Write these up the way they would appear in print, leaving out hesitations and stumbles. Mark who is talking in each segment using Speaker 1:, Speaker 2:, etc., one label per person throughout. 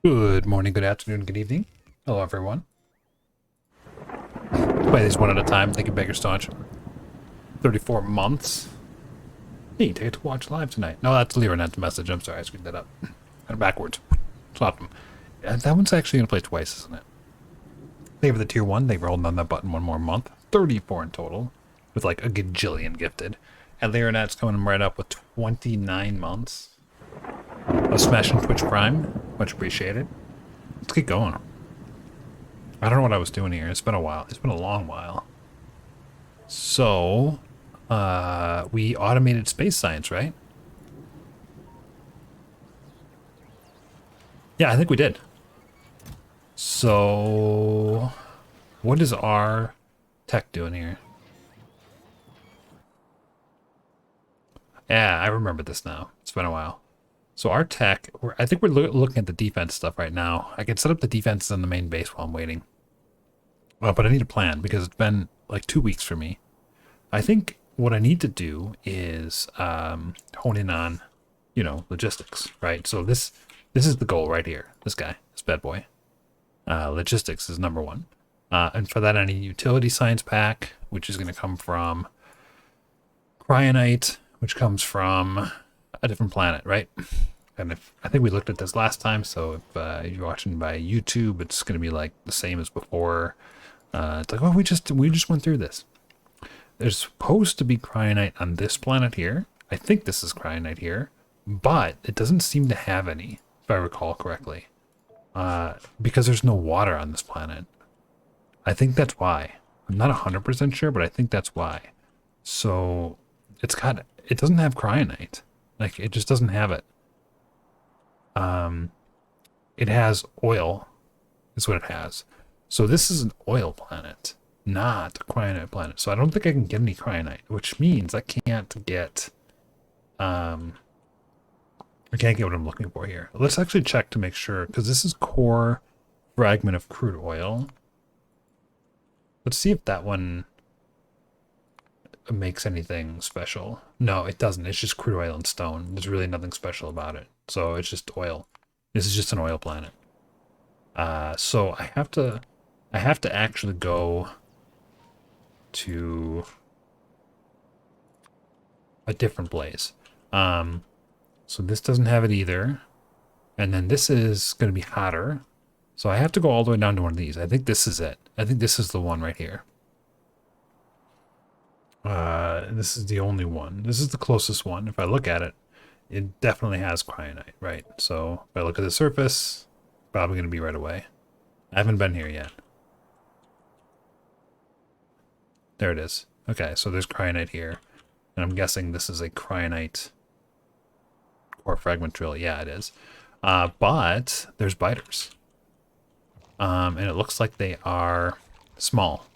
Speaker 1: Good morning, good afternoon, good evening. Hello, everyone. Play these one at a time. Thank you, Baker Staunch. 34 months. Hey, take it to watch live tonight. No, that's Leonet's message. I'm sorry, I screwed that up. Kind of backwards. Swapped them. That one's actually going to play twice, isn't it? They have the tier 1. They rolled on that button one more month. 34 in total, with like a gajillion gifted. And Leonet's coming right up with 29 months of smashing Twitch Prime. Much appreciated. Let's get going. I don't know what I was doing here. It's been a while. It's been a long while. So, we automated space science, right? Yeah, I think we did. So, what is our tech doing here? Yeah, I remember this now. It's been a while. So our tech, I think we're looking at the defense stuff right now. I can set up the defenses on the main base while I'm waiting. But I need a plan because it's been like 2 weeks for me. I think what I need to do is hone in on, logistics, right? So this is the goal right here. This guy, this bad boy. Logistics is number one. And for that, I need a utility science pack, which is going to come from cryonite, which comes from a different planet, right? And I think we looked at this last time, so if you're watching by YouTube, it's going to be like the same as before. It's like, oh, we just went through this. There's supposed to be cryonite on this planet here. I think this is cryonite here, but it doesn't seem to have any, if I recall correctly, because there's no water on this planet. I think that's why. I'm not 100% sure, but I think that's why. So it doesn't have cryonite. Like, it just doesn't have it. It has oil, is what it has. So this is an oil planet, not a cryonite planet. So I don't think I can get any cryonite, which means I can't get what I'm looking for here. Let's actually check to make sure, because this is core fragment of crude oil. Let's see if that one makes anything special. No, it doesn't. It's just crude oil and stone. There's really nothing special about it. So it's just oil. This is just an oil planet. So I have to actually go to a different place. So this doesn't have it either. And then this is going to be hotter. So I have to go all the way down to one of these. I think this is it. I think this is the one right here. This is the only one. This is the closest one. If I look at it, it definitely has cryonite, right? So if I look at the surface, probably going to be right away. I haven't been here yet. There it is. Okay, so there's cryonite here. And I'm guessing this is a cryonite core fragment drill. Yeah, it is. But there's biters. And it looks like they are small.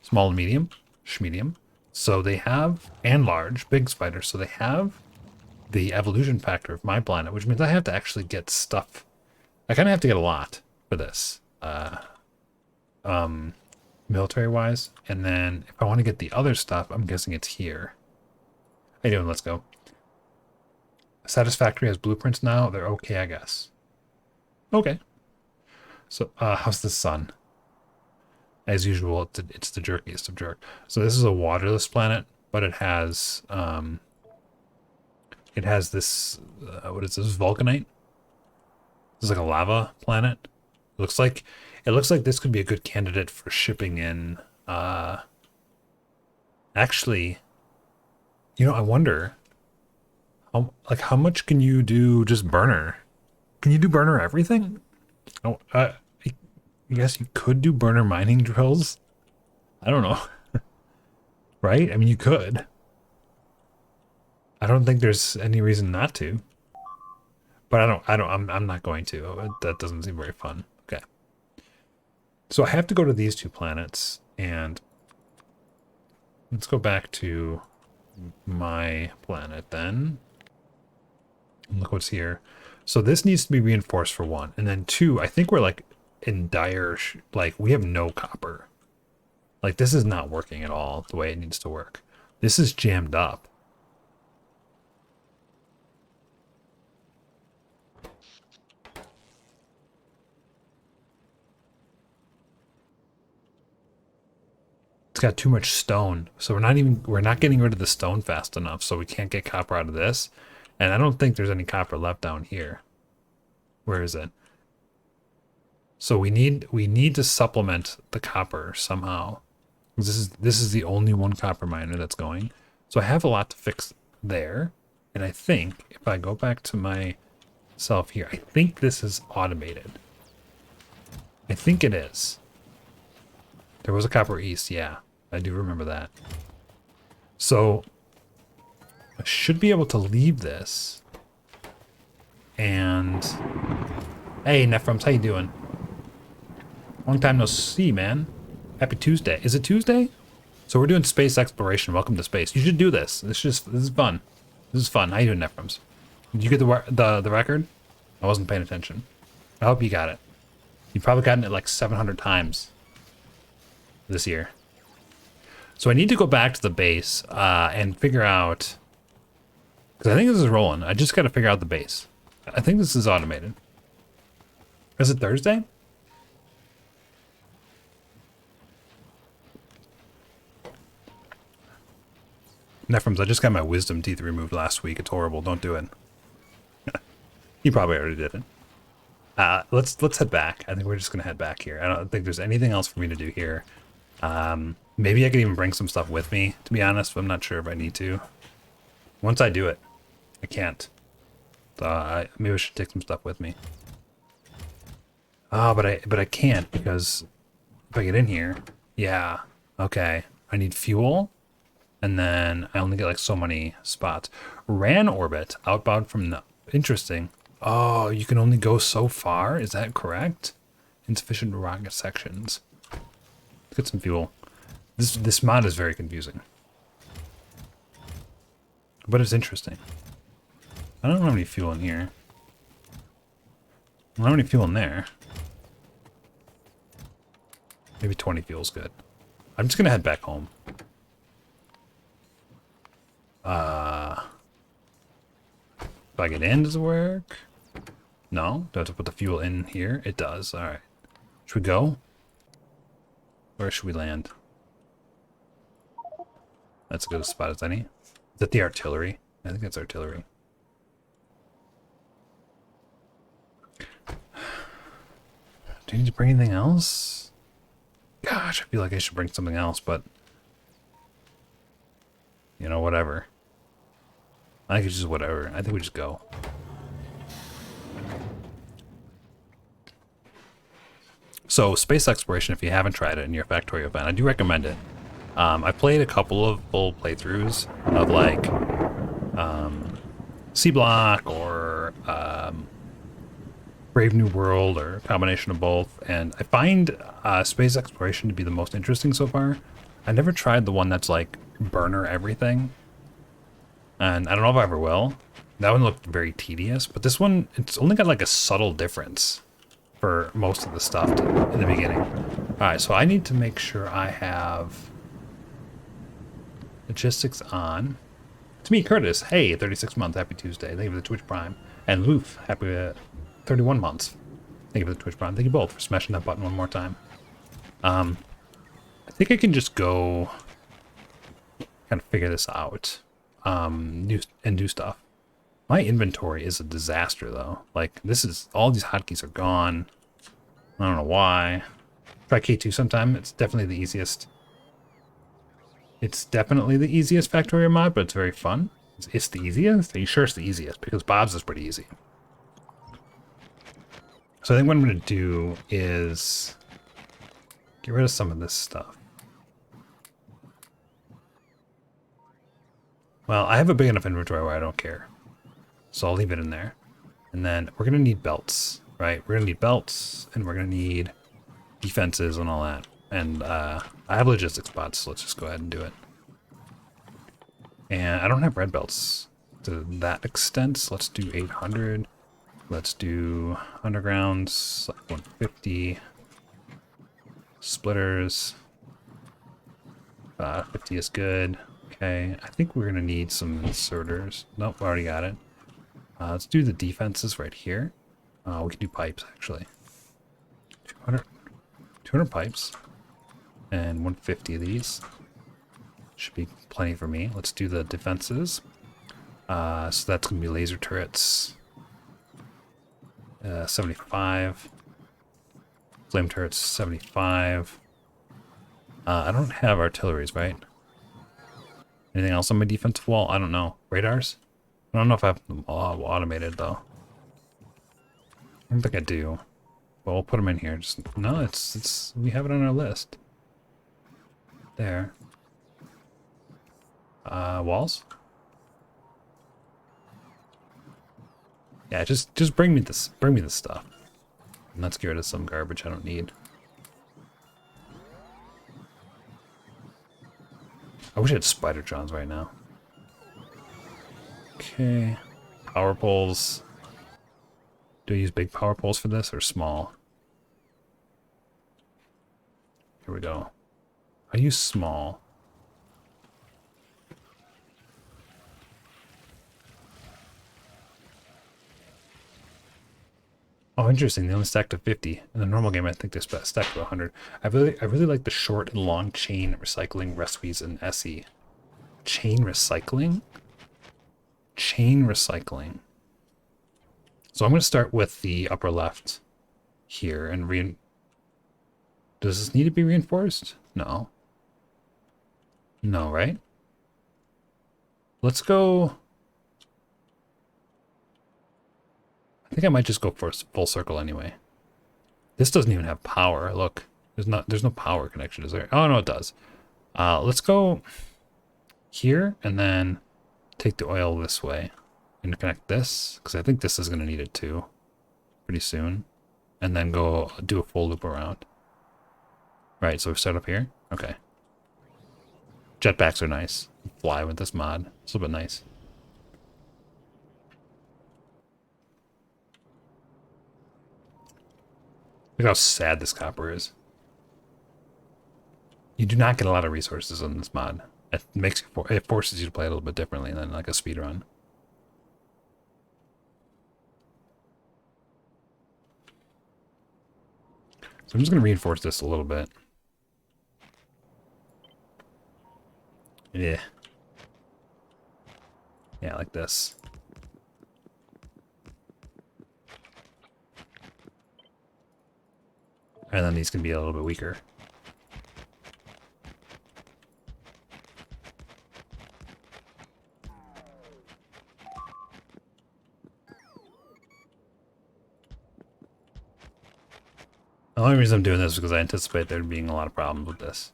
Speaker 1: Small and medium. Schmedium. So they have, and large, big spiders. So they have the evolution factor of my planet, which means I have to actually get stuff. I kind of have to get a lot for this. Military-wise. And then if I want to get the other stuff, I'm guessing it's here. How you doing? Let's go. Satisfactory has blueprints now. They're okay, I guess. Okay. So, how's the sun? As usual, it's the jerkiest of jerk. So this is a waterless planet, but it has this, what is this, vulcanite? This is like a lava planet. It looks like this could be a good candidate for shipping in, actually, I wonder, how much can you do just burner? Can you do burner everything? Oh, I guess you could do burner mining drills. I don't know. Right? I mean, you could. I don't think there's any reason not to. But I'm not going to. That doesn't seem very fun. Okay. So I have to go to these two planets, and let's go back to my planet then. Look what's here. So this needs to be reinforced for one. And then two, I think we're like in dire, like we have no copper. Like this is not working at all the way it needs to work. This is jammed up. got too much stone. So we're not getting rid of the stone fast enough, so we can't get copper out of this. And I don't think there's any copper left down here. Where is it? So we need to supplement the copper somehow. This is the only one copper miner that's going. So I have a lot to fix there. And I think if I go back to myself here, I think this is automated. I think it is. There was a copper east, yeah. I do remember that. So I should be able to leave this. And hey, Nephrums, how you doing? Long time no see, man. Happy Tuesday. Is it Tuesday? So we're doing space exploration. Welcome to space. You should do this. This is fun. This is fun. How you doing, Nephrums? Did you get the record? I wasn't paying attention. I hope you got it. You've probably gotten it like 700 times this year. So I need to go back to the base and figure out, because I think this is rolling. I just got to figure out the base. I think this is automated. Is it Thursday? Nephrums, I just got my wisdom teeth removed last week. It's horrible. Don't do it. You probably already did it. Let's head back. I think we're just gonna head back here. I don't think there's anything else for me to do here. Maybe I could even bring some stuff with me, to be honest, but I'm not sure if I need to. Once I do it, I can't. Maybe I should take some stuff with me. But I can't, because if I get in here, yeah, okay. I need fuel, and then I only get like so many spots. Ran orbit, outbound from the, interesting. Oh, you can only go so far? Is that correct? Insufficient rocket sections. Let's get some fuel. This mod is very confusing. But it's interesting. I don't have any fuel in here. I don't have any fuel in there. Maybe 20 fuel's good. I'm just gonna head back home. If I get in, does it work? No? Do I have to put the fuel in here? It does. Alright. Should we go? Where should we land? That's as good a spot as any. Is that the artillery? I think that's artillery. Do you need to bring anything else? Gosh, I feel like I should bring something else, but you know, whatever. I think it's just whatever. I think we just go. So, space exploration, if you haven't tried it in your factorio event, I do recommend it. I played a couple of full playthroughs of like C-Block or Brave New World or a combination of both, and I find space exploration to be the most interesting so far. I never tried the one that's like burner everything, and I don't know if I ever will. That one looked very tedious, but this one, it's only got like a subtle difference for most of the stuff in the beginning. Alright, so I need to make sure I have logistics on. To me, Curtis, hey, 36 months, happy Tuesday. Thank you for the Twitch Prime. And Loof, happy 31 months. Thank you for the Twitch Prime. Thank you both for smashing that button one more time. I think I can just go kind of figure this out and do stuff. My inventory is a disaster, though. Like, this is, all these hotkeys are gone. I don't know why. Try K2 sometime. It's definitely the easiest. It's definitely the easiest factorio mod, but it's very fun. It's the easiest? Are you sure it's the easiest? Because Bob's is pretty easy. So I think what I'm going to do is get rid of some of this stuff. Well, I have a big enough inventory where I don't care. So I'll leave it in there. And then we're going to need belts, right? We're going to need belts, and we're going to need defenses and all that. And I have logistics spots, so let's just go ahead and do it. And I don't have red belts to that extent, so let's do 800. Let's do undergrounds, like 150. Splitters. 50 is good. Okay, I think we're going to need some inserters. Nope, we already got it. Let's do the defenses right here. We can do pipes, actually. 200 pipes. And 150 of these. Should be plenty for me. Let's do the defenses. So that's going to be laser turrets. 75. Flame turrets, 75. I don't have artilleries, right? Anything else on my defensive wall? I don't know. Radars? I don't know if I have them all automated, though. I don't think I do. But we'll put them in here. Just no, it's we have it on our list. There. Walls? Yeah, just bring me this. Bring me this stuff. And let's get rid of some garbage I don't need. I wish I had spider-trons right now. Okay. Power poles. Do I use big power poles for this or small? Here we go. I use small. Oh, interesting. They only stacked to 50. In the normal game, I think they stacked to 100. I really like the short and long chain recycling recipes in SE. Chain recycling? Chain recycling. So I'm going to start with the upper left here and does this need to be reinforced? No. No, right? Let's go. I think I might just go for a full circle anyway. This doesn't even have power. Look, there's no power connection, is there? Oh no, it does. Let's go here and then take the oil this way and connect this because I think this is going to need it too pretty soon, and then go do a full loop around. Right, so we start up here. Okay. Jetpacks are nice. Fly with this mod. It's a little bit nice. Look how sad this copper is. You do not get a lot of resources in this mod. It forces you to play a little bit differently than like a speed run. So I'm just going to reinforce this a little bit. Yeah. Yeah, like this. And then these can be a little bit weaker. The only reason I'm doing this is because I anticipate there being a lot of problems with this.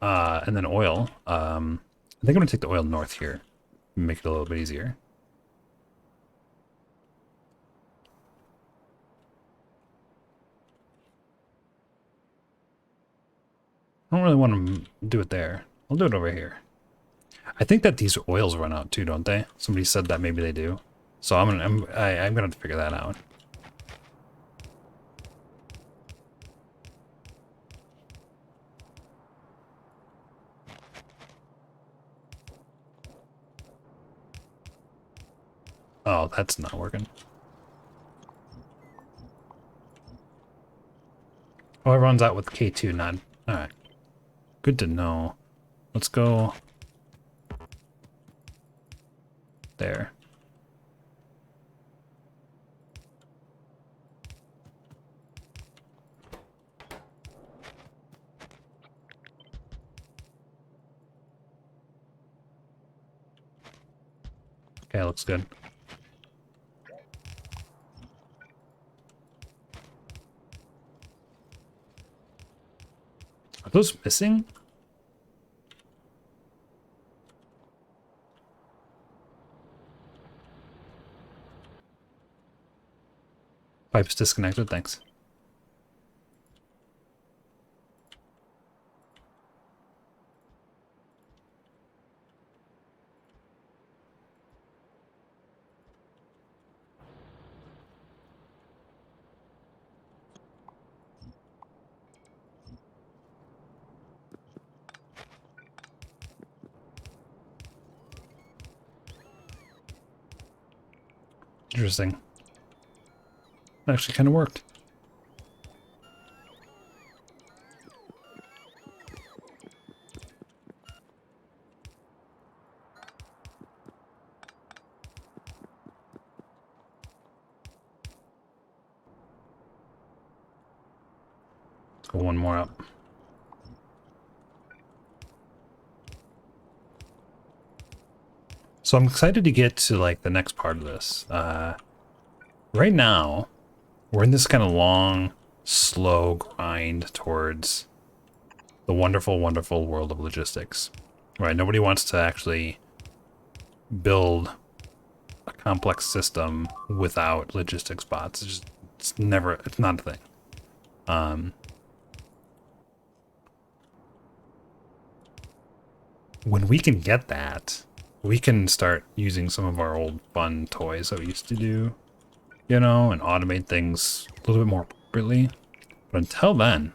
Speaker 1: And then oil. I think I'm going to take the oil north here. Make it a little bit easier. I don't really want to do it there. I'll do it over here. I think that these oils run out too, don't they? Somebody said that maybe they do. So I'm gonna have to figure that out. Oh, that's not working. Oh, it runs out with K2, not... Alright. Good to know. Let's go... there. Okay, looks good. Are those missing? Pipe's disconnected, thanks. Interesting. That actually kind of worked. Go one more up. So I'm excited to get to like the next part of this. Right now, we're in this kind of long, slow grind towards the wonderful, wonderful world of logistics. Right? Nobody wants to actually build a complex system without logistics bots. It's never, it's not a thing. When we can get that, we can start using some of our old fun toys that we used to do, you know, and automate things a little bit more appropriately. But until then,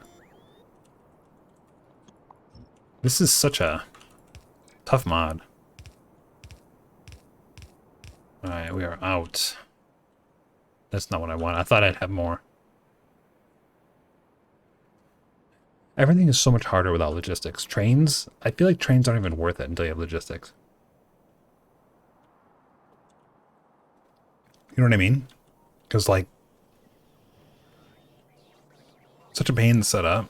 Speaker 1: this is such a tough mod. Alright, we are out. That's not what I want. I thought I'd have more. Everything is so much harder without logistics. Trains, I feel like trains aren't even worth it until you have logistics. You know what I mean? Because, like, such a pain to set up.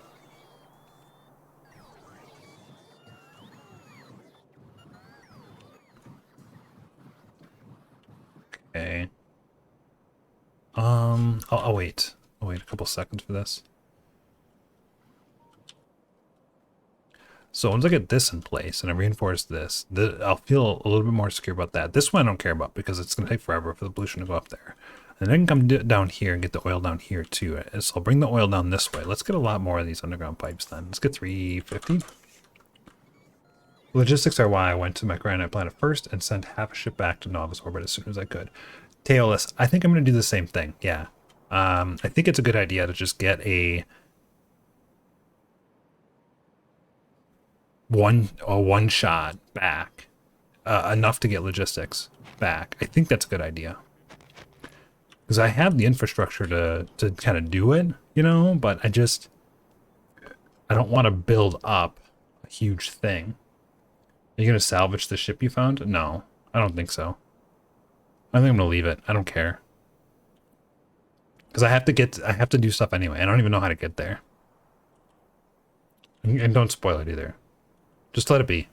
Speaker 1: Okay. I'll wait. I'll wait a couple seconds for this. So once I get this in place and I reinforce this, I'll feel a little bit more secure about that. This one I don't care about because it's going to take forever for the pollution to go up there. And then I can come down here and get the oil down here too. So I'll bring the oil down this way. Let's get a lot more of these underground pipes then. Let's get 350. Logistics are why I went to my granite planet first and sent half a ship back to Nova's orbit as soon as I could. Tailless, I think I'm going to do the same thing. Yeah. I think it's a good idea to just get a one shot back, enough to get logistics back. I think that's a good idea because I have the infrastructure to kind of do it, you know, but I don't want to build up a huge thing. Are you gonna salvage the ship you found? No, I don't think so. I think I'm gonna leave it. I don't care because I have to do stuff anyway. I don't even know how to get there, and don't spoil it either. Just let it be.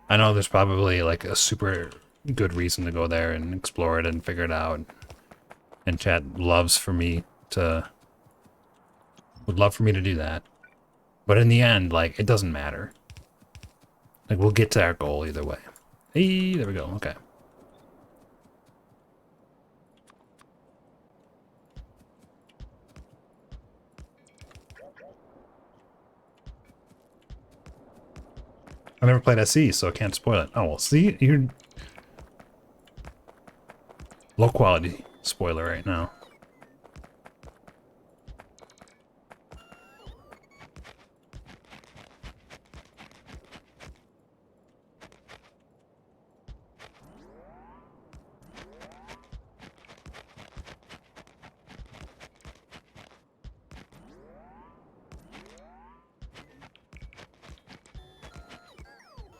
Speaker 1: I know there's probably like a super good reason to go there and explore it and figure it out. And chat loves for me to, would love for me to do that. But in the end, like, it doesn't matter. Like, we'll get to our goal either way. Hey, there we go. Okay. I never played SE, so I can't spoil it. Oh, well, see? You're low quality spoiler right now.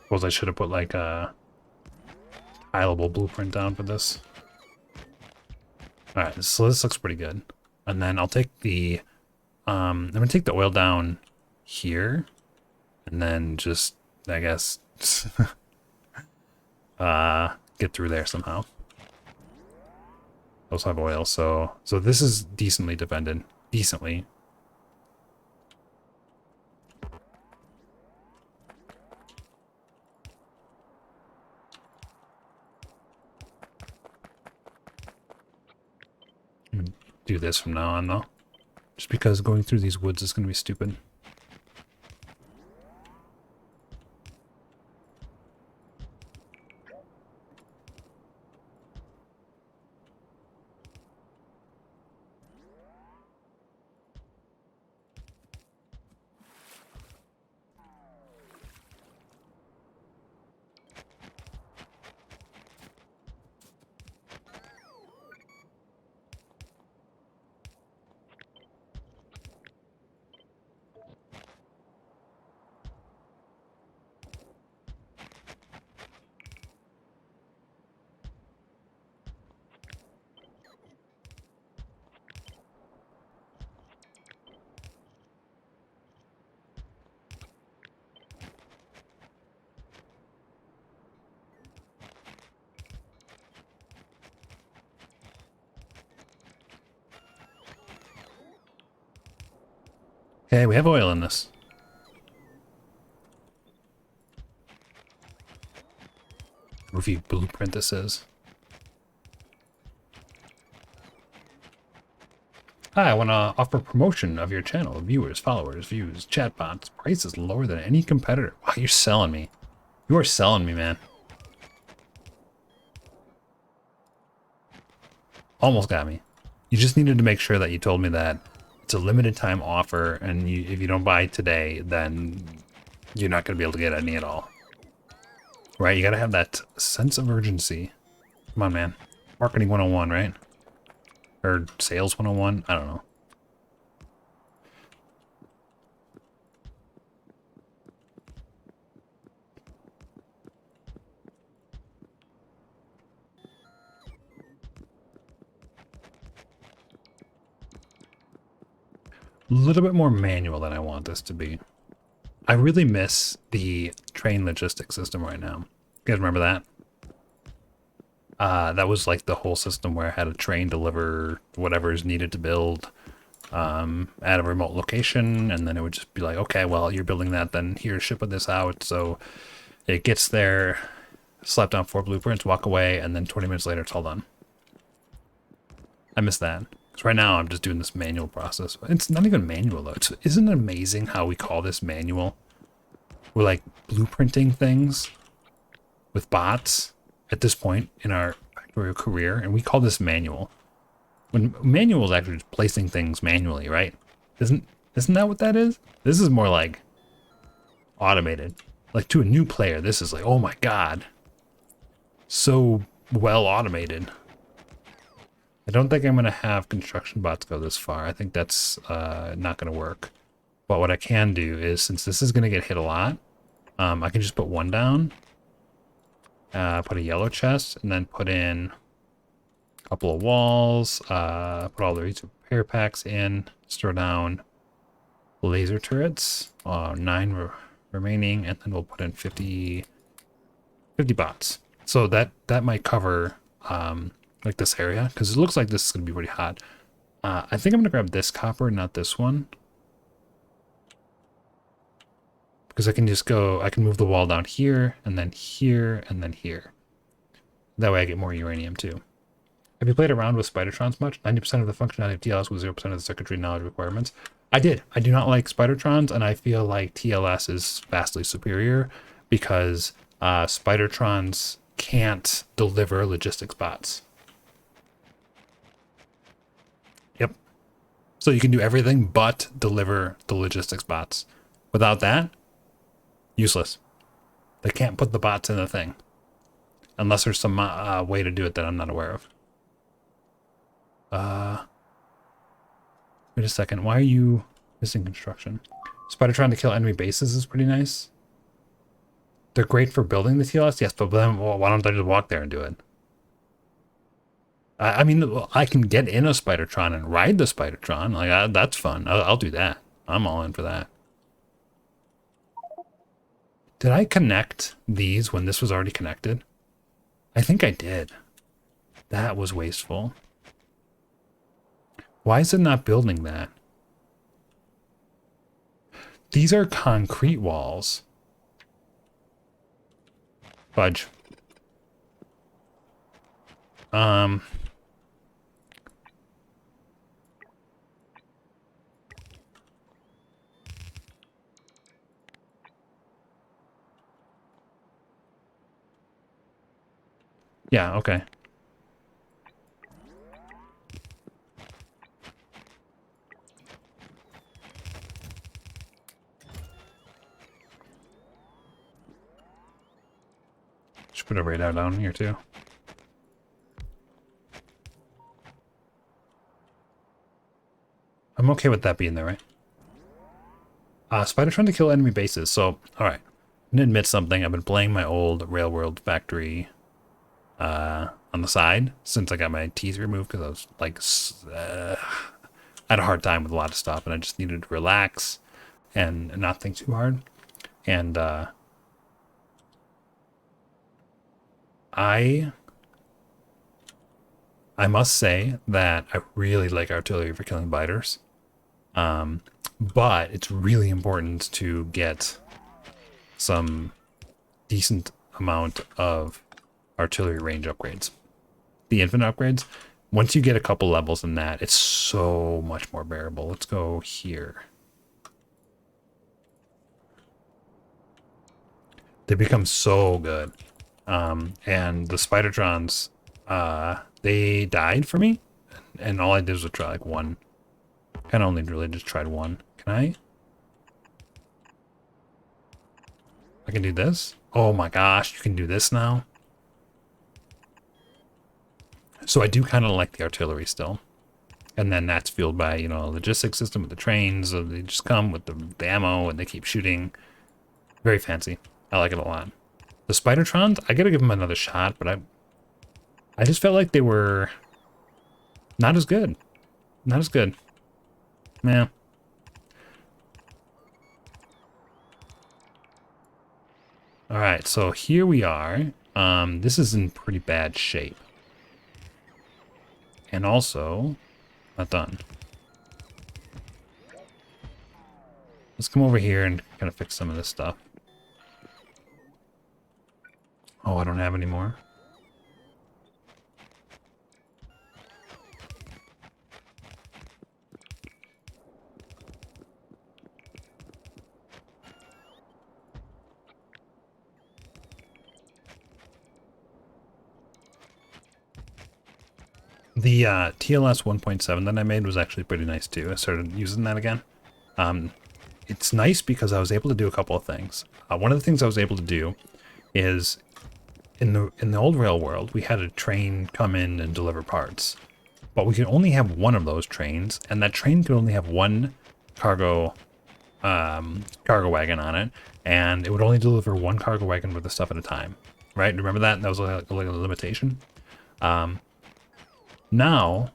Speaker 1: Suppose I should have put like a tileable blueprint down for this. Alright, so this looks pretty good. And then I'll take the I'm gonna take the oil down here and then just, I guess, get through there somehow. Also have oil, so this is decently defended. Decently. Do this from now on though. Just because going through these woods is gonna be stupid. Okay, we have oil in this. Review blueprint this is. Hi, I want to offer promotion of your channel. Viewers, followers, views, chatbots. Price is lower than any competitor. Wow, you're selling me. You are selling me, man. Almost got me. You just needed to make sure that you told me that it's a limited time offer, and if you don't buy today, then you're not going to be able to get any at all. Right? You got to have that sense of urgency. Come on, man. Marketing 101, right? Or sales 101? I don't know. A little bit more manual than I want this to be. I really miss the train logistics system right now. You guys remember that? That was like the whole system where I had a train deliver whatever is needed to build at a remote location, and then it would just be like, okay, well, you're building that, then here, ship this out. So it gets there, slap down 4 blueprints, walk away, and then 20 minutes later, it's all done. I miss that. Because right now, I'm just doing this manual process. It's not even manual, though. Isn't it amazing how we call this manual? We're like blueprinting things with bots at this point in our factorio career, and we call this manual. When manual is actually just placing things manually, right? Isn't that what that is? This is more like automated. Like to a new player, this is like, oh my god, so well automated. I don't think I'm gonna have construction bots go this far. I think that's not gonna work. But what I can do is, since this is gonna get hit a lot, I can just put 1 down, put a yellow chest, and then put in a couple of walls, put all the repair packs in, store down laser turrets, 9 remaining, and then we'll put in 50 bots. So that might cover like this area, because it looks like this is going to be pretty hot. I think I'm going to grab this copper, not this one. Because I can just go, I can move the wall down here, and then here, and then here. That way I get more uranium too. Have you played around with Spidertrons much? 90% of the functionality of TLS with 0% of the circuitry knowledge requirements. I did. I do not like Spidertrons, and I feel like TLS is vastly superior because Spidertrons can't deliver logistics bots. Yep. So you can do everything but deliver the logistics bots. Without that, useless. They can't put the bots in the thing. Unless there's some way to do it that I'm not aware of. Wait a second. Why are you missing construction? Spider trying to kill enemy bases is pretty nice. They're great for building the TLS, yes, but then why don't I just walk there and do it? I mean, I can get in a Spidertron and ride the Spidertron. Like that's fun. I'll do that. I'm all in for that. Did I connect these when this was already connected? I think I did. That was wasteful. Why is it not building that? These are concrete walls. Fudge. Yeah, okay. Should put a radar down here too. I'm okay with that being there, right? Spider trying to kill enemy bases. So, alright. I'm gonna admit something. I've been playing my old Railworld Factory on the side since I got my teeth removed because I was like, I had a hard time with a lot of stuff and I just needed to relax and not think too hard. And I must say that I really like artillery for killing biters. But it's really important to get some decent amount of artillery range upgrades. The infinite upgrades, once you get a couple levels in that, it's so much more bearable. Let's go here. They become so good. And the Spidertrons, they died for me. And all I did was try like one. Kind of only really just tried one. Can I can do this? Oh my gosh, you can do this now? So I do kind of like the artillery still. And then that's fueled by, you know, a logistics system with the trains. So they just come with the ammo and they keep shooting. Very fancy. I like it a lot. The Spidertrons, I gotta give them another shot, but I just felt like they were not as good. Not as good. Yeah. Alright, so here we are. This is in pretty bad shape. And also, not done. Let's come over here and kind of fix some of this stuff. Oh, I don't have any more. The TLS 1.7 that I made was actually pretty nice too. I started using that again. It's nice because I was able to do a couple of things. One of the things I was able to do is in the old rail world, we had a train come in and deliver parts, but we could only have one of those trains, and that train could only have one cargo wagon on it, and it would only deliver one cargo wagon worth of stuff at a time. Right? Remember that? That was like a limitation. Now,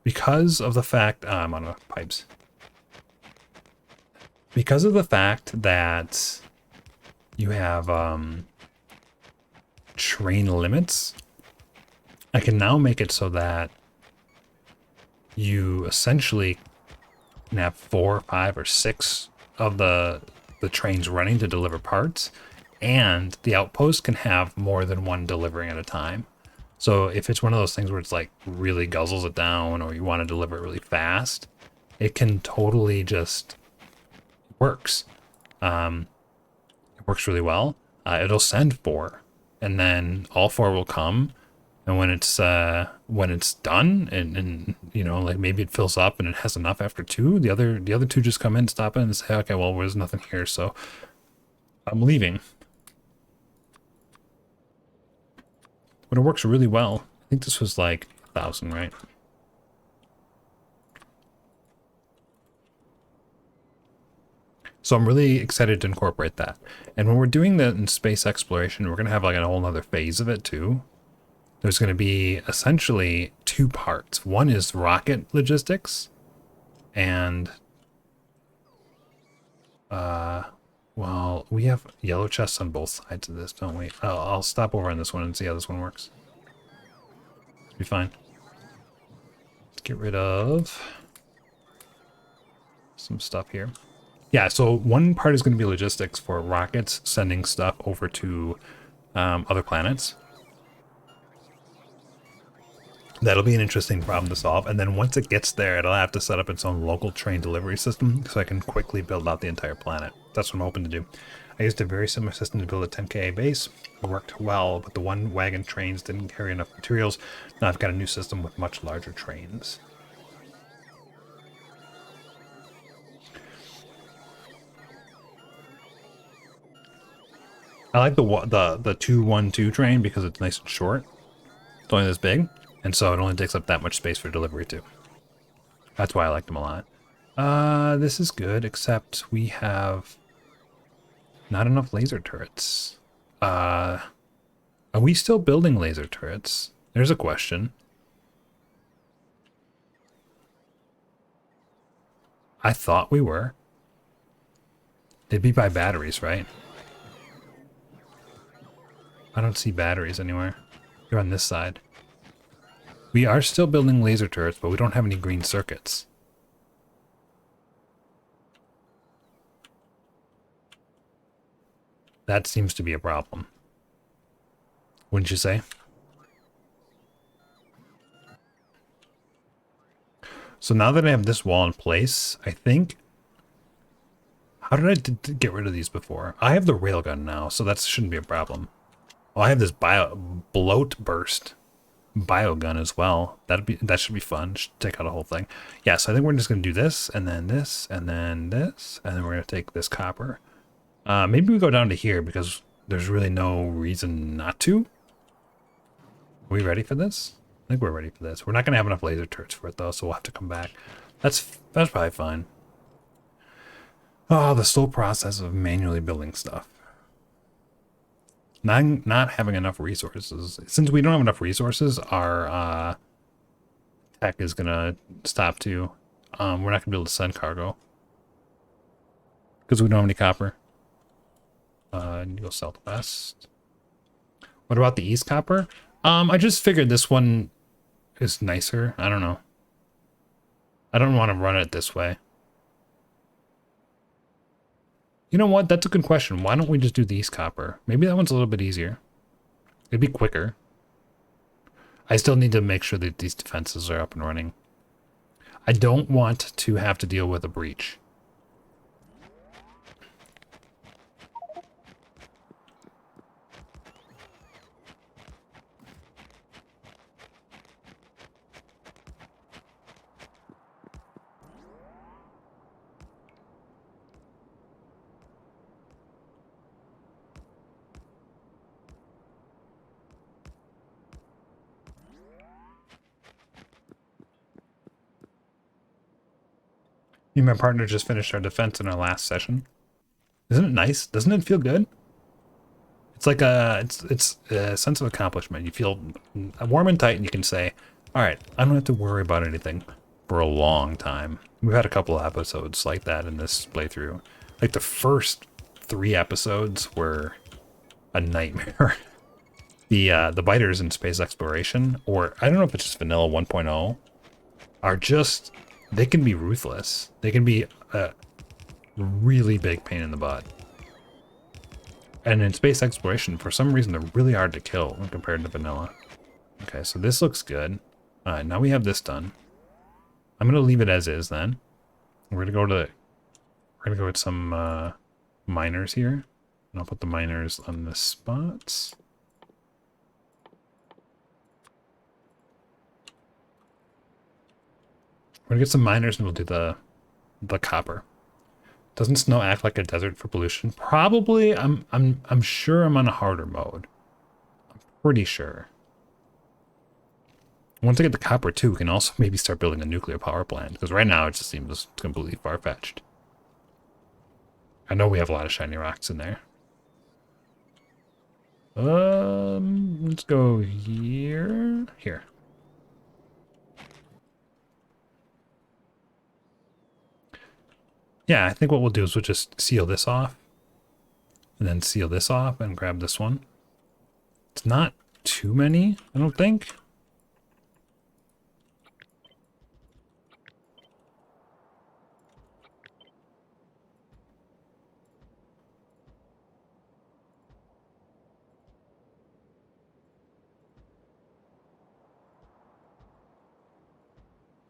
Speaker 1: because of the fact I'm on pipes. Because of the fact that you have train limits, I can now make it so that you essentially can have 4, 5, or 6 of the trains running to deliver parts, and the outpost can have more than one delivering at a time. So if it's one of those things where it's like really guzzles it down, or you want to deliver it really fast, it can totally just works. It works really well. It'll send 4, and then all 4 will come. And when it's done, and you know, like maybe it fills up and it has enough after 2, the other 2 just come in, stop it, and say, okay, well, there's nothing here, so I'm leaving. But it works really well. I think this was like 1,000, right? So I'm really excited to incorporate that. And when we're doing that in space exploration, we're going to have like a whole other phase of it too. There's going to be essentially 2 parts. One is rocket logistics, and well, we have yellow chests on both sides of this, don't we? I'll stop over on this one and see how this one works. It'll be fine. Let's get rid of some stuff here. Yeah, so one part is going to be logistics for rockets sending stuff over to other planets. That'll be an interesting problem to solve. And then once it gets there, it'll have to set up its own local train delivery system so I can quickly build out the entire planet. That's what I'm hoping to do. I used a very similar system to build a 10K base. It worked well, but the one wagon trains didn't carry enough materials. Now I've got a new system with much larger trains. I like the 212 train because it's nice and short. It's only this big. And so it only takes up that much space for delivery too. That's why I like them a lot. This is good, except we have not enough laser turrets. Are we still building laser turrets? There's a question. I thought we were. They'd be by batteries, right? I don't see batteries anywhere. You're on this side. We are still building laser turrets, but we don't have any green circuits. That seems to be a problem. Wouldn't you say? So now that I have this wall in place, I think... How did I get rid of these before? I have the railgun now, so that shouldn't be a problem. Oh, I have this bloat burst biogun as well. That should be fun. Should take out a whole thing. Yeah, so I think we're just gonna do this, and then this, and then this, and then we're gonna take this copper. Maybe we go down to here because there's really no reason not to. Are we ready for this? I think we're ready for this. We're not gonna have enough laser turrets for it though, so we'll have to come back. That's probably fine. Oh, the slow process of manually building stuff. Not having enough resources. Since we don't have enough resources, our tech is gonna stop too. We're not gonna be able to send cargo because we don't have any copper. Go southwest. What about the east copper? I just figured this one is nicer. I don't know. I don't want to run it this way. You know what? That's a good question. Why don't we just do the east copper? Maybe that one's a little bit easier. It'd be quicker. I still need to make sure that these defenses are up and running. I don't want to have to deal with a breach. Me and my partner just finished our defense in our last session. Isn't it nice? Doesn't it feel good? It's like it's a sense of accomplishment. You feel warm and tight, and you can say, "All right, I don't have to worry about anything for a long time." We've had a couple of episodes like that in this playthrough. Like the first 3 episodes were a nightmare. The biters in space exploration, or I don't know if it's just vanilla 1.0, are just. They can be ruthless. They can be a really big pain in the butt. And in space exploration, for some reason, they're really hard to kill when compared to vanilla. Okay, so this looks good. All right, now we have this done. I'm gonna leave it as is then. We're gonna go with some miners here, and I'll put the miners on the spots. We're gonna get some miners and we'll do the copper. Doesn't snow act like a desert for pollution? Probably. I'm sure I'm on a harder mode. I'm pretty sure. Once I get the copper too, we can also maybe start building a nuclear power plant, because right now it just seems completely far-fetched. I know we have a lot of shiny rocks in there. Let's go here. Here. Yeah, I think what we'll do is we'll just seal this off. And then seal this off and grab this one. It's not too many, I don't think.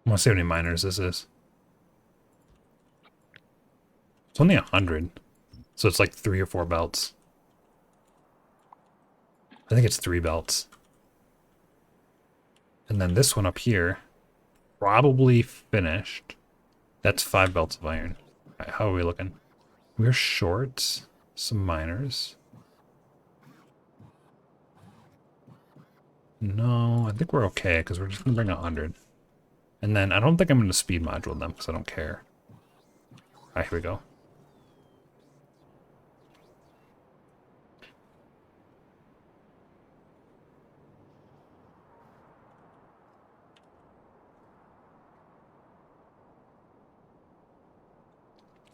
Speaker 1: I want to see how many miners this is. It's only 100. So it's like 3 or 4 belts. I think it's 3 belts. And then this one up here, probably finished. That's 5 belts of iron. Right, how are we looking? We're short some miners. No, I think we're okay because we're just going to bring 100. And then I don't think I'm going to speed module them because I don't care. Alright, here we go.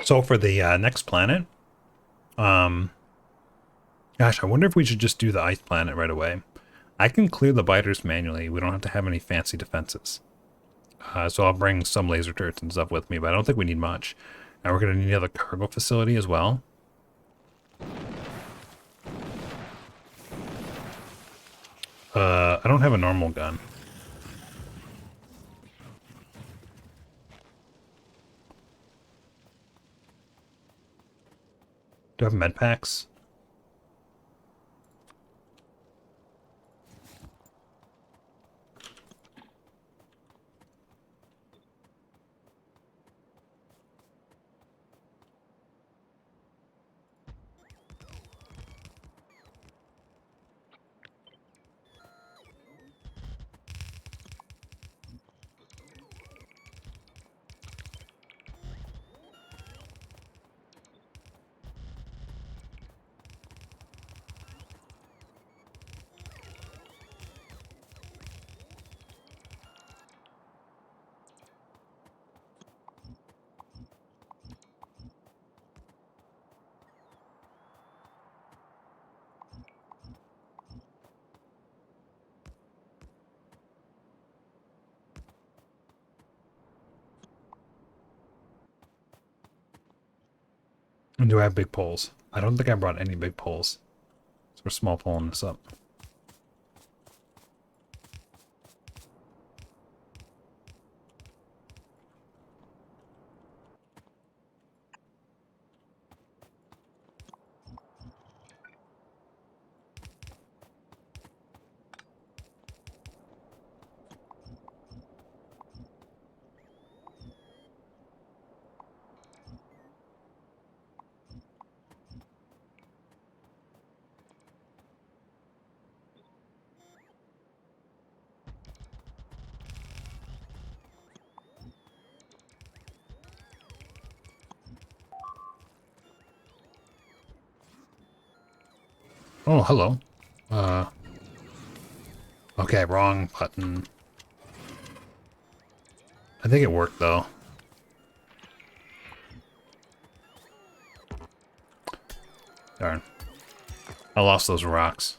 Speaker 1: So for the next planet, gosh, I wonder if we should just do the ice planet right away. I can clear the biters manually. We don't have to have any fancy defenses. So I'll bring some laser turrets and stuff with me, but I don't think we need much. And we're going to need another cargo facility as well. I don't have a normal gun. Do I have med packs? And do I have big poles? I don't think I brought any big poles. So we're small pulling this up. Oh, hello. Uh, okay, wrong button. I think it worked though. Darn. I lost those rocks.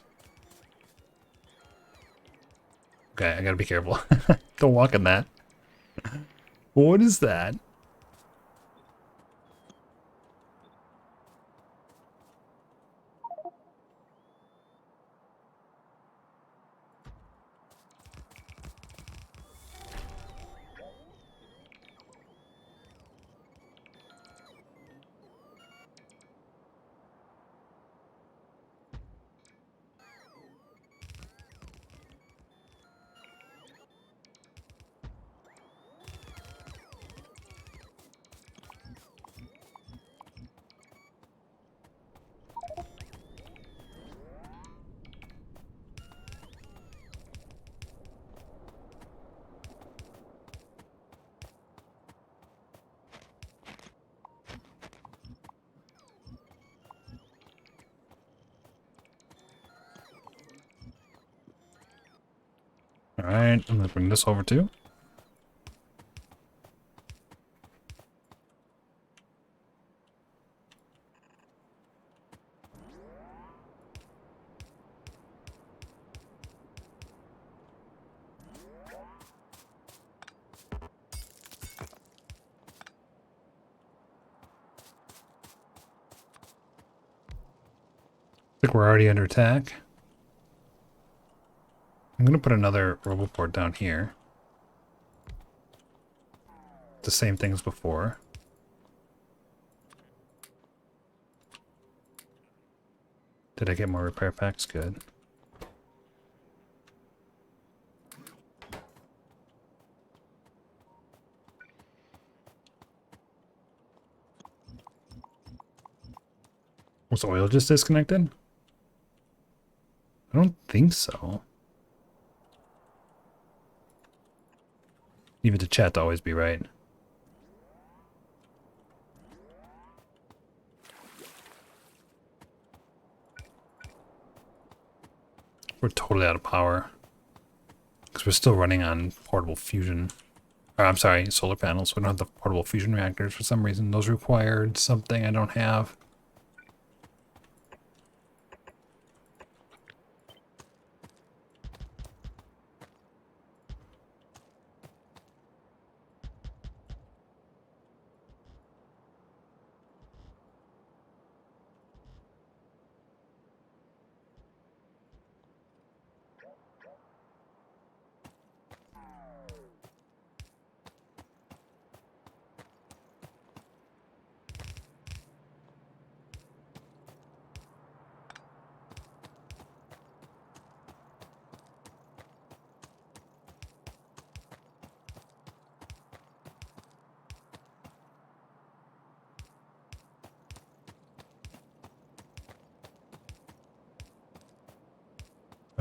Speaker 1: Okay, I gotta be careful. Don't walk in that. What is that? Alright, I'm gonna bring this over too. I think we're already under attack. I'm gonna put another roboport down here. The same thing as before. Did I get more repair packs? Good. Was oil just disconnected? I don't think so. Leave it to chat to always be right. We're totally out of power. Because we're still running on portable fusion. Or, I'm sorry, solar panels. We don't have the portable fusion reactors for some reason. Those required something I don't have.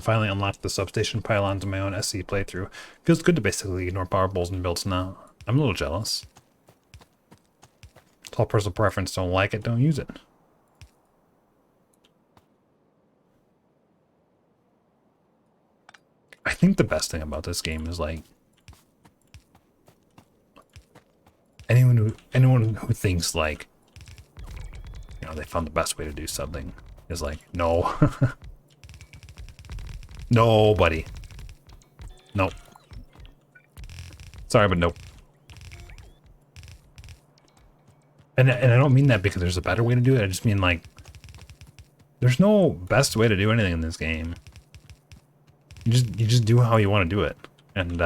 Speaker 1: I finally unlocked the substation pylons in my own SC playthrough. Feels good to basically ignore power poles and builds now. I'm a little jealous. It's all personal preference. Don't like it, don't use it. I think the best thing about this game is like anyone who thinks like, you know, they found the best way to do something is like, no. No, buddy. Nope. Sorry, but nope. And I don't mean that because there's a better way to do it. I just mean like there's no best way to do anything in this game. You just do how you want to do it. And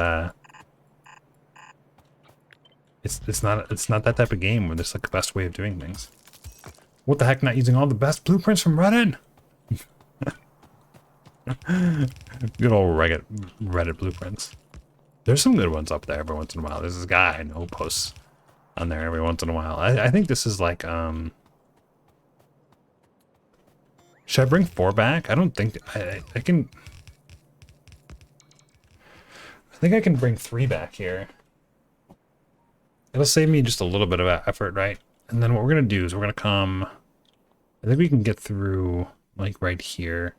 Speaker 1: it's not that type of game where there's like a best way of doing things. What the heck, not using all the best blueprints from Reddit? Good old Reddit blueprints. There's some good ones up there every once in a while. There's this guy who posts on there every once in a while. I think this is like, should I bring 4 back? I don't think, I can, I think I can bring 3 back here. It'll save me just a little bit of effort, right? And then what we're going to do is we're going to come, I think we can get through like right here,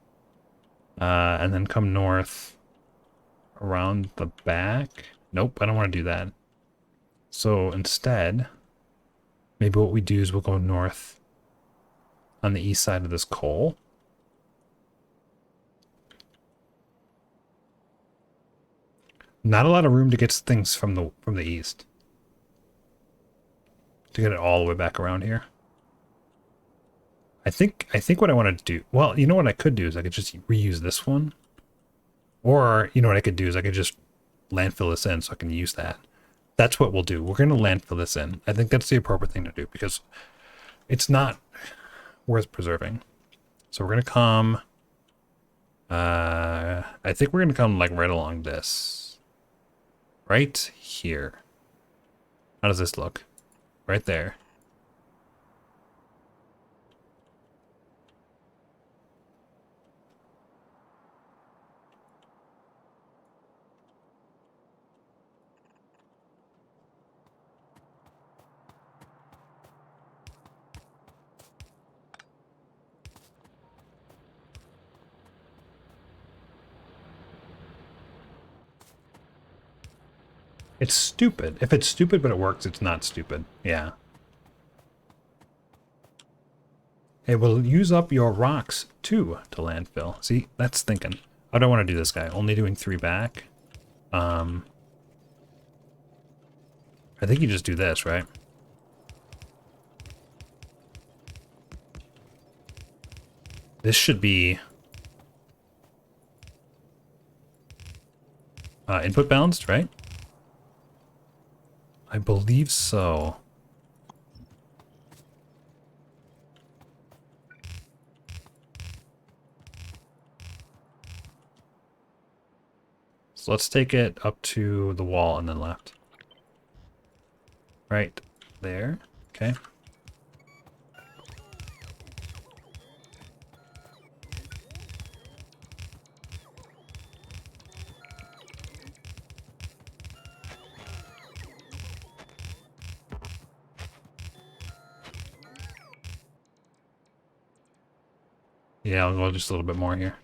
Speaker 1: and then come north around the back. Nope, I don't want to do that. So instead, maybe what we do is we'll go north on the east side of this coal. Not a lot of room to get things from the east. To get it all the way back around here. I think what I want to do, well, you know what I could do is I could just reuse this one. Or, you know what I could do is I could just landfill this in so I can use that. That's what we'll do. We're going to landfill this in. I think that's the appropriate thing to do because it's not worth preserving. So we're going to come, I think we're going to come like right along this. Right here. How does this look? Right there. It's stupid. If it's stupid but it works, it's not stupid. Yeah. It will use up your rocks too to landfill. See, that's thinking. I don't want to do this guy. Only doing 3 back. I think you just do this, right? This should be input balanced, right? I believe so. So let's take it up to the wall and then left. Right there. Okay. Yeah, I'll go just a little bit more here.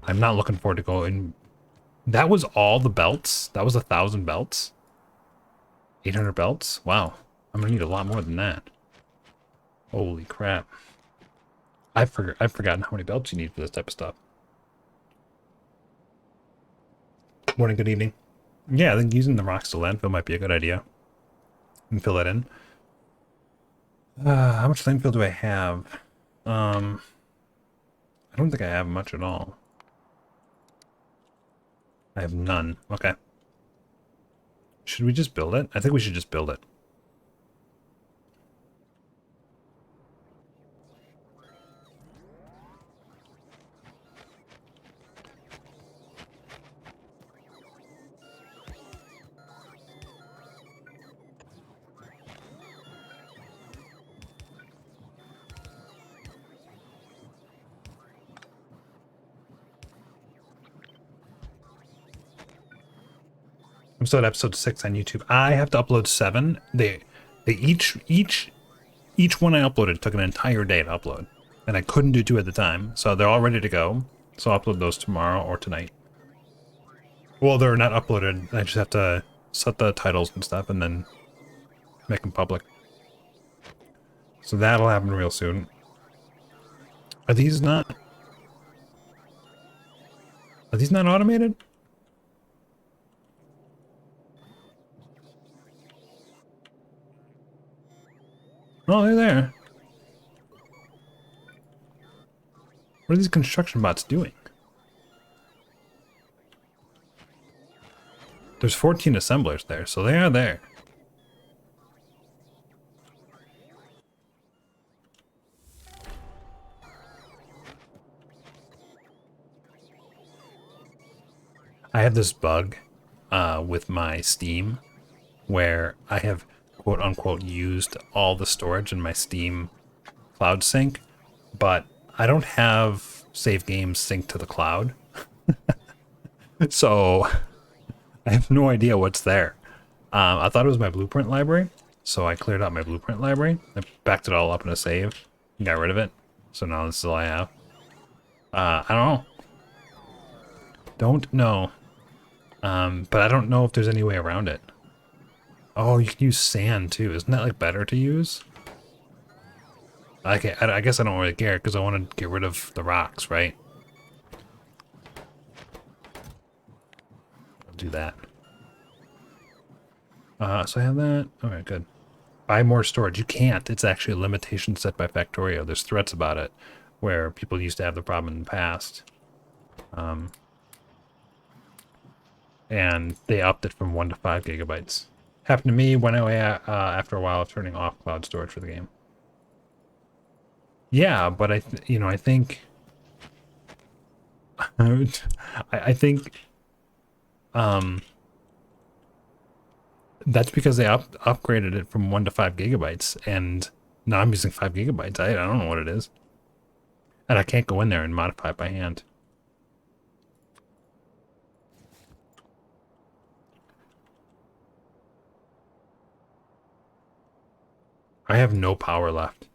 Speaker 1: I'm not looking forward to going. That was all the belts? That was 1,000 belts? 800 belts? Wow. I'm gonna need a lot more than that. Holy crap. I've forgotten how many belts you need for this type of stuff. Morning, good evening. Yeah, I think using the rocks to landfill might be a good idea. And fill that in. How much landfill do I have? I don't think I have much at all. I have none. Okay. Should we just build it? I think we should just build it. I'm still at episode 6 on YouTube. I have to upload 7. They each one I uploaded took an entire day to upload, and I couldn't do 2 at the time. So they're all ready to go. So I'll upload those tomorrow or tonight. Well, they're not uploaded. I just have to set the titles and stuff, and then make them public. So that'll happen real soon. Are these not? Are these not automated? Oh, they're there. What are these construction bots doing? There's 14 assemblers there, so they are there. I have this bug with my Steam where I have quote unquote used all the storage in my Steam cloud sync, but I don't have save games synced to the cloud. So I have no idea what's there. I thought it was my blueprint library, so I cleared out my blueprint library. I backed it all up in a save and got rid of it. So now this is all I have. I don't know. Don't know. But I don't know if there's any way around it. Oh, you can use sand too. Isn't that like better to use? I guess I don't really care because I want to get rid of the rocks, right? I'll do that. So I have that. Okay, good. Buy more storage. You can't. It's actually a limitation set by Factorio. There's threats about it where people used to have the problem in the past. And they upped it from 1 to 5 gigabytes. Happened to me when after a while of turning off cloud storage for the game. Yeah, but I think I think that's because they upgraded it from 1 to 5 gigabytes, and now I'm using 5 gigabytes. I don't know what it is, and I can't go in there and modify it by hand. I have no power left.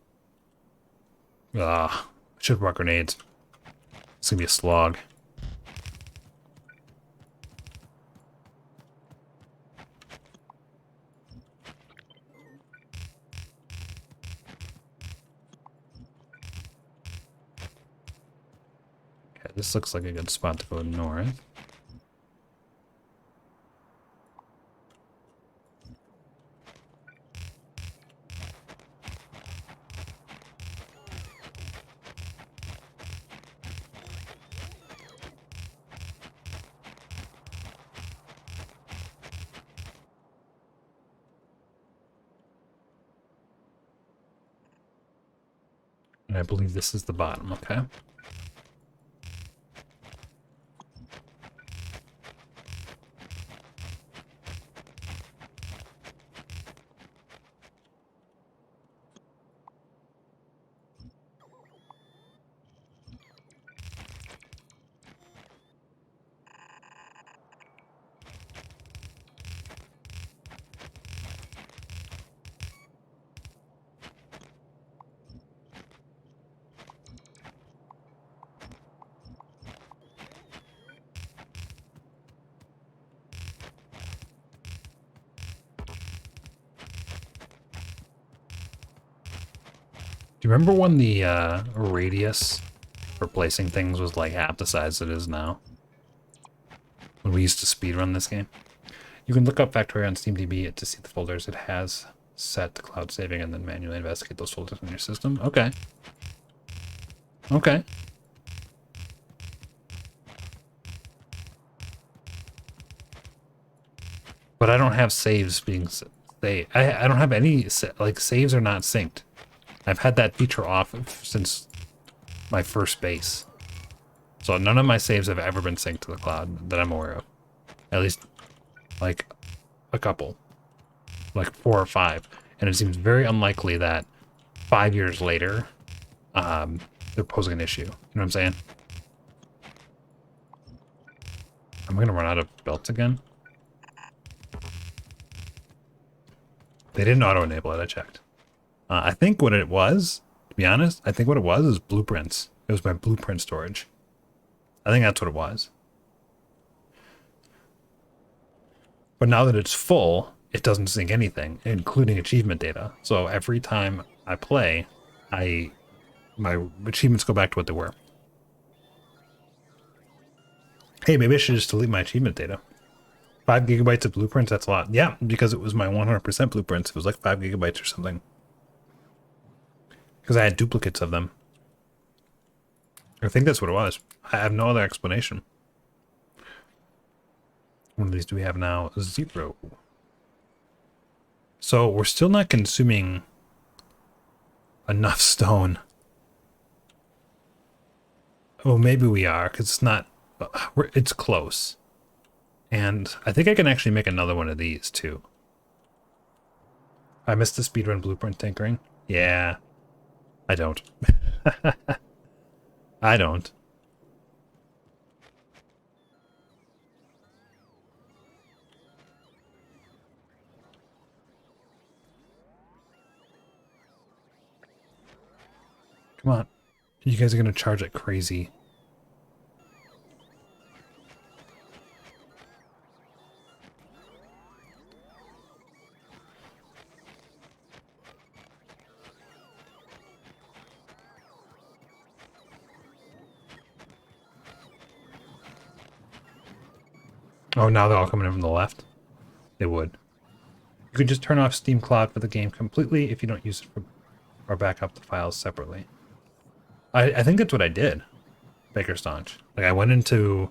Speaker 1: I should rock grenades. It's gonna be a slog. Okay, this looks like a good spot to go north. And I believe this is the bottom, okay? Do you remember when the radius for placing things was like half the size it is now? When we used to speedrun this game? You can look up Factorio on SteamDB to see the folders it has set to cloud saving and then manually investigate those folders in your system. Okay. Okay. But I don't have saves being saved. I don't have any, like, saves are not synced. I've had that feature off since my first base. So none of my saves have ever been synced to the cloud that I'm aware of. At least, like, a couple. Like 4 or 5. And it seems very unlikely that 5 years later, they're posing an issue. You know what I'm saying? I'm gonna run out of belts again. They didn't auto-enable it, I checked. I think what it was, to be honest, I think what it was is blueprints. It was my blueprint storage. I think that's what it was. But now that it's full, it doesn't sync anything, including achievement data. So every time I play, my achievements go back to what they were. Hey, maybe I should just delete my achievement data. 5 gigabytes of blueprints, that's a lot. Yeah, because it was my 100% blueprints. It was like 5 gigabytes or something. Because I had duplicates of them. I think that's what it was. I have no other explanation. What of these do we have now? 0. So we're still not consuming enough stone. Well, maybe we are, because it's not... It's close. And I think I can actually make another one of these, too. I missed the speedrun blueprint tinkering. Yeah. I don't. I don't. Come on. You guys are going to charge it crazy. Oh, now they're all coming in from the left? They would. You could just turn off Steam Cloud for the game completely if you don't use it for, or back up the files separately. I think that's what I did, Baker Staunch. Like, I went into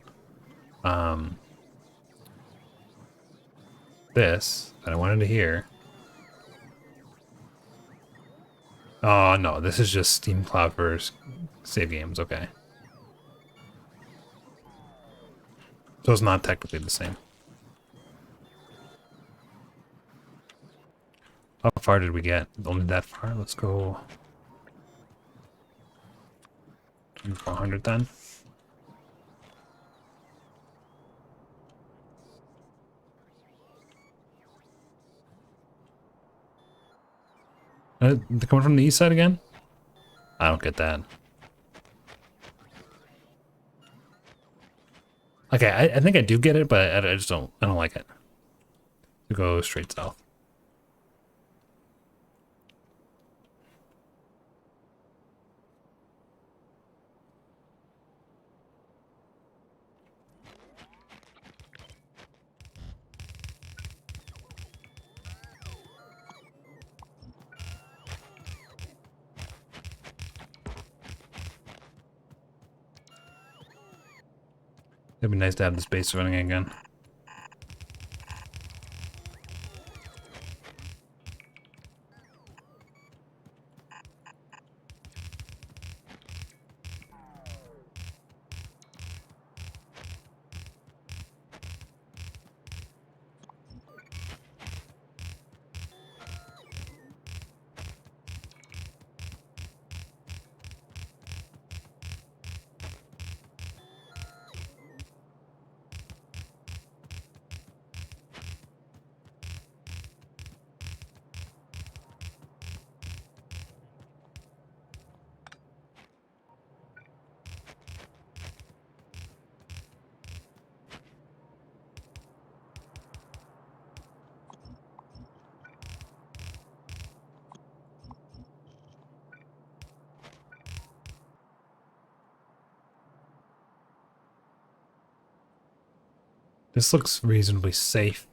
Speaker 1: this, and I went into here. Oh, no, this is just Steam Cloud for save games, okay. So it's not technically the same. How far did we get? Only that far? Let's go 2400 then. They're coming from the east side again? I don't get that. Okay, I think I do get it, but I just don't like it. To go straight south. It'd be nice to have the space running again. This looks reasonably safe.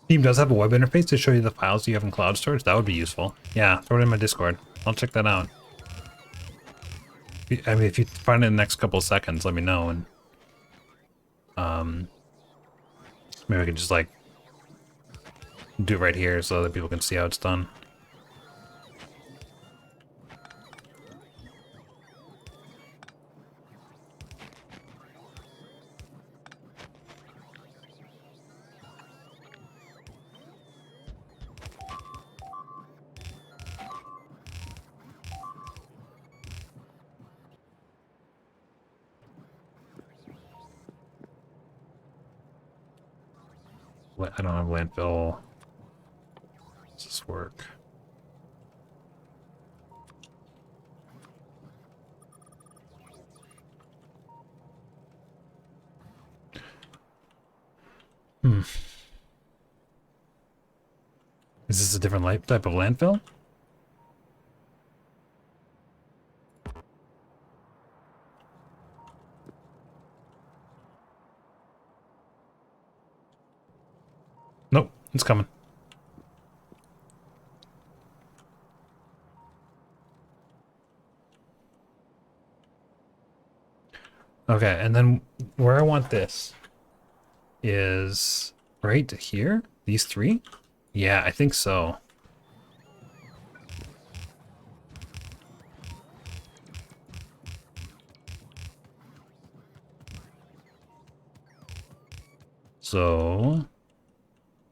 Speaker 1: Steam does have a web interface to show you the files you have in cloud storage. That would be useful. Yeah, throw it in my Discord. I'll check that out. I mean, if you find it in the next couple of seconds, let me know, and maybe I could just like do it right here so that people can see how it's done. I don't have landfill. How does this work? Is this a different type of landfill? Nope, it's coming. Okay, and then where I want this is right here? These three? Yeah, I think so. So,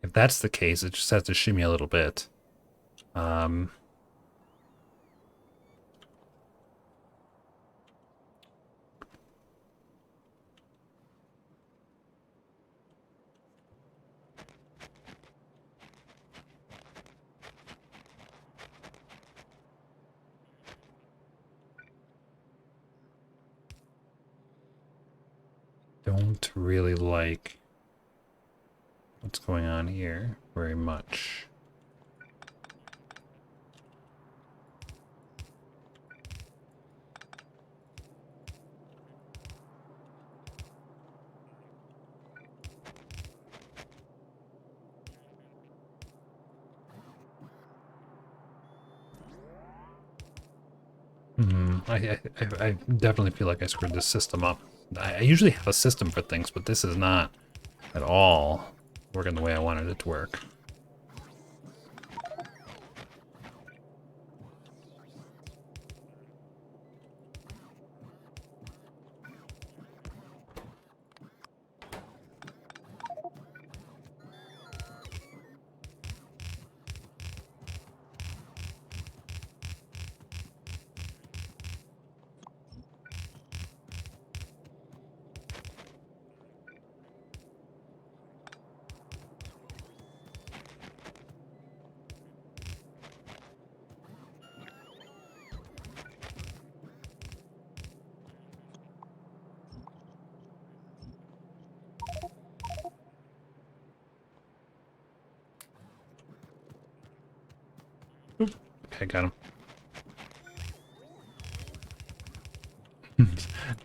Speaker 1: if that's the case, it just has to shimmy a little bit. Don't really like what's going on here very much. I definitely feel like I screwed this system up. I usually have a system for things, but this is not at all working the way I wanted it to work. Oop. Okay, got him.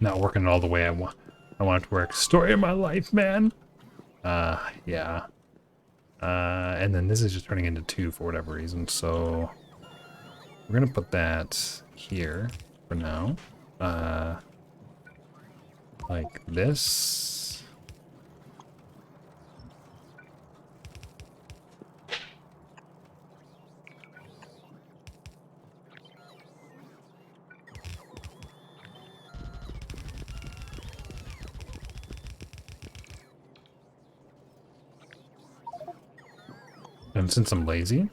Speaker 1: Not working all the way I want it to work. Story of my life, man. Yeah. And then this is just turning into 2 for whatever reason, so we're gonna put that here for now. Like this. And since I'm lazy,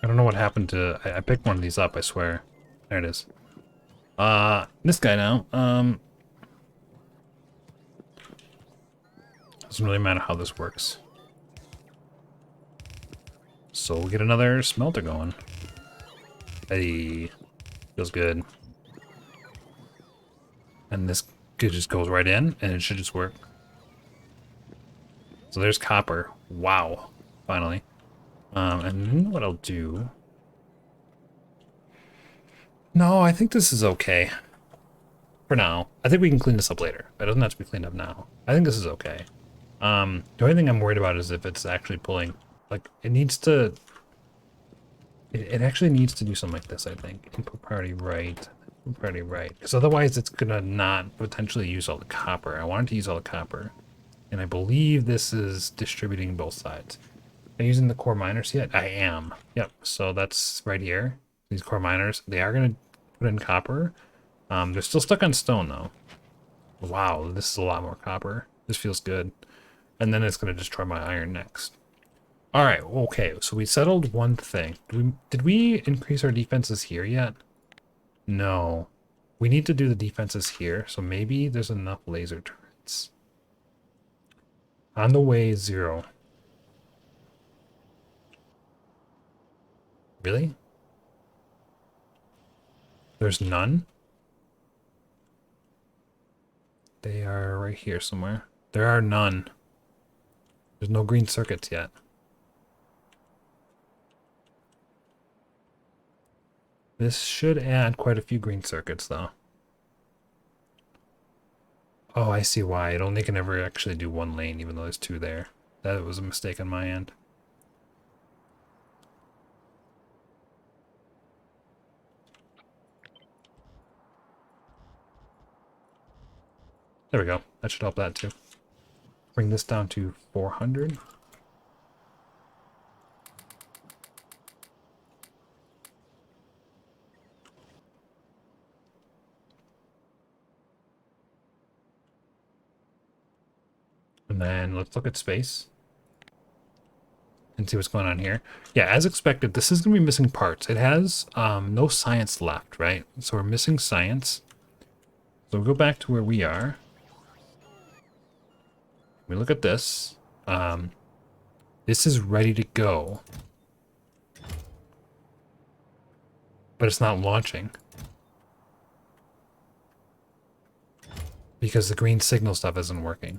Speaker 1: I don't know what happened to, I picked one of these up, I swear. There it is. This guy now, doesn't really matter how this works. So we'll get another smelter going. Hey, feels good. And this just goes right in, and it should just work. So there's copper. Wow. Finally. And then what I'll do... No, I think this is okay. For now. I think we can clean this up later. It doesn't have to be cleaned up now. I think this is okay. The only thing I'm worried about is if it's actually pulling... Like, it needs to... It actually needs to do something like this, I think. Input priority right. Input priority right. Because otherwise it's going to not potentially use all the copper. I want it to use all the copper. And I believe this is distributing both sides. Am I using the core miners yet? I am. Yep. So that's right here. These core miners, they are going to put in copper. They're still stuck on stone, though. Wow, this is a lot more copper. This feels good. And then it's going to destroy my iron next. All right, okay, so we settled one thing. Did we increase our defenses here yet? No. We need to do the defenses here, so maybe there's enough laser turrets. On the way, 0. Really? There's none? They are right here somewhere. There are none. There's no green circuits yet. This should add quite a few green circuits, though. Oh, I see why. It only can ever actually do one lane, even though there's 2 there. That was a mistake on my end. There we go. That should help that too. Bring this down to 400. And then let's look at space and see what's going on here. Yeah, as expected, this is going to be missing parts. It has no science left, right? So we're missing science. So we'll go back to where we are. We look at this. This is ready to go. But it's not launching. Because the green signal stuff isn't working.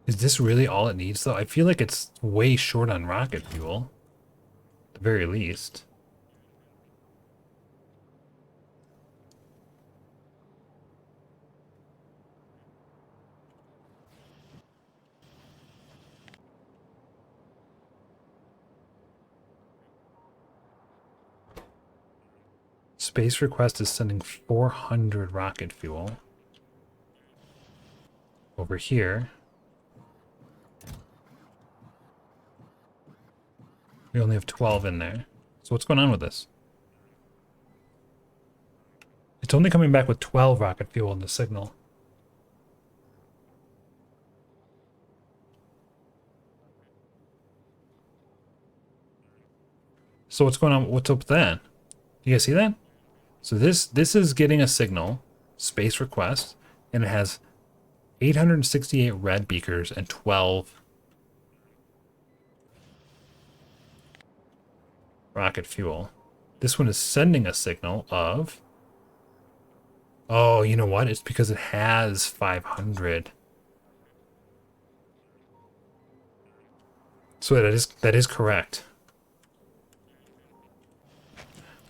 Speaker 1: Is this really all it needs, though? I feel like it's way short on rocket fuel. At the very least. Space Request is sending 400 rocket fuel. Over here. We only have 12 in there. So what's going on with this? It's only coming back with 12 rocket fuel in the signal. So what's going on? What's up with that? You guys see that? So this is getting a signal, space request, and it has 868 red beakers and 12 rocket fuel. This one is sending a signal of... Oh, you know what? It's because it has 500. So that is correct.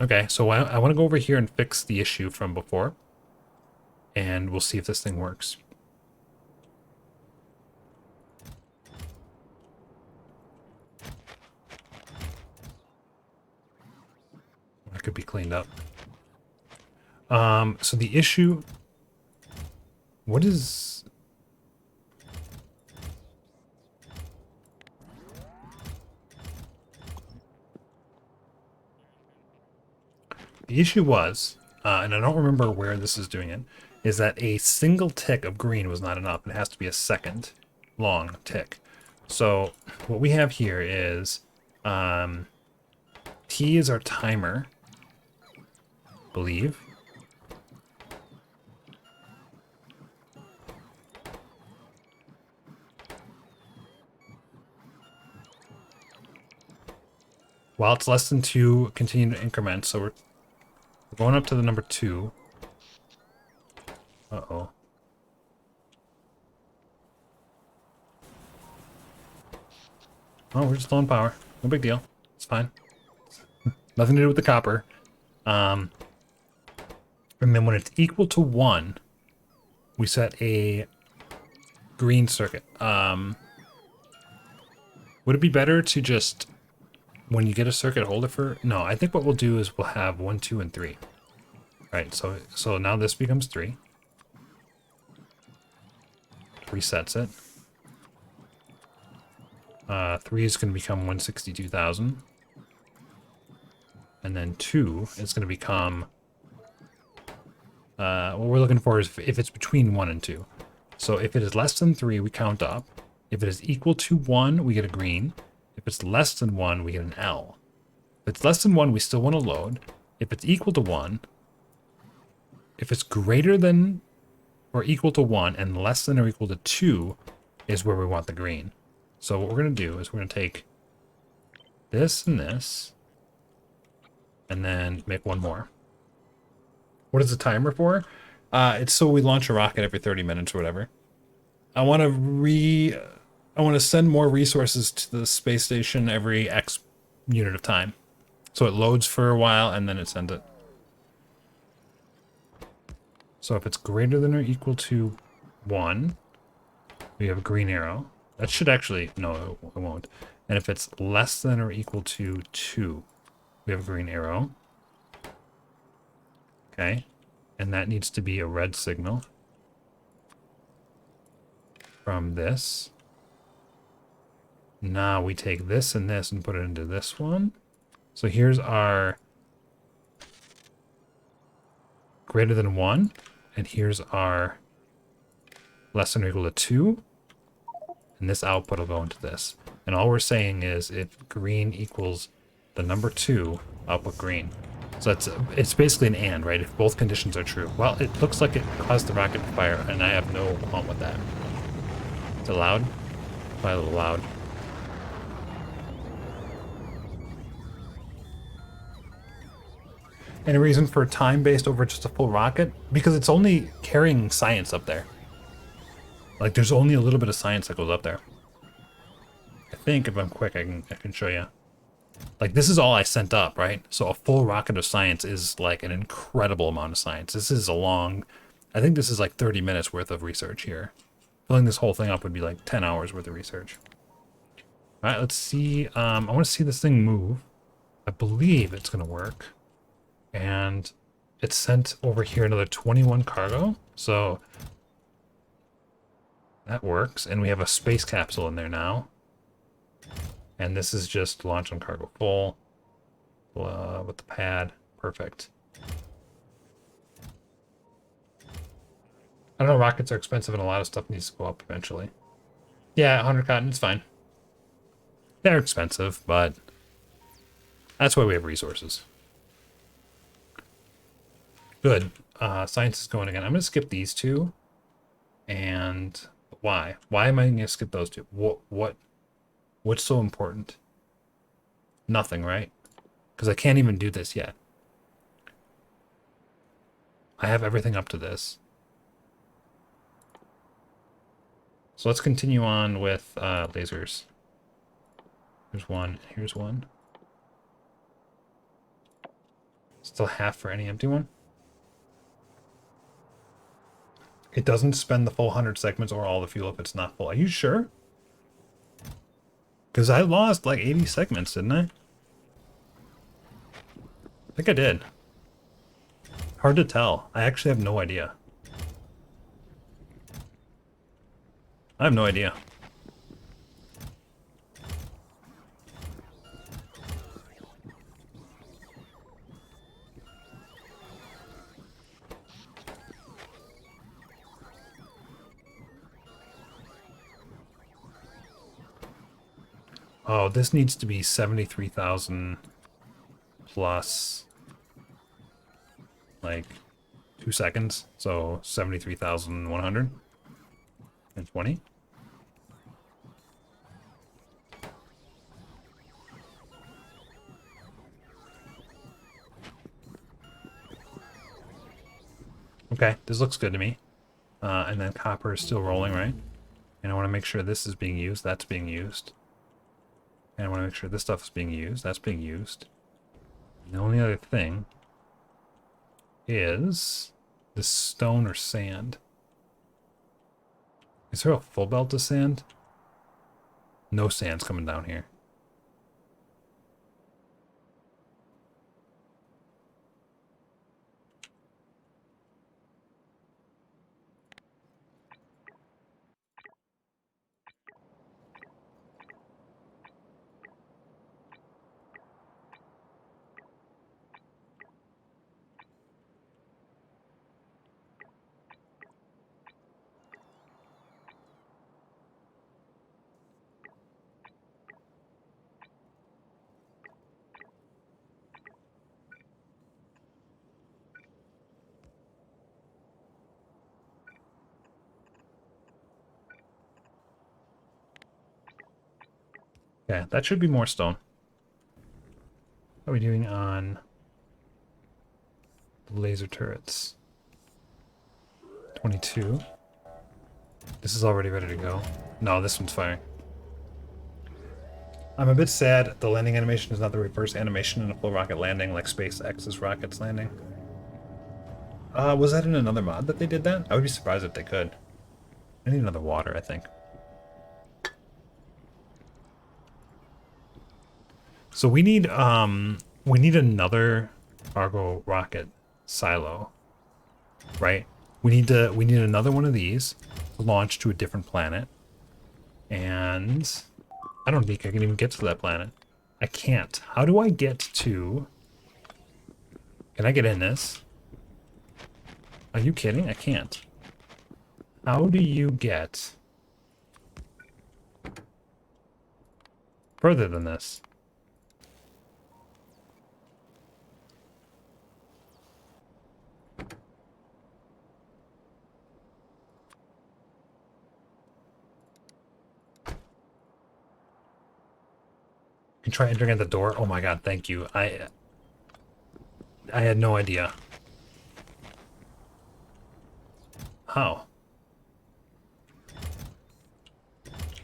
Speaker 1: Okay, so I want to go over here and fix the issue from before. And we'll see if this thing works. That could be cleaned up. So the issue... What is... The issue was, and I don't remember where this is doing it, is that a single tick of green was not enough. It has to be a second long tick. So what we have here is T is our timer, I believe. while it's less than 2, continue to increment. So we're going up to the number 2. Uh-oh. Oh, we're just low on power. No big deal. It's fine. Nothing to do with the copper. And then when it's equal to 1, we set a green circuit. Would it be better to just, when you get a circuit, hold it for... No, I think what we'll do is we'll have 1, 2, and 3. Right, so now this becomes 3. Resets it. 3 is going to become 162,000. And then 2 is going to become... what we're looking for is if it's between 1 and 2. So if it is less than 3, we count up. If it is equal to 1, we get a green. If it's less than 1, we get an L. If it's less than 1, we still want to load. If it's equal to 1, if it's greater than or equal to 1 and less than or equal to 2 is where we want the green. So what we're going to do is we're going to take this and this and then make one more. What is the timer for? It's so we launch a rocket every 30 minutes or whatever. I want to send more resources to the space station every X unit of time. So it loads for a while and then it sends it. So if it's greater than or equal to 1, we have a green arrow. That should actually, no, it won't. And if it's less than or equal to 2, we have a green arrow. Okay. And that needs to be a red signal from this. Now we take this and this and put it into this one. So here's our greater than 1, and here's our less than or equal to 2. And this output will go into this. And all we're saying is if green equals the number 2, output green. So it's basically an and, right? If both conditions are true. Well, it looks like it caused the rocket to fire, and I have no qualm with that. Is it loud? Probably a little loud. Any reason for time-based over just a full rocket? Because it's only carrying science up there. Like, there's only a little bit of science that goes up there. I think if I'm quick, I can show you. Like, this is all I sent up, right? So a full rocket of science is like an incredible amount of science. This is a long, I think this is like 30 minutes worth of research here. Filling this whole thing up would be like 10 hours worth of research. All right, let's see. I want to see this thing move. I believe it's going to work. And it's sent over here another 21 cargo. So that works. And we have a space capsule in there now. And this is just launch on cargo full with the pad. Perfect. I don't know, rockets are expensive and a lot of stuff needs to go up eventually. Yeah, 100 cotton, it's fine. They're expensive, but that's why we have resources. Good. Science is going again. I'm going to skip these two. And why? Why am I going to skip those two? What's so important? Nothing, right? Because I can't even do this yet. I have everything up to this. So let's continue on with lasers. Here's one. Here's one. Still half for any empty one. It doesn't spend the full 100 segments or all the fuel if it's not full. Are you sure? Because I lost like 80 segments, didn't I? I think I did. Hard to tell. I actually have no idea. I have no idea. Oh, this needs to be 73,000 plus like 2 seconds. So 73,120. Okay, this looks good to me. And then copper is still rolling, right? And I want to make sure this is being used, that's being used. And I want to make sure this stuff is being used, that's being used. And the only other thing is this stone or sand. Is there a full belt of sand? No sand's coming down here. Okay, that should be more stone. How are we doing on the laser turrets? 22. This is already ready to go. No, this one's firing. I'm a bit sad the landing animation is not the reverse animation in a full rocket landing like SpaceX's rockets landing. Was that in another mod that they did that? I would be surprised if they could. I need another water, I think. So we need another cargo rocket silo, right? We need another one of these to launch to a different planet. And I don't think I can even get to that planet. I can't. How do I get to... Can I get in this? Are you kidding? I can't. How do you get further than this? You can try entering at the door. Oh my god, thank you. I had no idea. How?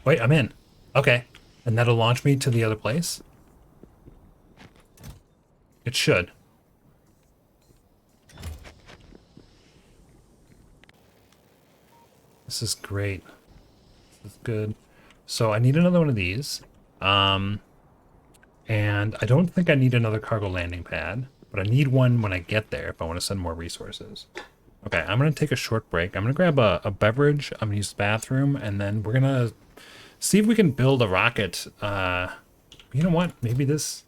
Speaker 1: Wait, I'm in. Okay. And that'll launch me to the other place? It should. This is great. This is good. So I need another one of these. And I don't think I need another cargo landing pad, but I need one when I get there if I want to send more resources. Okay, I'm going to take a short break. I'm going to grab a beverage. I'm going to use the bathroom, and then we're going to see if we can build a rocket. You know what? Maybe this...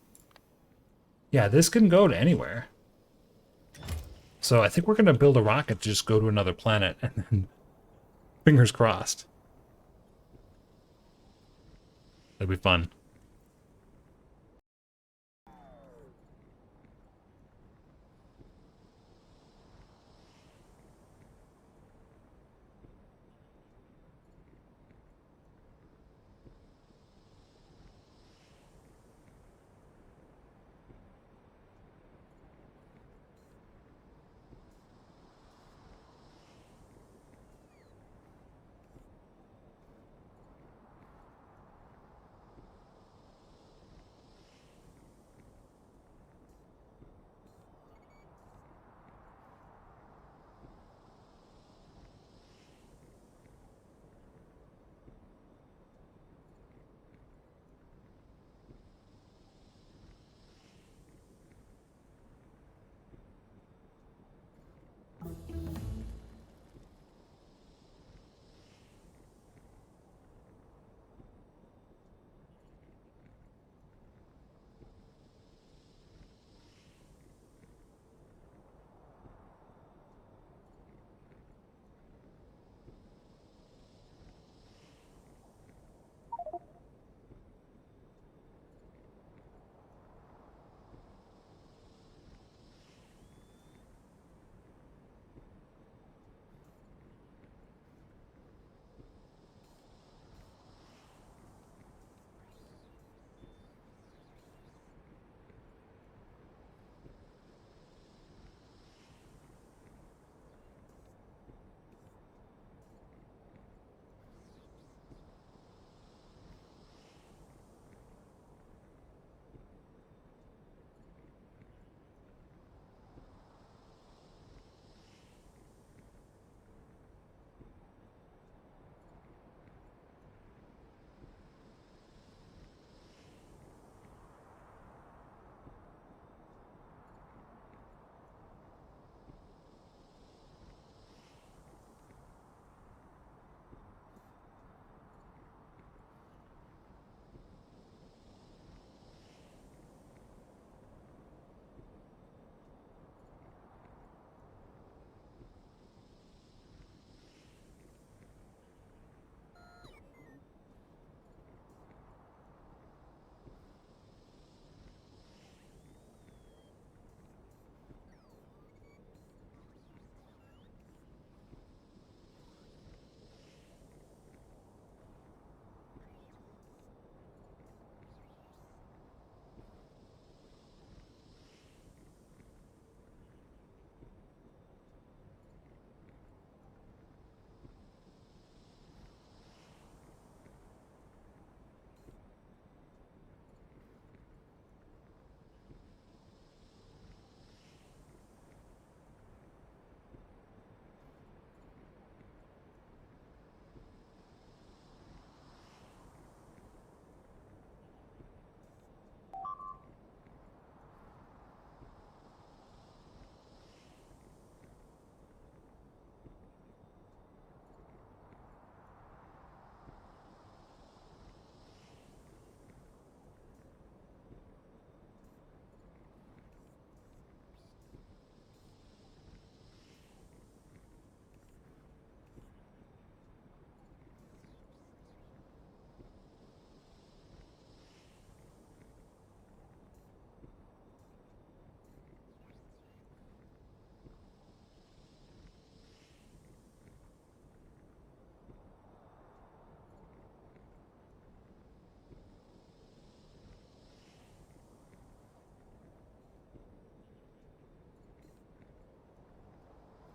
Speaker 1: Yeah, this can go to anywhere. So I think we're going to build a rocket to just go to another planet, and then fingers crossed. That'd be fun.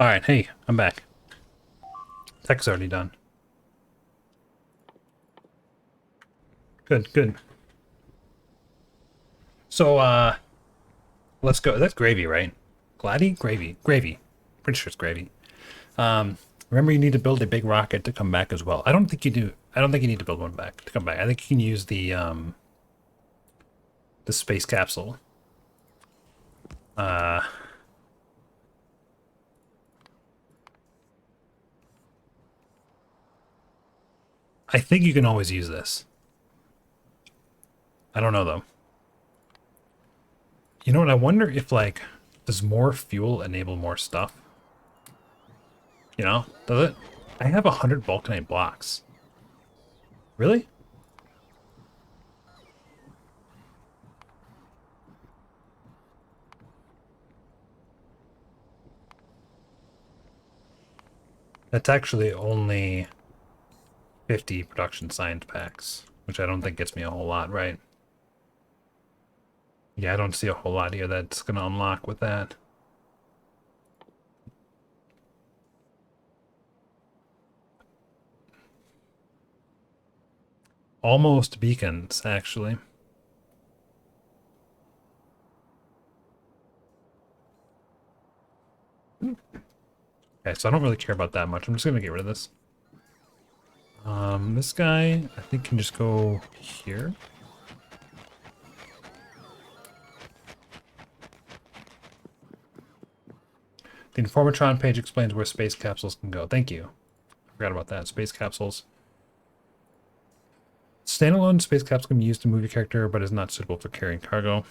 Speaker 1: Alright, hey, I'm back. Tech's already done. Good, good. So, let's go. That's gravy, right? Gladdy? Gravy. Gravy. Pretty sure it's gravy. Remember you need to build a big rocket to come back as well. I don't think you do. I don't think you need to build one back to come back. I think you can use the space capsule. I think you can always use this. I don't know though. You know what? I wonder if like, does more fuel enable more stuff? You know, does it? I have 100 vulcanite blocks. Really? That's actually only 50 production science packs, which I don't think gets me a whole lot, right? Yeah, I don't see a whole lot here that's going to unlock with that. Almost beacons, actually. Okay, so I don't really care about that much. I'm just going to get rid of this. This guy, I think, can just go here. The Informatron page explains where space capsules can go. Thank you. I forgot about that. Space capsules. Standalone space capsule can be used to move your character, but is not suitable for carrying cargo.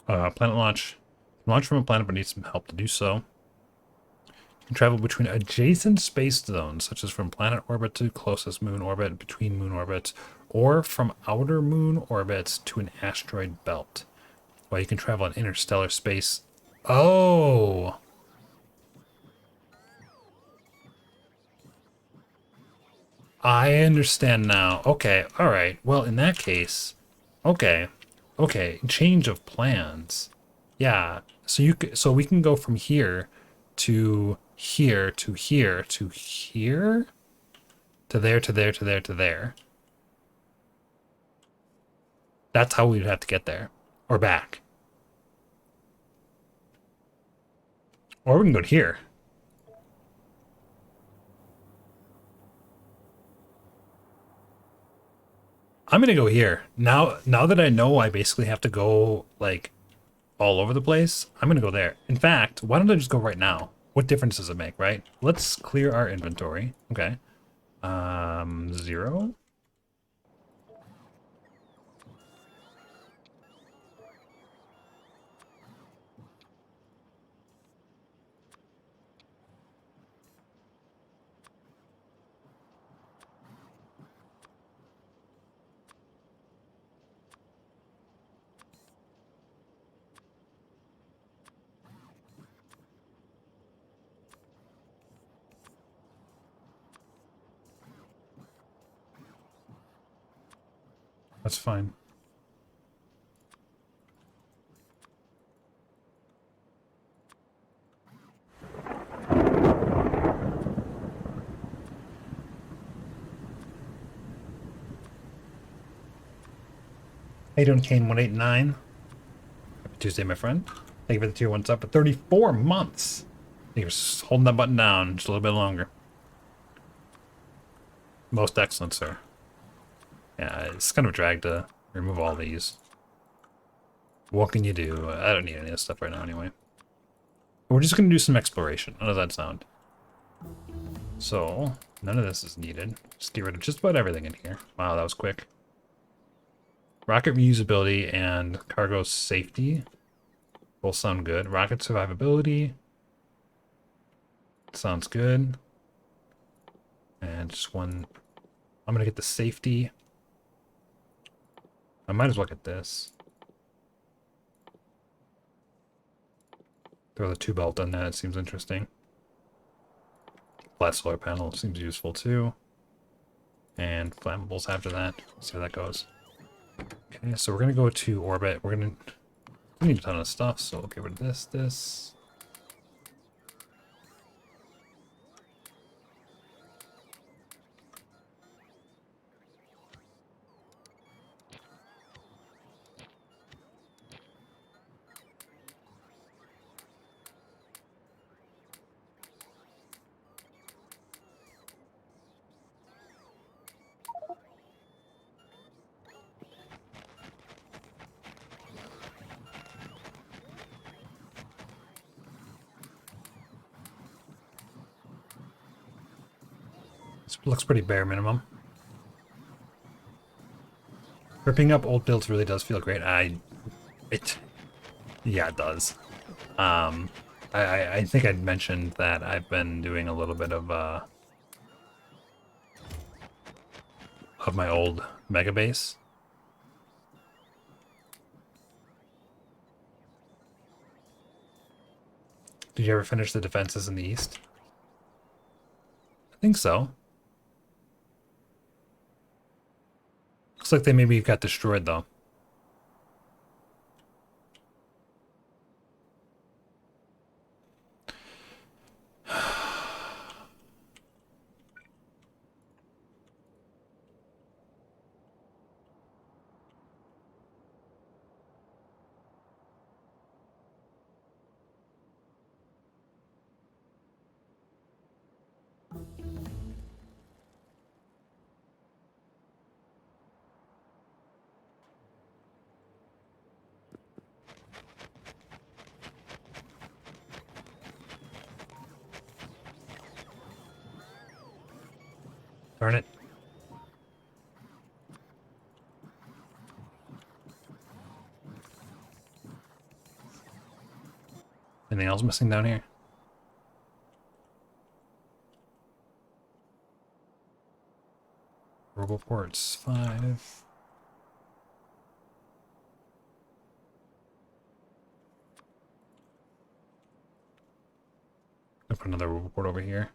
Speaker 1: Planet launch. Launch from a planet, but needs some help to do so. You can travel between adjacent space zones, such as from planet orbit to closest moon orbit, between moon orbits, or from outer moon orbits to an asteroid belt. While you can travel in interstellar space. Oh! I understand now. Okay, alright. Well, in that case, okay. Okay, change of plans. Yeah. So so we can go from here to here to here to here to there to there to there to there. That's how we'd have to get there. Or back. Or we can go to here. I'm gonna go here. Now that I know I basically have to go like all over the place, I'm gonna go there. In fact, why don't I just go right now? What difference does it make, right? Let's clear our inventory. Okay. 0. That's fine. How you doing, Kane189? Happy Tuesday, my friend. Thank you for the tier 1 sub for 34 months. You're just holding that button down just a little bit longer. Most excellent, sir. Yeah, it's kind of a drag to remove all these. What can you do? I don't need any of this stuff right now anyway. We're just going to do some exploration. How does that sound? So, none of this is needed. Just get rid of just about everything in here. Wow, that was quick. Rocket reusability and cargo safety both sound good. Rocket survivability sounds good. And just one. I'm going to get the safety. I might as well get this. Throw the 2 belt on that. It seems interesting. Flat solar panel seems useful too. And flammables after that. See how that goes. Okay, so we're gonna go to orbit. We need a ton of stuff, so we'll get rid of this. Looks pretty bare minimum. Ripping up old builds really does feel great. Yeah, it does. I think I'd mentioned that I've been doing a little bit of my old mega base. Did you ever finish the defenses in the east? I think so. Looks like they maybe got destroyed though. Darn it. Anything else missing down here? Roboports 5. I'll put another roboport over here.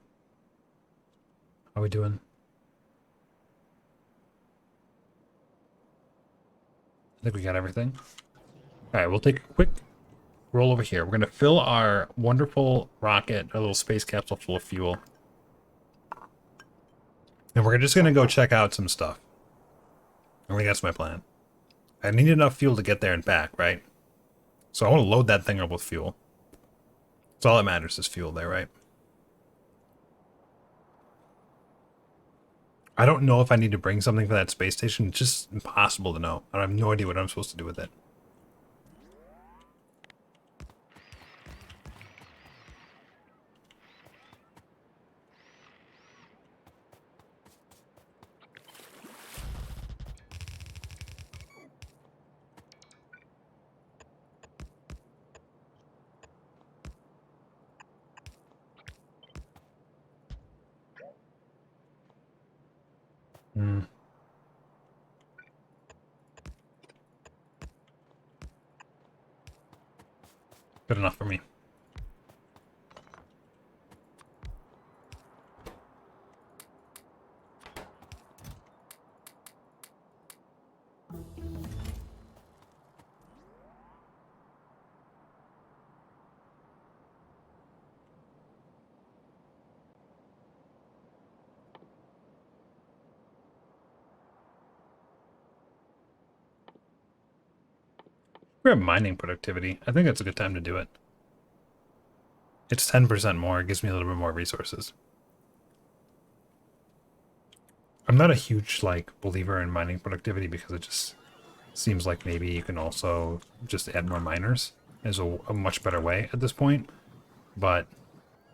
Speaker 1: How are we doing? I think we got everything. Alright, we'll take a quick roll over here. We're going to fill our wonderful rocket, our little space capsule full of fuel. And we're just going to go check out some stuff. I think that's my plan. I need enough fuel to get there and back, right? So I want to load that thing up with fuel. That's all that matters is fuel there, right? I don't know if I need to bring something for that space station. It's just impossible to know. I have no idea what I'm supposed to do with it. Hmm. Good enough for me. We're at mining productivity. I think that's a good time to do it. It's 10% more. It gives me a little bit more resources. I'm not a huge, like, believer in mining productivity because it just seems like maybe you can also just add more miners is a much better way at this point. But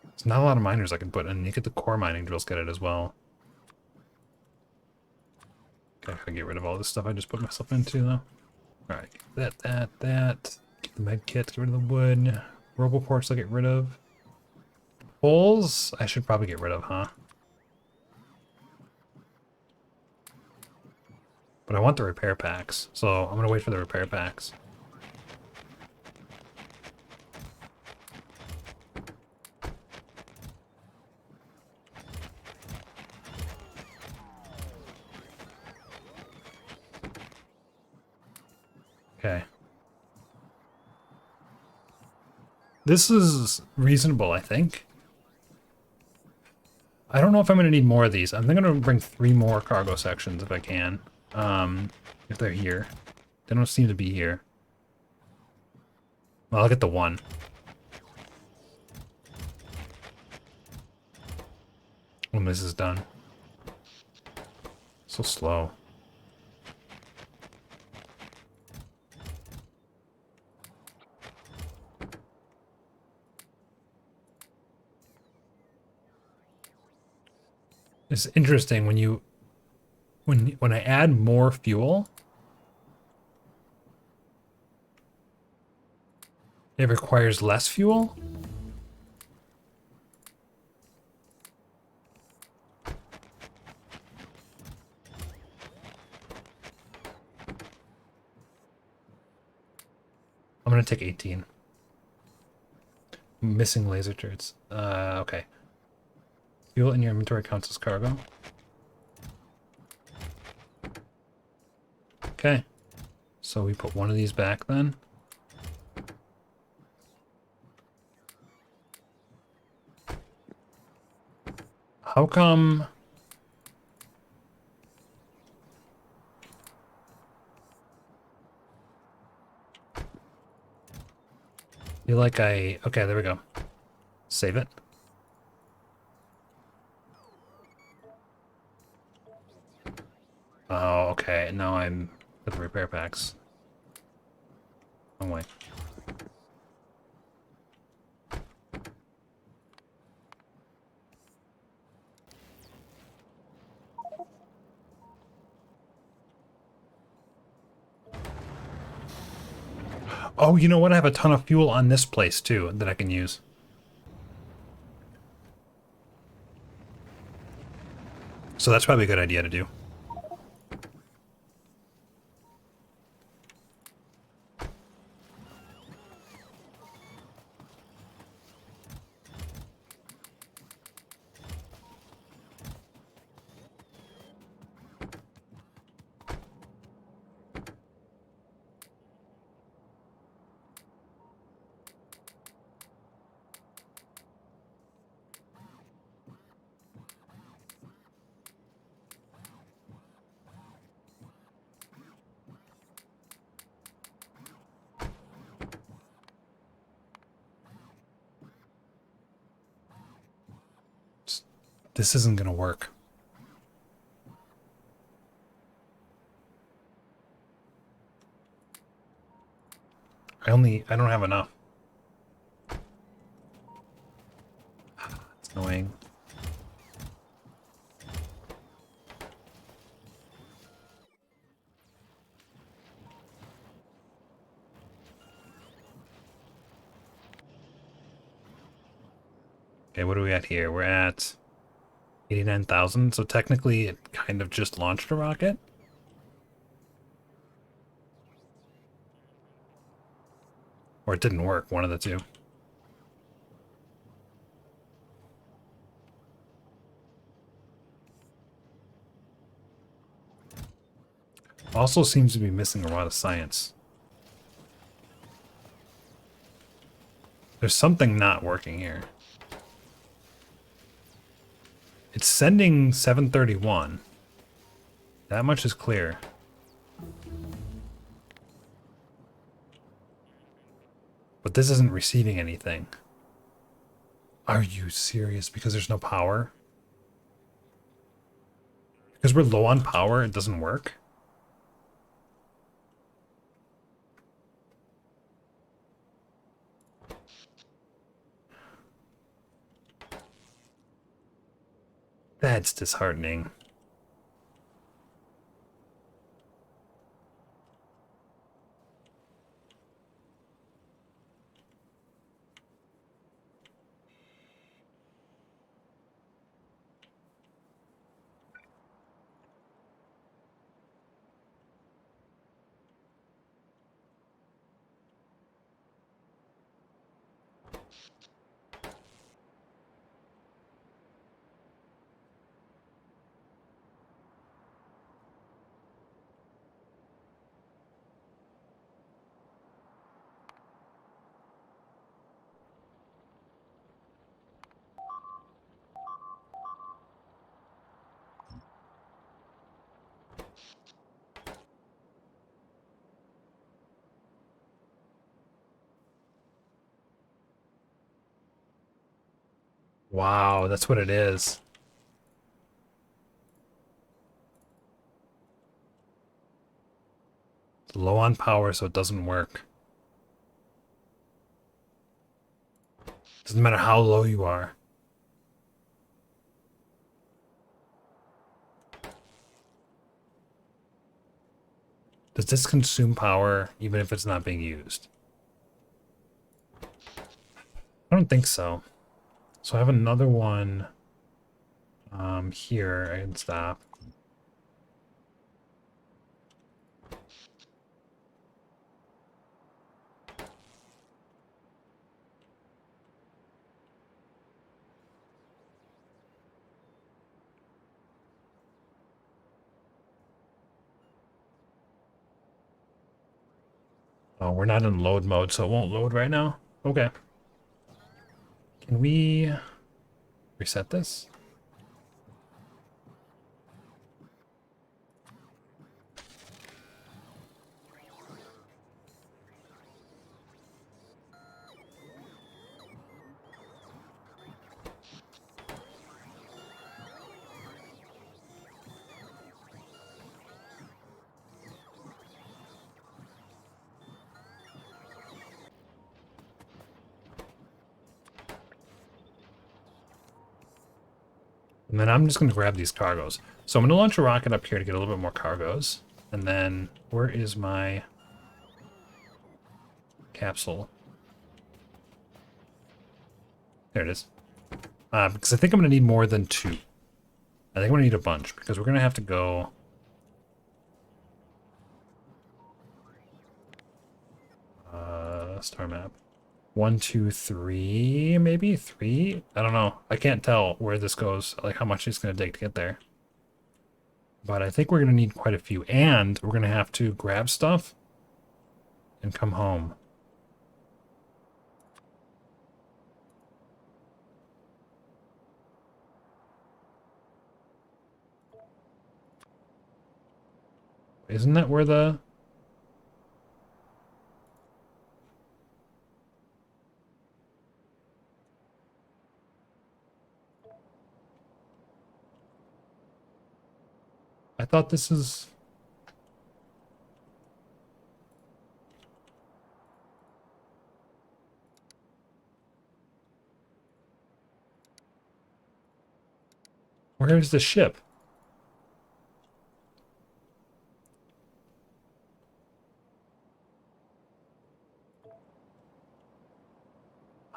Speaker 1: there's not a lot of miners I can put in. You get the core mining drills, get it as well. Okay, I gotta get rid of all this stuff I just put myself into, though. Alright, that. Get the med kit, get rid of the wood. Roboports I'll get rid of. Poles I should probably get rid of, huh? But I want the repair packs, so I'm gonna wait for the repair packs. Okay. This is reasonable, I think. I don't know if I'm going to need more of these. I'm going to bring 3 more cargo sections if I can. If they're here. They don't seem to be here. Well, I'll get the 1. When this is done. So slow. It's interesting when you when I add more fuel, it requires less fuel. I'm gonna take 18. Missing laser turrets. Okay. Fuel in your inventory counts as cargo. Okay. So we put one of these back then. How come... feel like I... Okay, there we go. Save it. Oh, okay. Now I'm with the repair packs. Oh, wait. Oh, you know what? I have a ton of fuel on this place, too, that I can use. So that's probably a good idea to do. This isn't gonna work. I don't have enough. It's annoying. Okay, what are we at here? We're at 89,000, so technically it kind of just launched a rocket. Or it didn't work, one of the two. Also seems to be missing a lot of science. There's something not working here. It's sending 731. That much is clear. But this isn't receiving anything. Are you serious? Because there's no power? Because we're low on power, it doesn't work? That's disheartening. Wow, that's what it is. It's low on power, so it doesn't work. Doesn't matter how low you are. this consume power even if it's not being used? I don't think so. So I have another one here. I can stop. Oh, we're not in load mode, so it won't load right now. Okay. Can we reset this? And then I'm just going to grab these cargoes. So I'm going to launch a rocket up here to get a little bit more cargoes. And then where is my capsule? There it is. Because I think I'm going to need more than 2. I think I'm going to need a bunch because we're going to have to go... star map. 1, 2, 3, maybe 3. I don't know. I can't tell where this goes, like how much it's going to take to get there. But I think we're going to need quite a few, and we're going to have to grab stuff and come home. Isn't that where the... I thought this is... Where is the ship?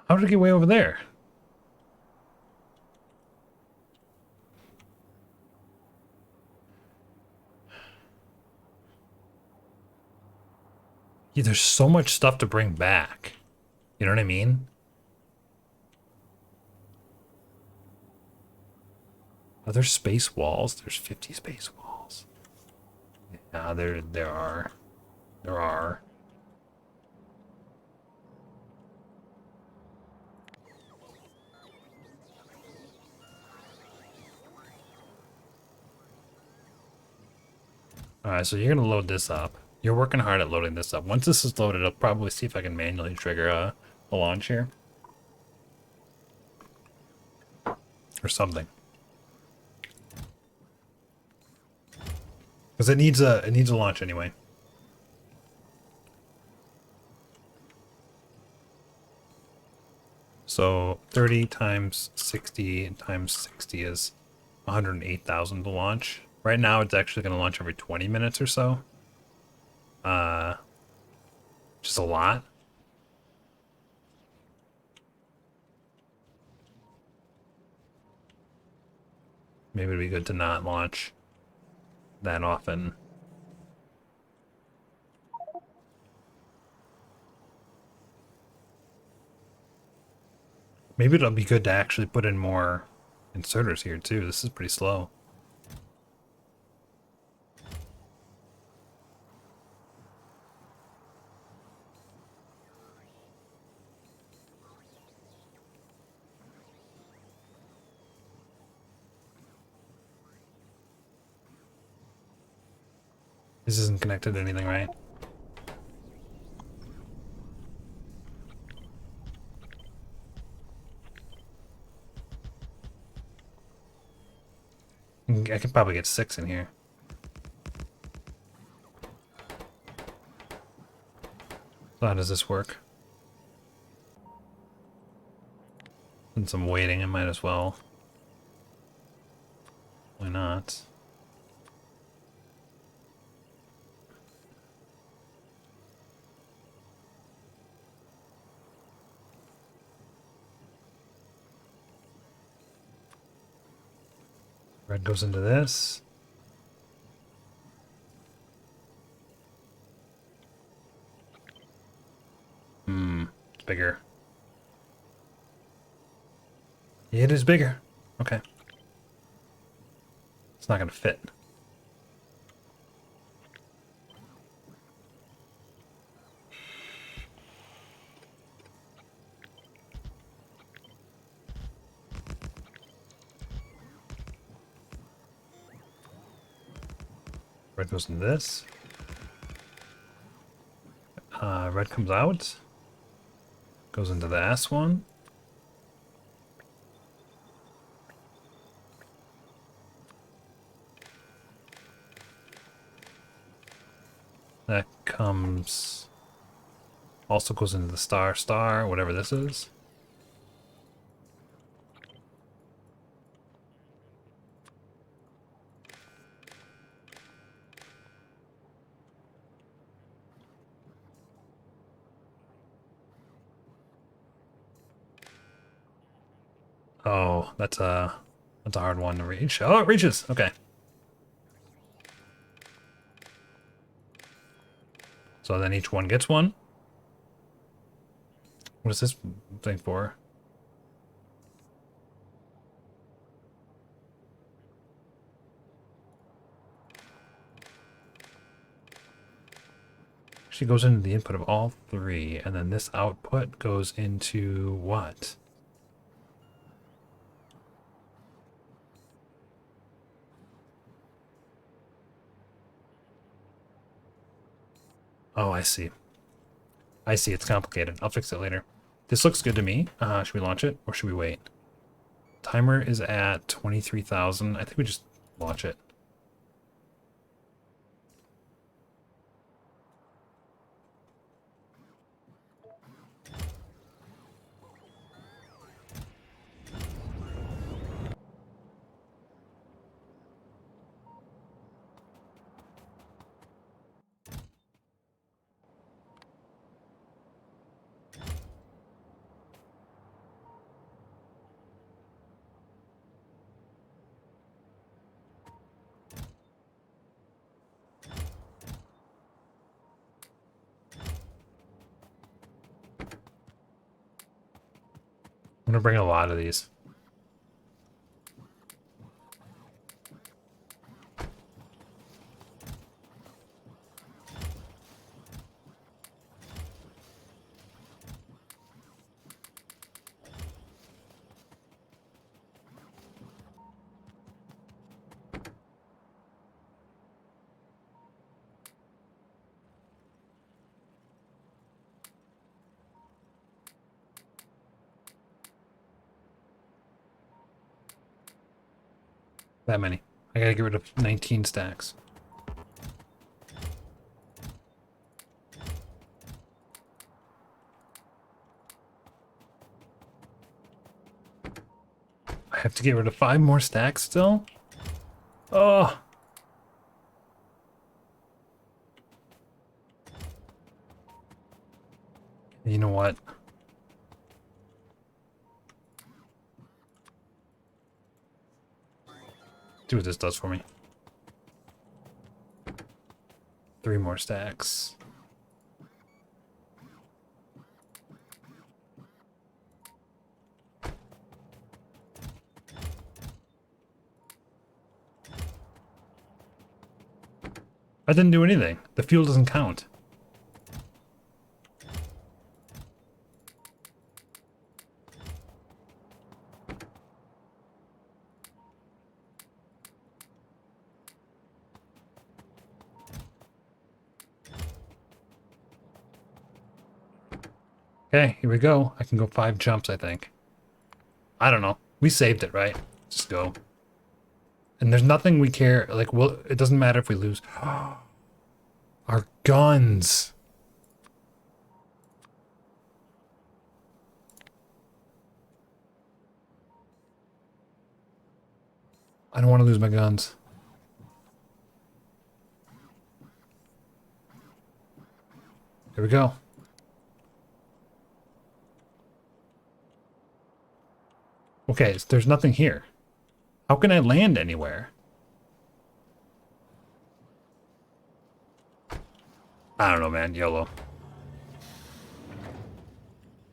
Speaker 1: How did it get way over there? Yeah, there's so much stuff to bring back. You know what I mean? Are there space walls? There's 50 space walls. Yeah, there are. There are. Alright, so you're gonna load this up. You're working hard at loading this up. Once this is loaded, I'll probably see if I can manually trigger a launch here. Or something. Because it needs a launch anyway. So 30 times 60 times 60 is 108,000 to launch. Right now it's actually going to launch every 20 minutes or so. Just a lot. Maybe it'd be good to not launch that often. Maybe it'll be good to actually put in more inserters here too. This is pretty slow. This isn't connected to anything, right? I could probably get 6 in here. So how does this work? Since I'm waiting, I might as well. Why not? Red goes into this. It's bigger. It is bigger. Okay. It's not gonna fit. Red goes into this. Red comes out. Goes into the S one. That comes... Also goes into the star, whatever this is. Oh, that's a hard one to reach. Oh, it reaches. Okay. So then each one gets one. What is this thing for? Actually goes into the input of all three, and then this output goes into what? Oh, I see. I see, it's complicated. I'll fix it later. This looks good to me. Should we launch it, or should we wait? Timer is at 23,000. I think we just launch it. I'm gonna bring a lot of these. That many. I gotta get rid of 19 stacks. I have to get rid of 5 more stacks still? Oh! You know what? See what this does for me. 3 more stacks. I didn't do anything. The fuel doesn't count. Okay, here we go. I can go 5 jumps, I think. I don't know. We saved it, right? Just go. And there's nothing we care. Like, well, it doesn't matter if we lose. Our guns. I don't want to lose my guns. Here we go. Okay, so there's nothing here. How can I land anywhere? I don't know, man. YOLO.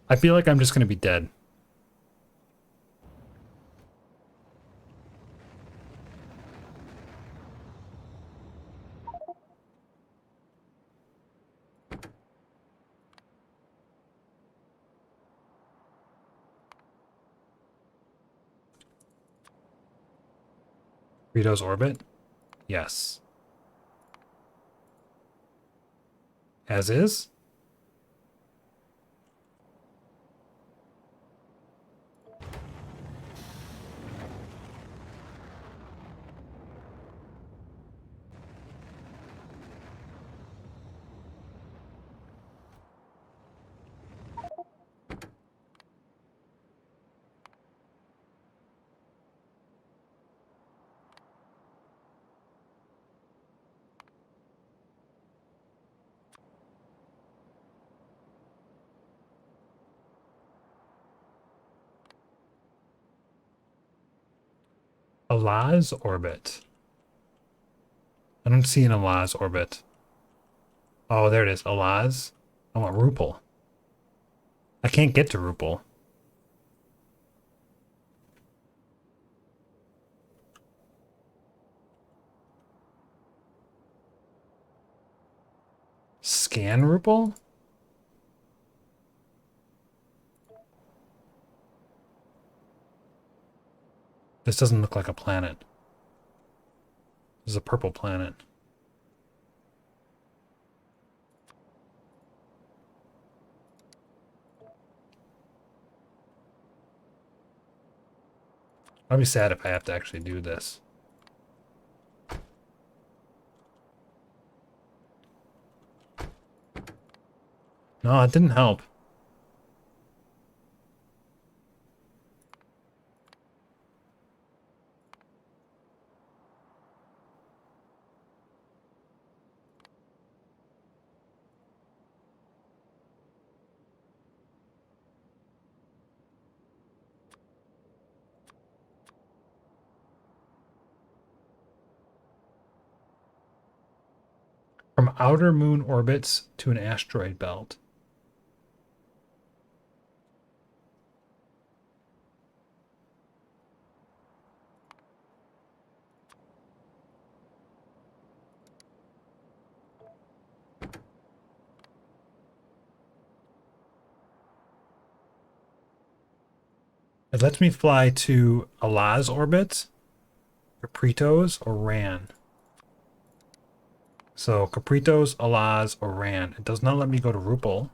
Speaker 1: I feel like I'm just gonna be dead. Rito's orbit? Yes. As is? Allah's orbit. I don't see an Allah's orbit. Oh, there it is. Allah's. I want Rupal. I can't get to Rupal. Scan Rupal? This doesn't look like a planet. This is a purple planet. I'll be sad if I have to actually do this. No, it didn't help. From outer moon orbits to an asteroid belt. It lets me fly to Allah's orbit, Capritos, or Ran. So Capritos, Allah's, or Ran. It does not let me go to Rupal.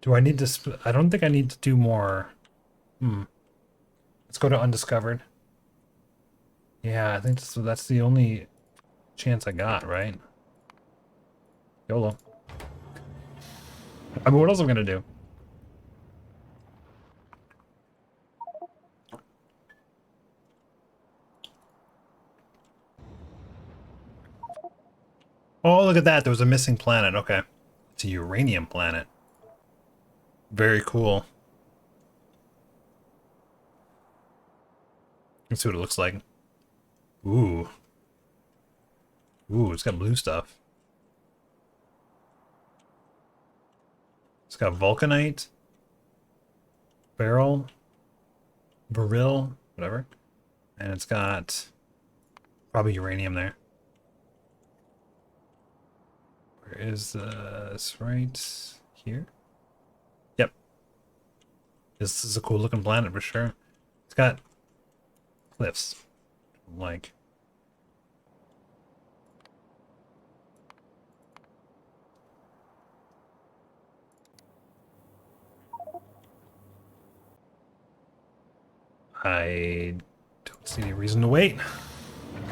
Speaker 1: Do I need to... I don't think I need to do more. Let's go to Undiscovered. Yeah, I think that's the only chance I got, right? YOLO. I mean, what else am I gonna do? Oh, look at that. There was a missing planet. Okay. It's a uranium planet. Very cool. Let's see what it looks like. Ooh. Ooh, it's got blue stuff. It's got vulcanite, barrel, whatever. And it's got probably uranium there. Where is this? Right here? Yep. This is a cool looking planet for sure. It's got cliffs. Like... I don't see any reason to wait.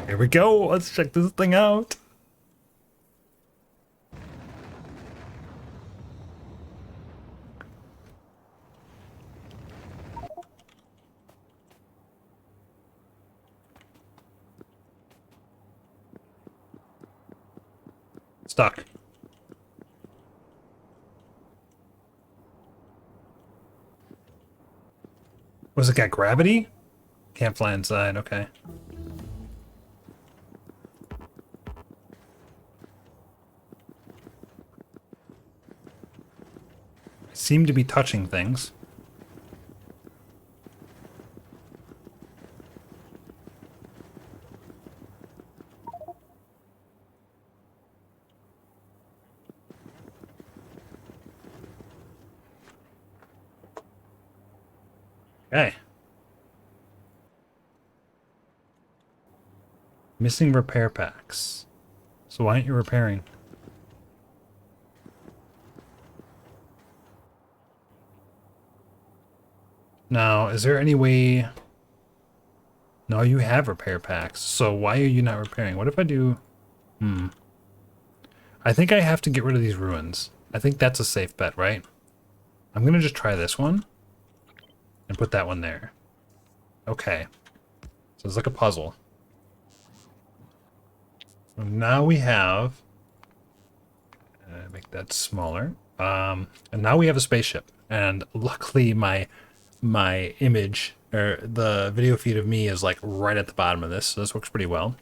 Speaker 1: Here we go. Let's check this thing out. stuck. Was it got gravity? Can't fly inside, okay. I seem to be touching things. Okay. Missing repair packs. So why aren't you repairing? Now, is there any way... No, you have repair packs. So why are you not repairing? What if I do... I think I have to get rid of these ruins. I think that's a safe bet, right? I'm going to just try this one. And put that one there. Okay. So it's like a puzzle. Now we have... make that smaller. And now we have a spaceship. And luckily my image, or the video feed of me, is like right at the bottom of this. So this works pretty well.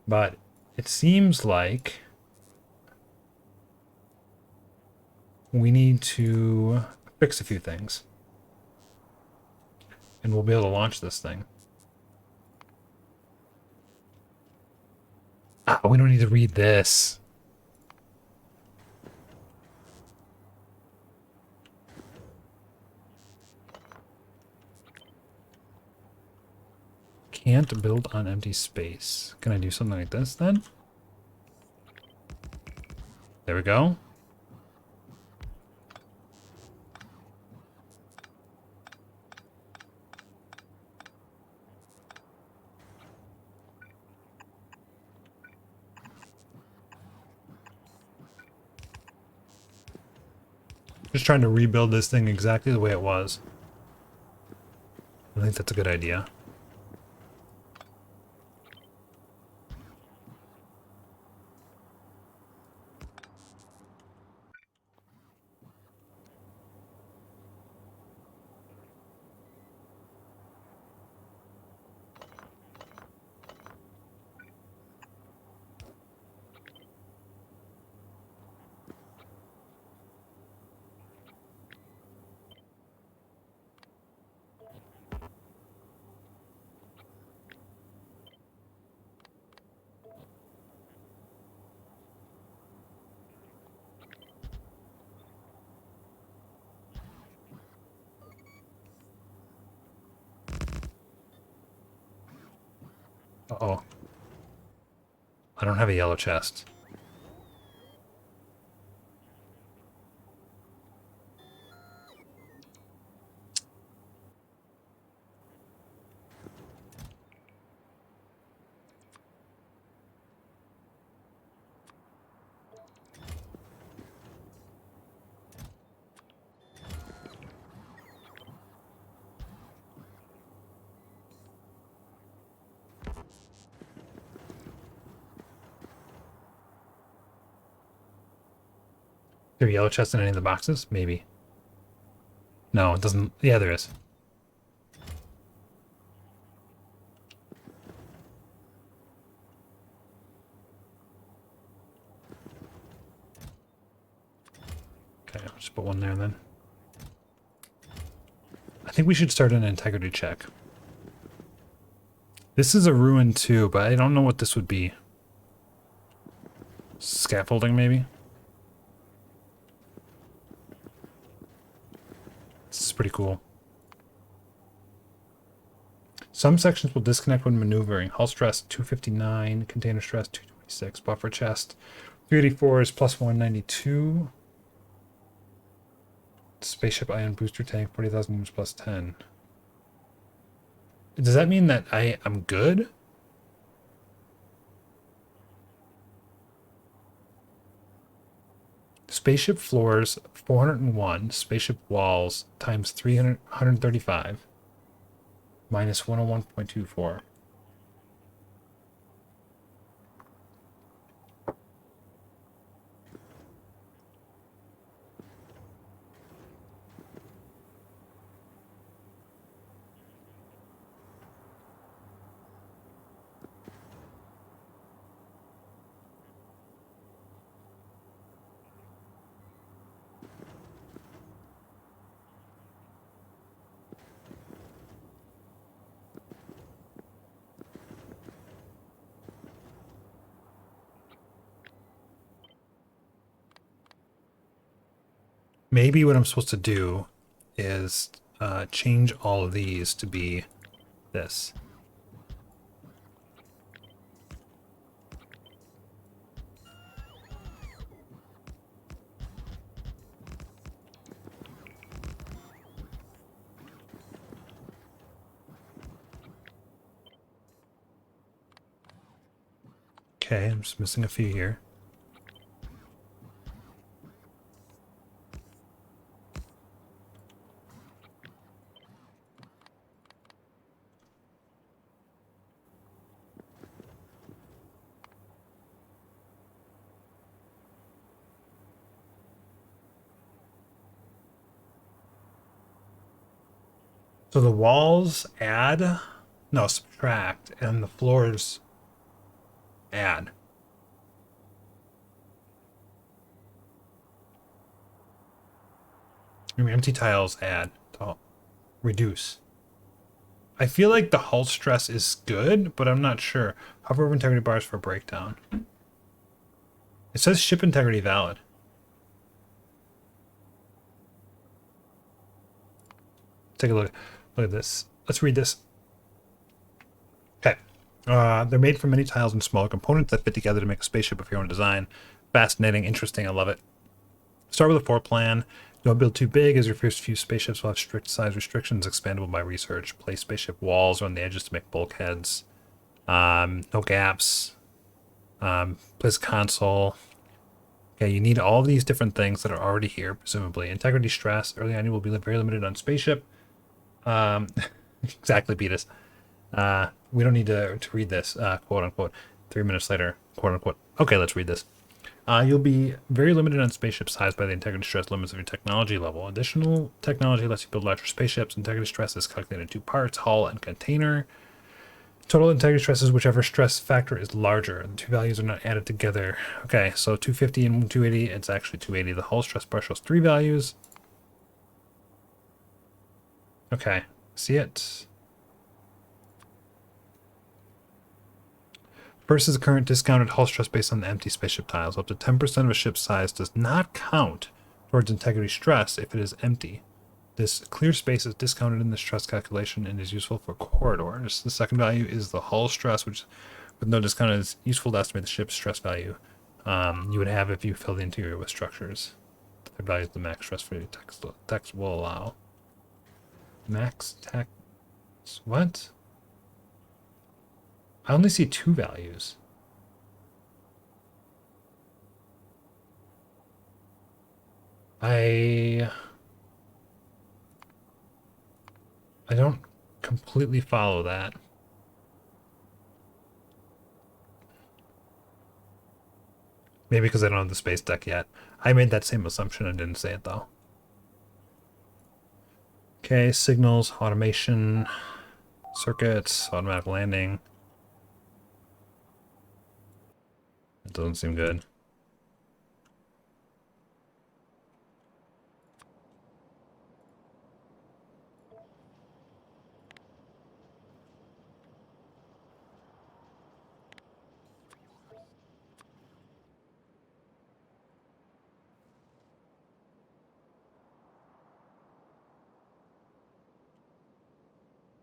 Speaker 1: But it seems like we need to fix a few things. And we'll be able to launch this thing. Ah, we don't need to read this. Can't build on empty space. Can I do something like this then? There we go. Just trying to rebuild this thing exactly the way it was. I think that's a good idea. Uh-oh. I don't have a yellow chest. Is there a yellow chest in any of the boxes? Maybe. No, it doesn't. Yeah, there is. Okay, I'll just put one there then. I think we should start an integrity check. This is a ruin too, but I don't know what this would be. Scaffolding, maybe? This is pretty cool. Some sections will disconnect when maneuvering. Hull stress 259, container stress 226, buffer chest 384 is plus 192. Spaceship ion booster tank 40,000 moves plus 10. Does that mean that I'm good? Spaceship floors 401, spaceship walls times 135 minus 101.24. Maybe what I'm supposed to do is change all of these to be this. Okay, I'm just missing a few here. So the walls add, no, subtract, and the floors add. I mean, empty tiles add, to reduce. I feel like the hull stress is good, but I'm not sure. Hover over integrity bars for breakdown. It says ship integrity valid. Take a look. Look at this. Let's read this. Okay. They're made from many tiles and smaller components that fit together to make a spaceship of your own design. Fascinating, interesting, I love it. Start with a floor plan. Don't build too big, as your first few spaceships will have strict size restrictions expandable by research. Place spaceship walls around the edges to make bulkheads. No gaps. Place a console. Okay, you need all of these different things that are already here, presumably. Integrity stress. Early on, you will be very limited on spaceship. Exactly, Beatus. We don't need to read this, quote unquote. 3 minutes later, quote unquote. Okay, let's read this. You'll be very limited on spaceship size by the integrity stress limits of your technology level. Additional technology lets you build larger spaceships. Integrity stress is calculated in 2 parts, hull and container. Total integrity stress is whichever stress factor is larger. The 2 values are not added together. Okay, so 250 and 280, it's actually 280. The hull stress bar shows 3 values. Okay, see it? First is the current discounted hull stress based on the empty spaceship tiles. Up to 10% of a ship's size does not count towards integrity stress if it is empty. This clear space is discounted in the stress calculation and is useful for corridors. The second value is the hull stress, which with no discount is useful to estimate the ship's stress value you would have if you fill the interior with structures. The third value is the max stress for your text will allow. Max text. What? I only see 2 values. I don't completely follow that. Maybe because I don't have the space deck yet. I made that same assumption and didn't say it though. Okay, signals, automation, circuits, automatic landing. It doesn't seem good.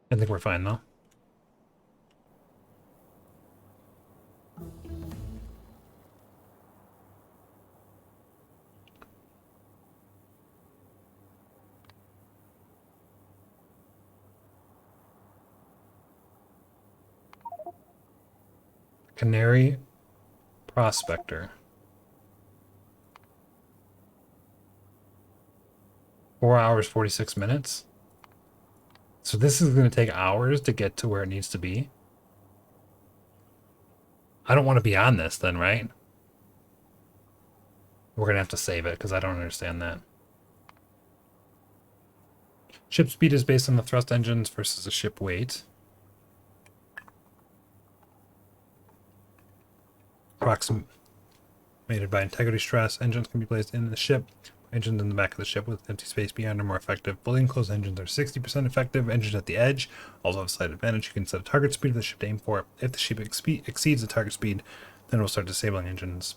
Speaker 1: I think we're fine though. Canary Prospector. 4 hours, 46 minutes. So this is going to take hours to get to where it needs to be. I don't want to be on this then, right? We're going to have to save it because I don't understand that. Ship speed is based on the thrust engines versus the ship weight. Approximated by integrity stress. Engines can be placed in the ship. Engines in the back of the ship with empty space beyond are more effective. Fully enclosed engines are 60% effective. Engines at the edge also have a slight advantage. You can set a target speed of the ship to aim for. If the ship exceeds the target speed, then it will start disabling engines.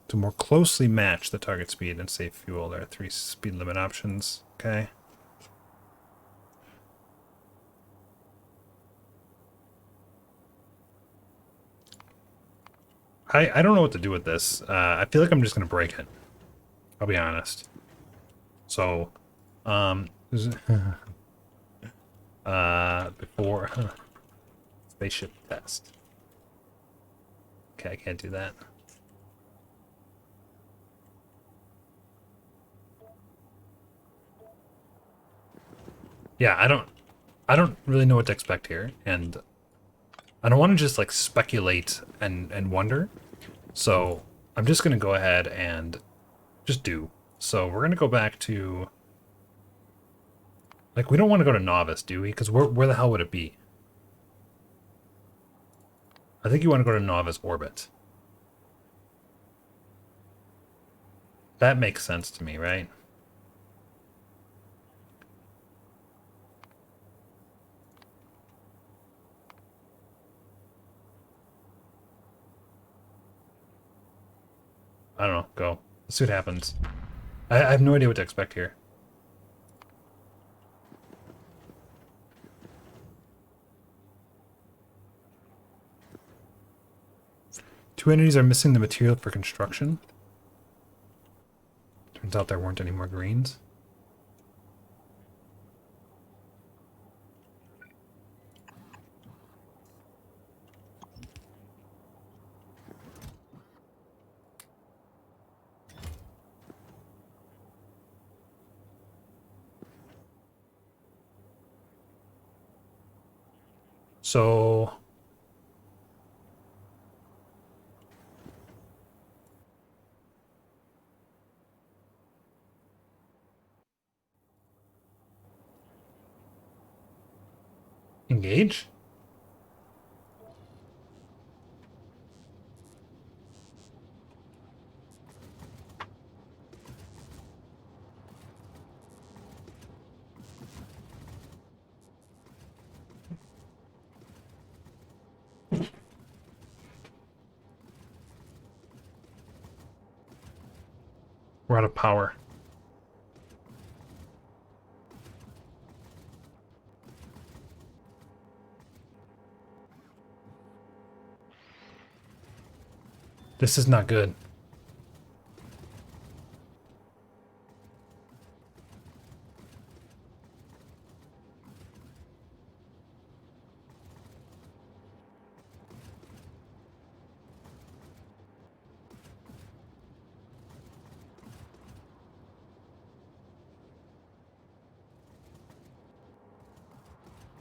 Speaker 1: To more closely match the target speed and save fuel, there are 3 speed limit options. Okay. I don't know what to do with this. I feel like I'm just going to break it. I'll be honest. So, before spaceship test. Okay, I can't do that. Yeah, I don't really know what to expect here, and I don't want to just like speculate and wonder. So I'm just gonna go ahead and just do. So we're gonna go back to, like, we don't want to go to novice, do we? Because where the hell would it be? I think you want to go to novice orbit. That makes sense to me, right? I don't know. Go. Let's see what happens. I have no idea what to expect here. Two entities are missing the material for construction. Turns out there weren't any more greens. So engage? We're out of power. This is not good.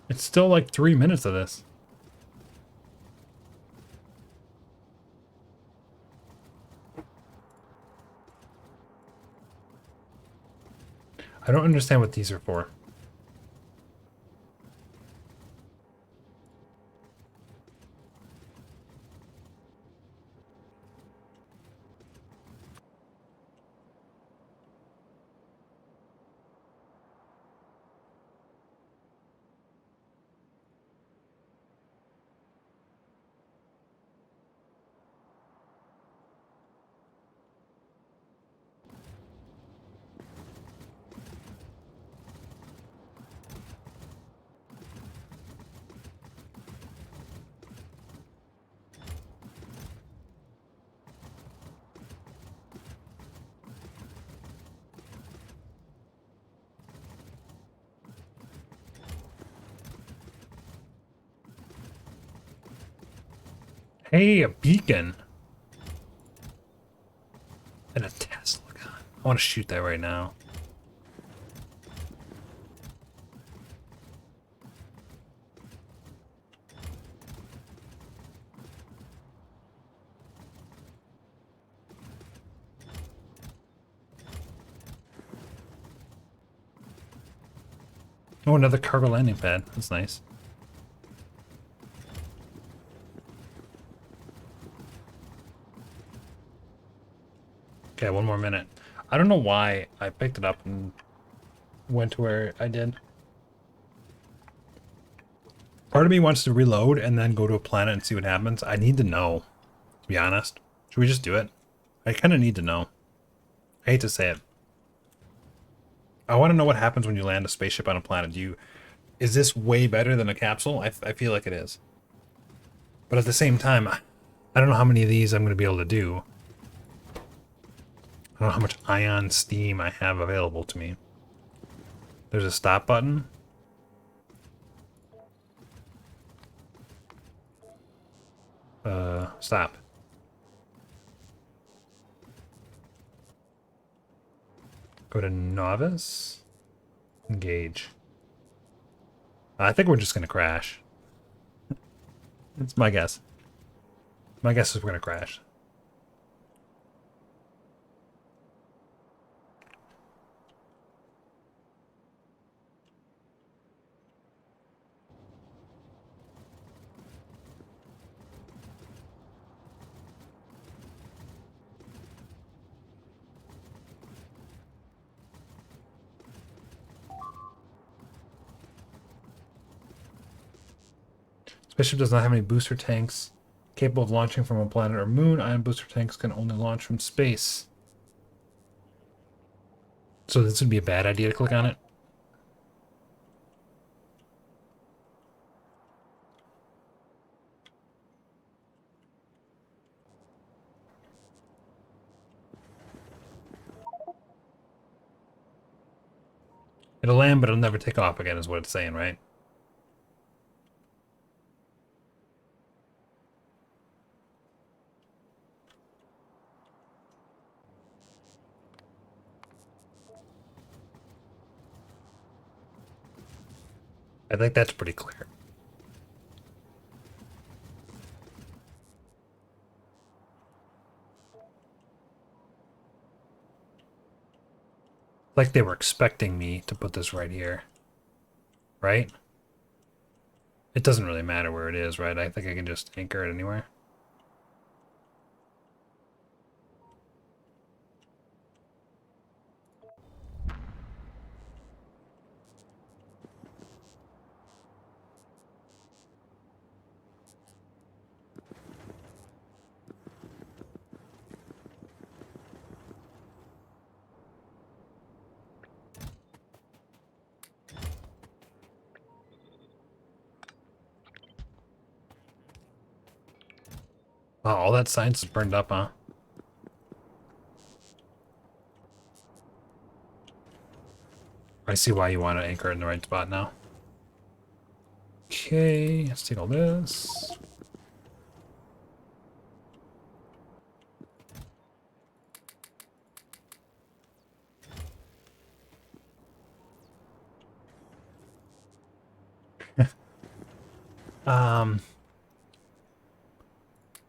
Speaker 1: It's still like 3 minutes of this. I don't understand what these are for. Hey, a beacon. And a Tesla gun. I want to shoot that right now. Oh, another cargo landing pad. That's nice. Okay, 1 more minute. I don't know why I picked it up and went to where I did. Part of me wants to reload and then go to a planet and see what happens. I need to know, to be honest. Should we just do it? I kind of need to know. I hate to say it. I want to know what happens when you land a spaceship on a planet. Is this way better than a capsule? I feel like it is. But at the same time, I don't know how many of these I'm going to be able to do. I don't know how much ion steam I have available to me. There's a stop button. Stop. Go to novice. Engage. I think we're just going to crash. It's my guess. My guess is we're going to crash. Spaceship does not have any booster tanks capable of launching from a planet or moon. Ion booster tanks can only launch from space. So this would be a bad idea to click on it. It'll land, but it'll never take off again, is what it's saying, right? I think that's pretty clear. Like they were expecting me to put this right here. Right? It doesn't really matter where it is, right? I think I can just anchor it anywhere. Wow, all that science is burned up, huh? I see why you want to anchor in the right spot now. Okay, let's take all this.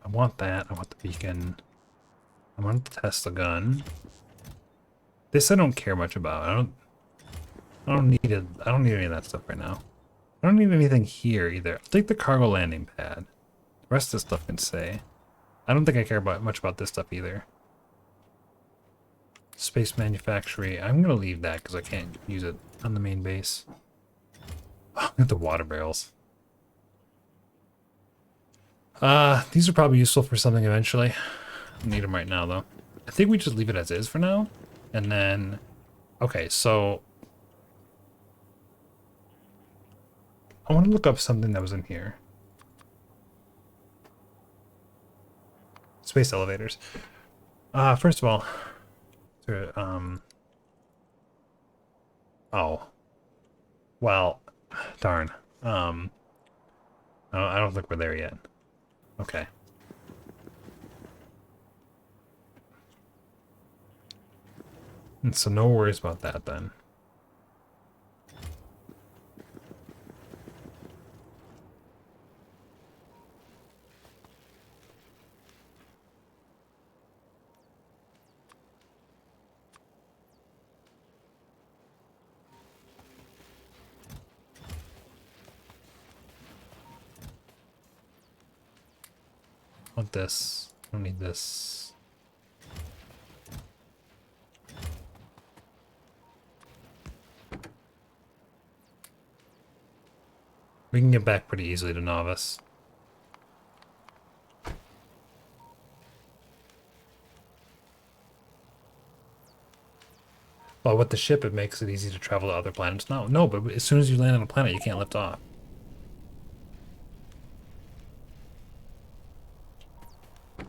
Speaker 1: I want that. I want the beacon. I want the Tesla gun. This I don't care much about. I don't need it. I don't need any of that stuff right now. I don't need anything here either. I'll take the cargo landing pad. The rest of the stuff can stay. I don't think I care much about this stuff either. Space manufacturing. I'm gonna leave that because I can't use it on the main base. Oh, look at the water barrels. These are probably useful for something eventually. I need them right now though. I think we just leave it as is for now. And then, okay, so I want to look up something that was in here. Space elevators. First of all, oh, well, darn. I don't think we're there yet. Okay. And so no worries about that then. I want this. I don't need this. We can get back pretty easily to Novice. Well, with the ship, it makes it easy to travel to other planets. No, but as soon as you land on a planet, you can't lift off.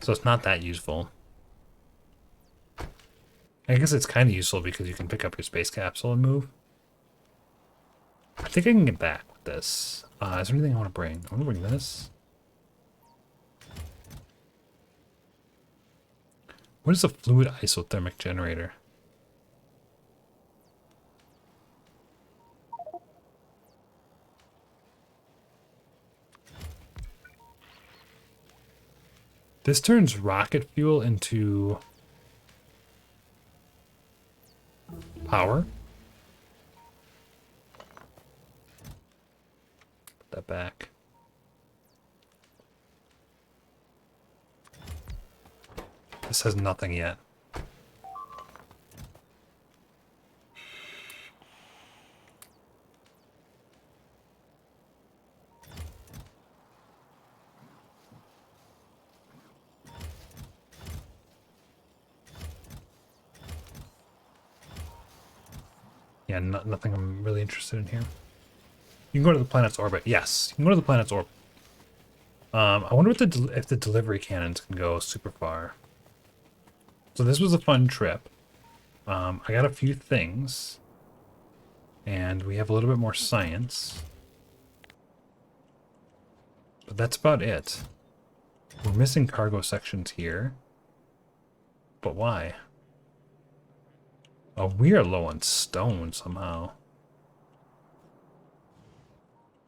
Speaker 1: So it's not that useful. I guess it's kind of useful because you can pick up your space capsule and move. I think I can get back with this. Is there anything I want to bring? I want to bring this. What is a fluid isothermic generator? This turns rocket fuel into power. Put that back. This has nothing yet. Yeah, nothing I'm really interested in here. You can go to the planet's orbit. Yes, you can go to the planet's orbit. I wonder if the delivery cannons can go super far. So this was a fun trip. I got a few things. And we have a little bit more science. But that's about it. We're missing cargo sections here. But why? Oh, we are low on stone somehow.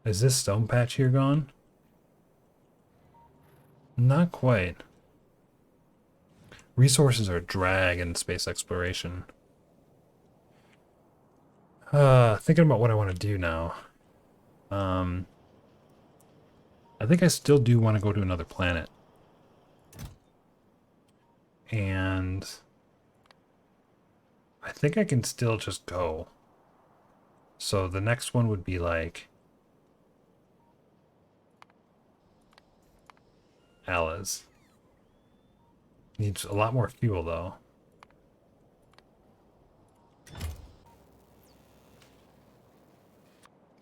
Speaker 1: Is this stone patch here gone? Not quite. Resources are a drag in space exploration. Thinking about what I want to do now. I think I still do want to go to another planet. And I think I can still just go. So the next one would be like Alice. Needs a lot more fuel though.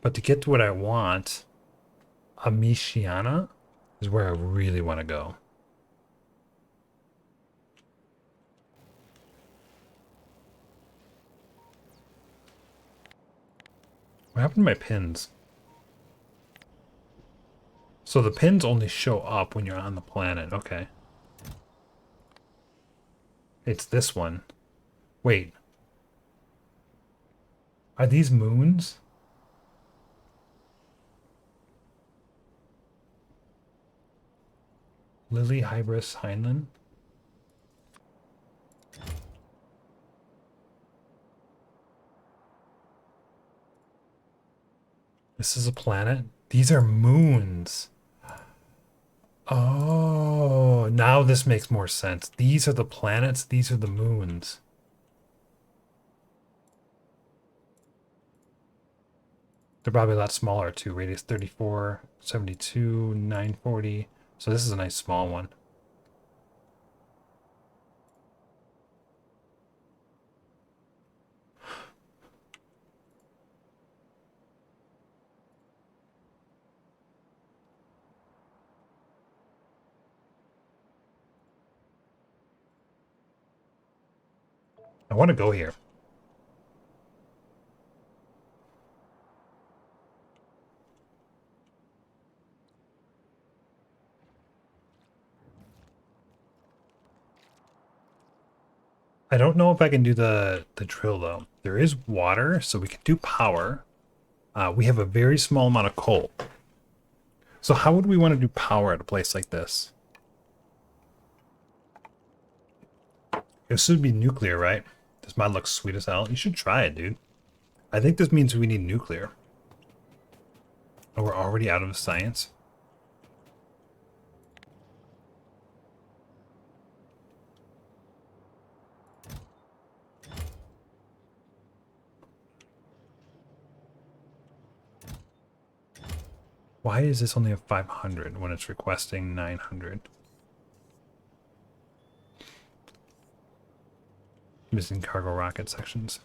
Speaker 1: But to get to what I want, Amishiana is where I really want to go. What happened to my pins? So the pins only show up when you're on the planet. Okay. It's this one. Wait. Are these moons? Lily, Hybris, Heinlein? This is a planet? These are moons. Oh, now this makes more sense. These are the planets, these are the moons. They're probably a lot smaller too. Radius 34, 72, 940. So this is a nice small one. I want to go here. I don't know if I can do the drill though. There is water, so we can do power. We have a very small amount of coal. So how would we want to do power at a place like this? This would be nuclear, right? This mod looks sweet as hell. You should try it, dude. I think this means we need nuclear. Oh, we're already out of science. Why is this only a 500 when it's requesting 900? Missing cargo rocket sections.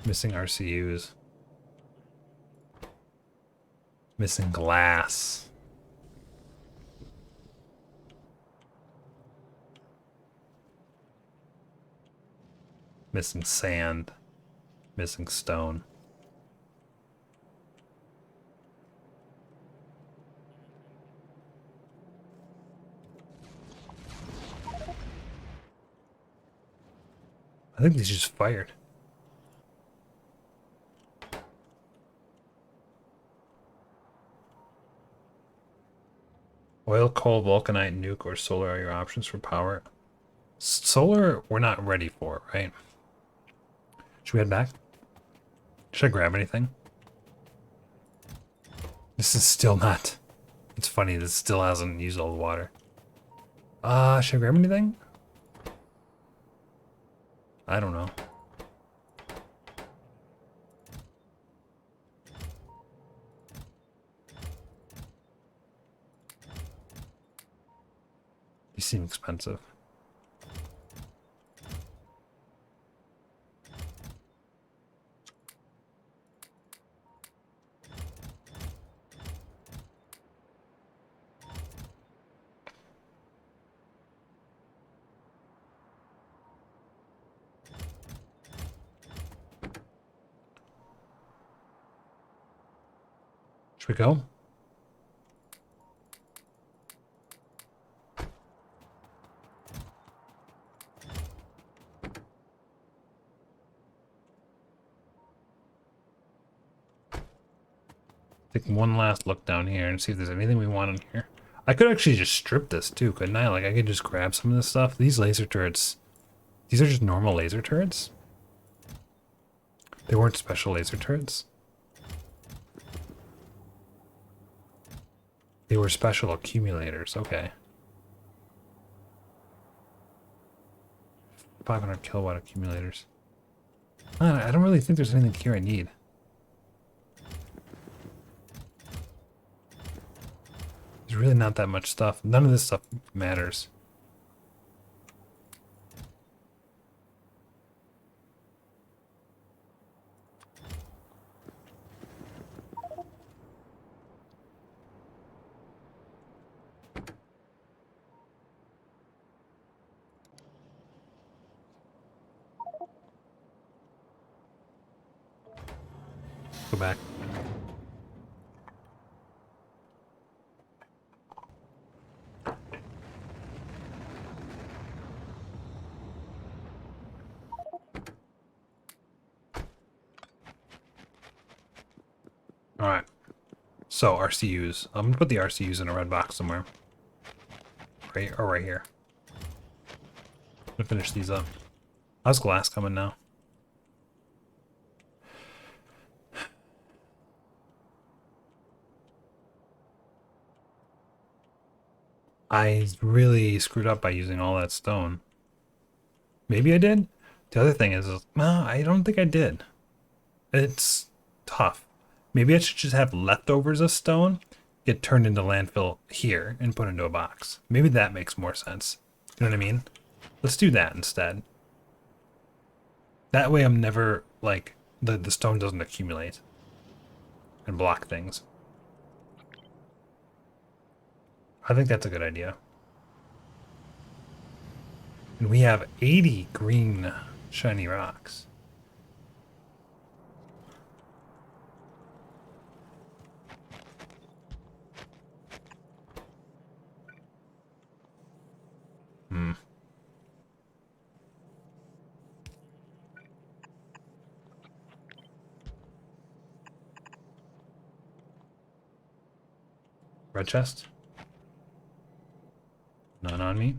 Speaker 1: Missing RCUs. Missing glass. Missing sand. Missing stone. I think these just fired. Oil, coal, vulcanite, nuke, or solar are your options for power. Solar, we're not ready for, right? Should we head back? Should I grab anything? This is still not... It's funny, this still hasn't used all the water. Should I grab anything? I don't know. These seem expensive. Should we go? Take one last look down here and see if there's anything we want in here. I could actually just strip this too, couldn't I? Like, I could just grab some of this stuff. These laser turrets, these are just normal laser turrets? They weren't special laser turrets? They were special accumulators, okay. 500 kilowatt accumulators. I don't really think there's anything here I need. There's really not that much stuff. None of this stuff matters. Go back. Alright. So, RCUs. I'm gonna put the RCUs in a red box somewhere. Right, or right here. I'm gonna finish these up. How's glass coming now? I really screwed up by using all that stone. Maybe I did? The other thing is, no, I don't think I did. It's tough. Maybe I should just have leftovers of stone get turned into landfill here and put into a box. Maybe that makes more sense. You know what I mean? Let's do that instead. That way I'm never, like, the stone doesn't accumulate and block things. I think that's a good idea. And we have 80 green shiny rocks. Red chest? None on me.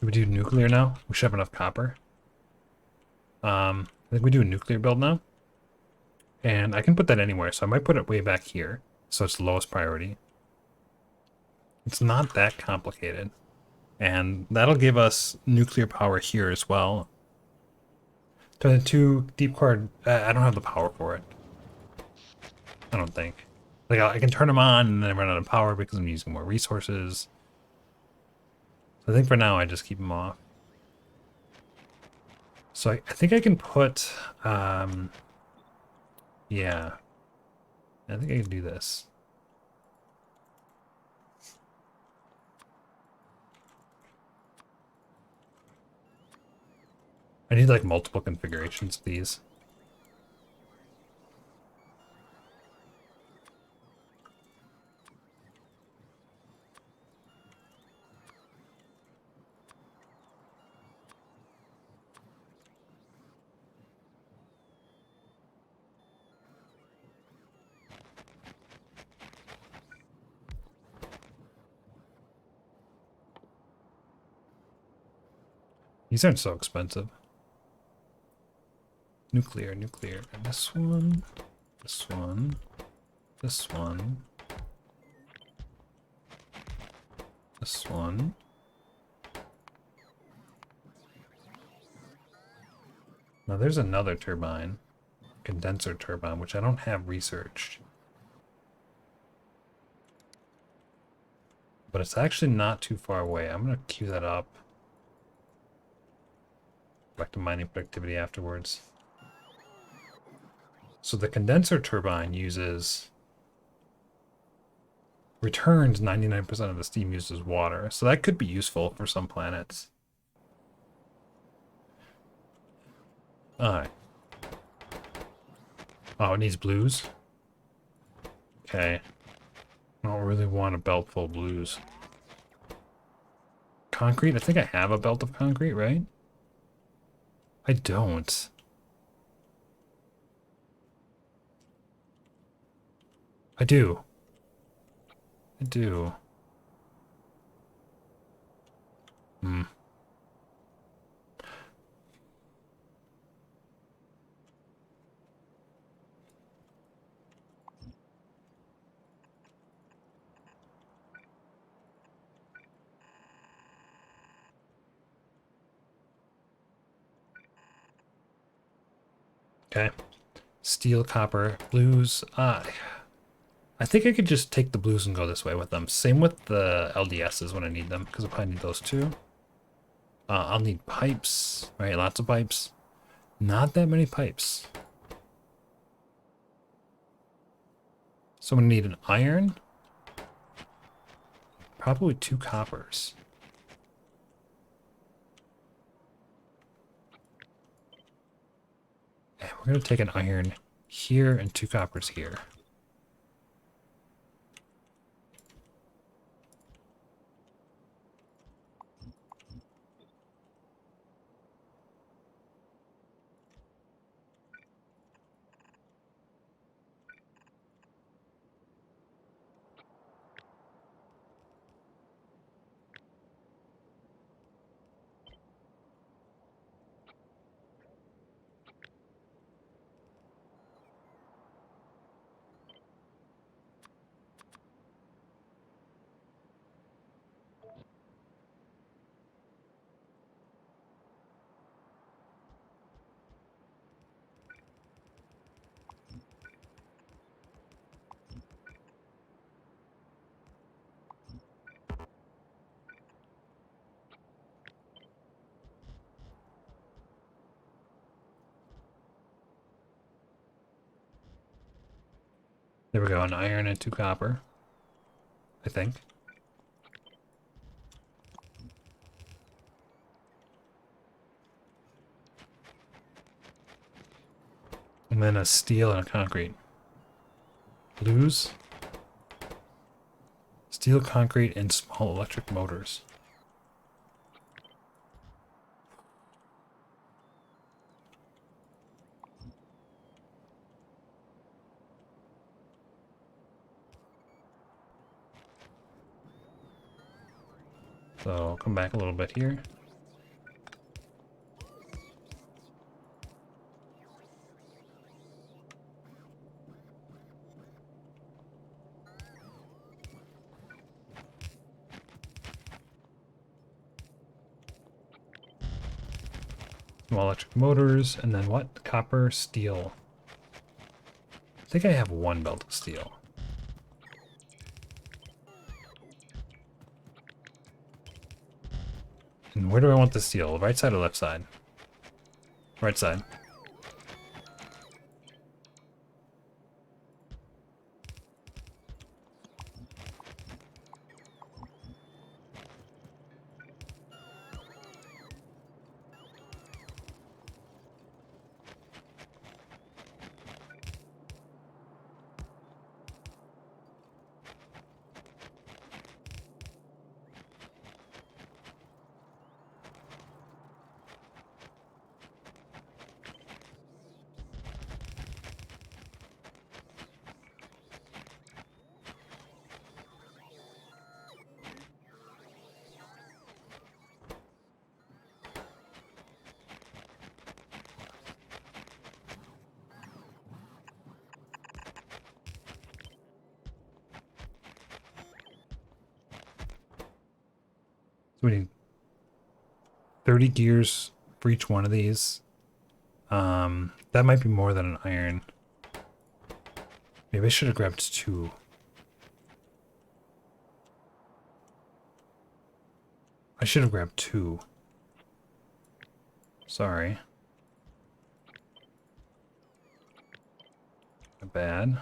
Speaker 1: Do we do nuclear now? We should have enough copper. I think we do a nuclear build now. And I can put that anywhere, so I might put it way back here, so it's the lowest priority. It's not that complicated. And that'll give us nuclear power here as well. To the 2 deep core, I don't have the power for it. I don't think. Like, I can turn them on and then I run out of power because I'm using more resources. So I think for now I just keep them off. So I think I can put, yeah. I think I can do this. I need like multiple configurations of these. These aren't so expensive. Nuclear, nuclear. And this one, this one, this one, this one. Now there's another turbine, condenser turbine, which I don't have researched. But it's actually not too far away. I'm going to queue that up. Back to mining productivity afterwards. So the condenser turbine returns 99% of the steam used as water. So that could be useful for some planets. Alright. Oh, it needs blues? Okay. I don't really want a belt full of blues. Concrete? I think I have a belt of concrete, right? I don't. I do. I do. Hmm. Okay. Steel, copper, blues. I think I could just take the blues and go this way with them. Same with the LDSs when I need them, because I probably need those too. I'll need pipes, right? Lots of pipes. Not that many pipes. So I'm gonna need an iron. Probably 2 coppers. And we're gonna take an iron here and 2 coppers here. There we go, an iron and 2 copper, I think. And then a steel and a concrete. Blues. Steel, concrete, and small electric motors. So come back a little bit here. Small electric motors, and then what? Copper, steel. I think I have one belt of steel. And where do I want the steel? Right side or left side? Right side. So we need 30 gears for each one of these. That might be more than an iron. Maybe I should have grabbed 2. I should have grabbed 2. Sorry. My bad.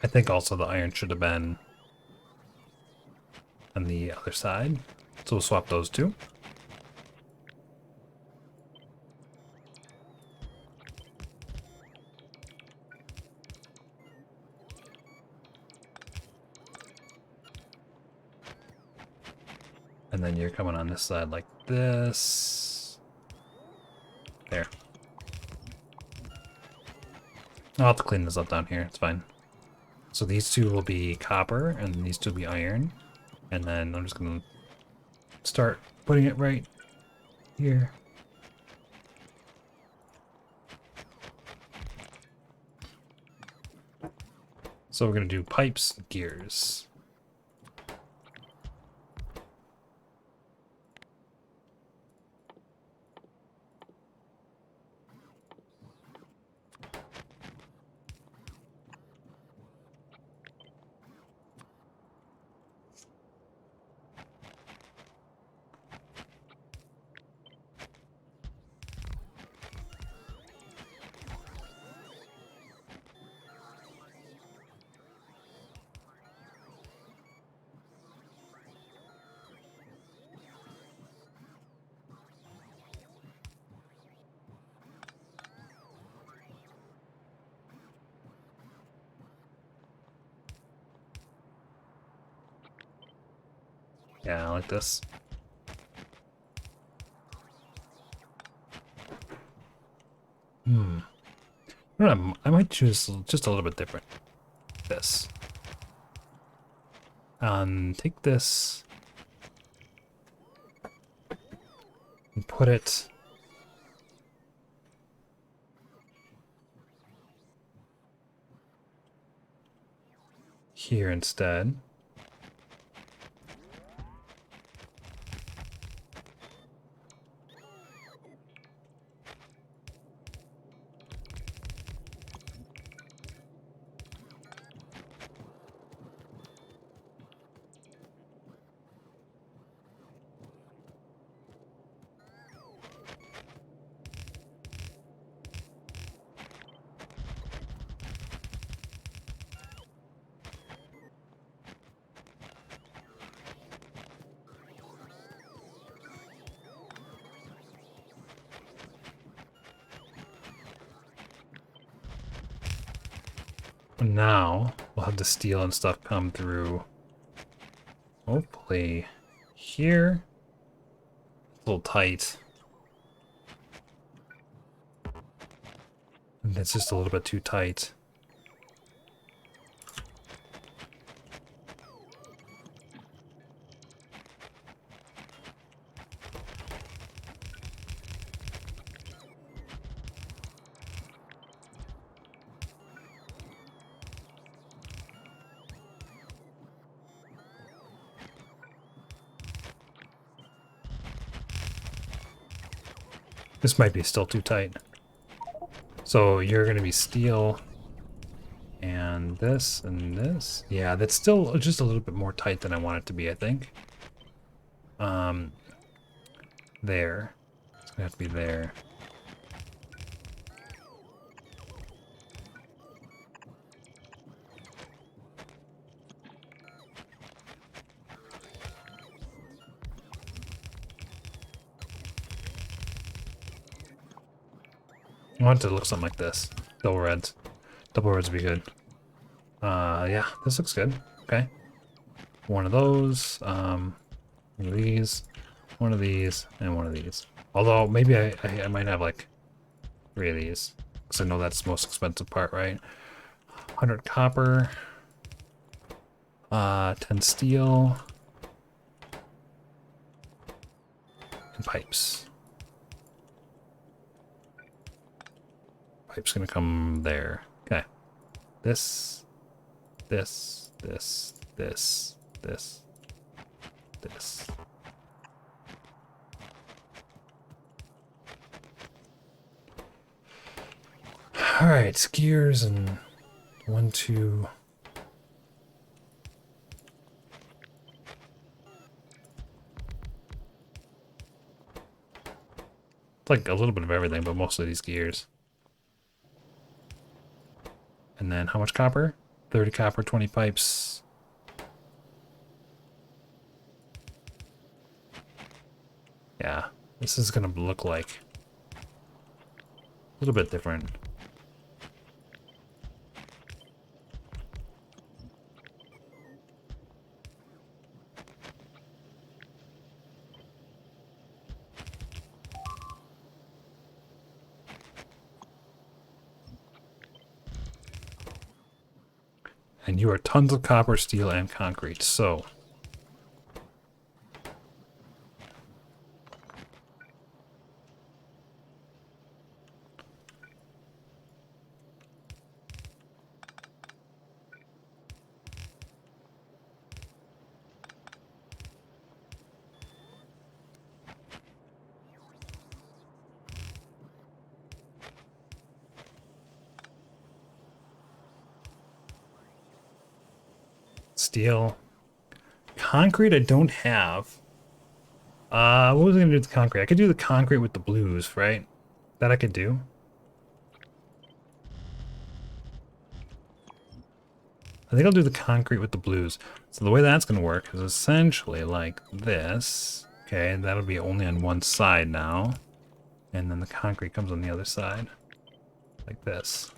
Speaker 1: I think also the iron should have been on the other side. So we'll swap those 2. And then you're coming on this side like this. There. I'll have to clean this up down here. It's fine. So these 2 will be copper, and these 2 will be iron. And then I'm just going to start putting it right here. So we're going to do pipes, gears. Yeah, I like this. I don't know, I might choose just a little bit different. This. Take this and put it here instead. Now we'll have the steel and stuff come through. Hopefully here. It's a little tight. And it's just a little bit too tight. This might be still too tight. So you're going to be steel and this and this. Yeah, that's still just a little bit more tight than I want it to be, I think. There. It's going to have to be there. I want it to look something like this. Double reds. Double reds would be good. Yeah, this looks good. Okay. One of those, one of these, one of these, and one of these. Although, maybe I might have like 3 of these. Because I know that's the most expensive part, right? 100 copper. 10 steel. And pipes. Pipe's gonna come there. Okay. This, this, this, this, this, this. Alright, gears and 1, 2. It's like a little bit of everything, but mostly these gears. And then how much copper? 30 copper, 20 pipes. Yeah, this is gonna look like a little bit different. And you are tons of copper, steel, and concrete, so steel. Concrete I don't have. What was I gonna do with the concrete? I could do the concrete with the blues, right? That I could do. I think I'll do the concrete with the blues. So the way that's gonna work is essentially like this. Okay, that'll be only on one side now. And then the concrete comes on the other side. Like this.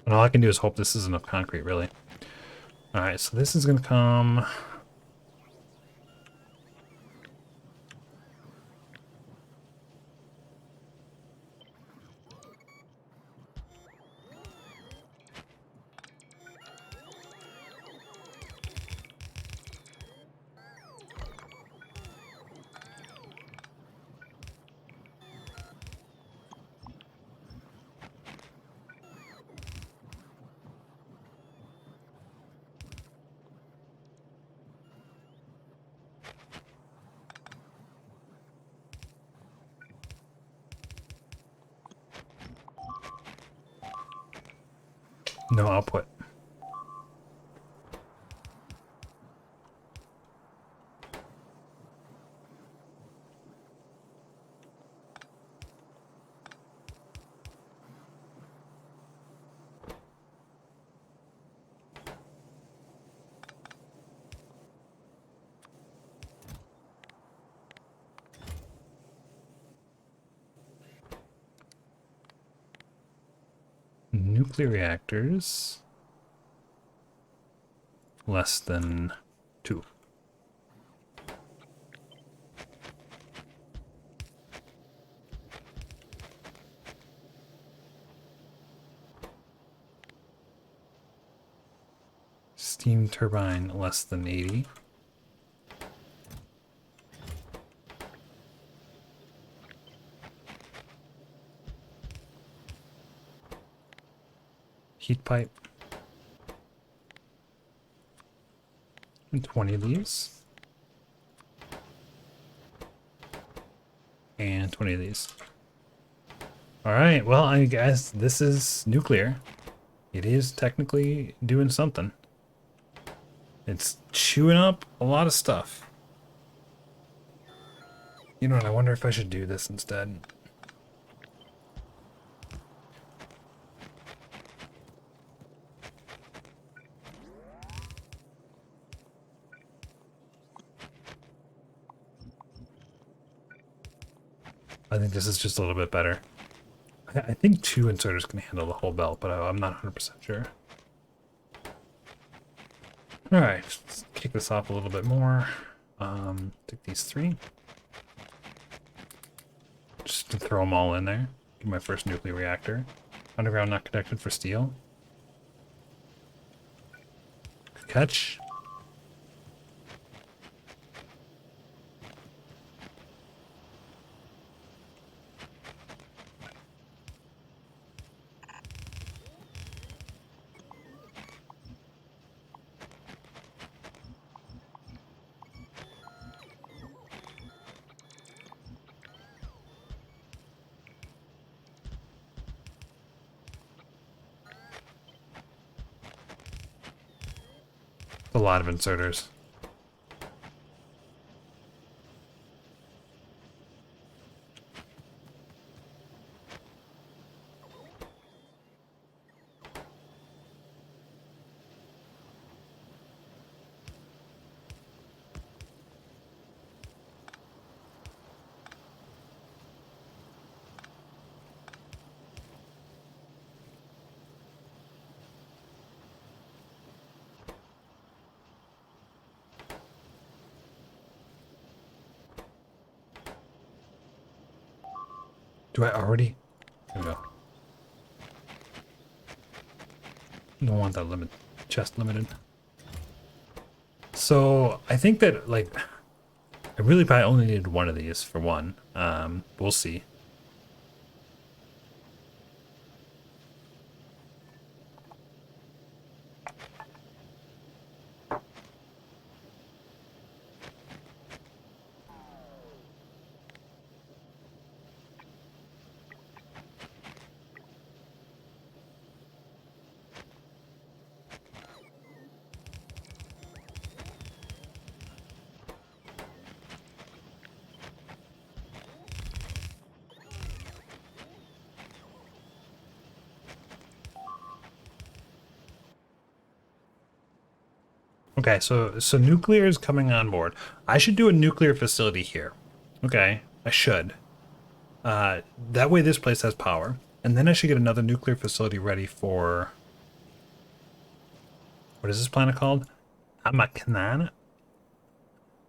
Speaker 1: And all I can do is hope this is enough concrete, really. Alright, so this is gonna come... No output. Nuclear reactors. Less than 2. Steam turbine less than 80. heat pipe. And 20 of these. And 20 of these. Alright, well, I guess this is nuclear. It is technically doing something. It's chewing up a lot of stuff. You know what, I wonder if I should do this instead. I think this is just a little bit better. I think 2 inserters can handle the whole belt, but I'm not 100% sure. Alright, let's kick this off a little bit more. Take these 3. Just to throw them all in there. Get my first nuclear reactor. Underground not connected for steel. Good catch. A lot of inserters. Do I already? There we go. Don't want that limit chest limited. So I think that like I really probably only needed 1 of these for 1. We'll see. Okay, so nuclear is coming on board. I should do a nuclear facility here. Okay, I should. That way this place has power. And then I should get another nuclear facility ready for... What is this planet called? Amashania?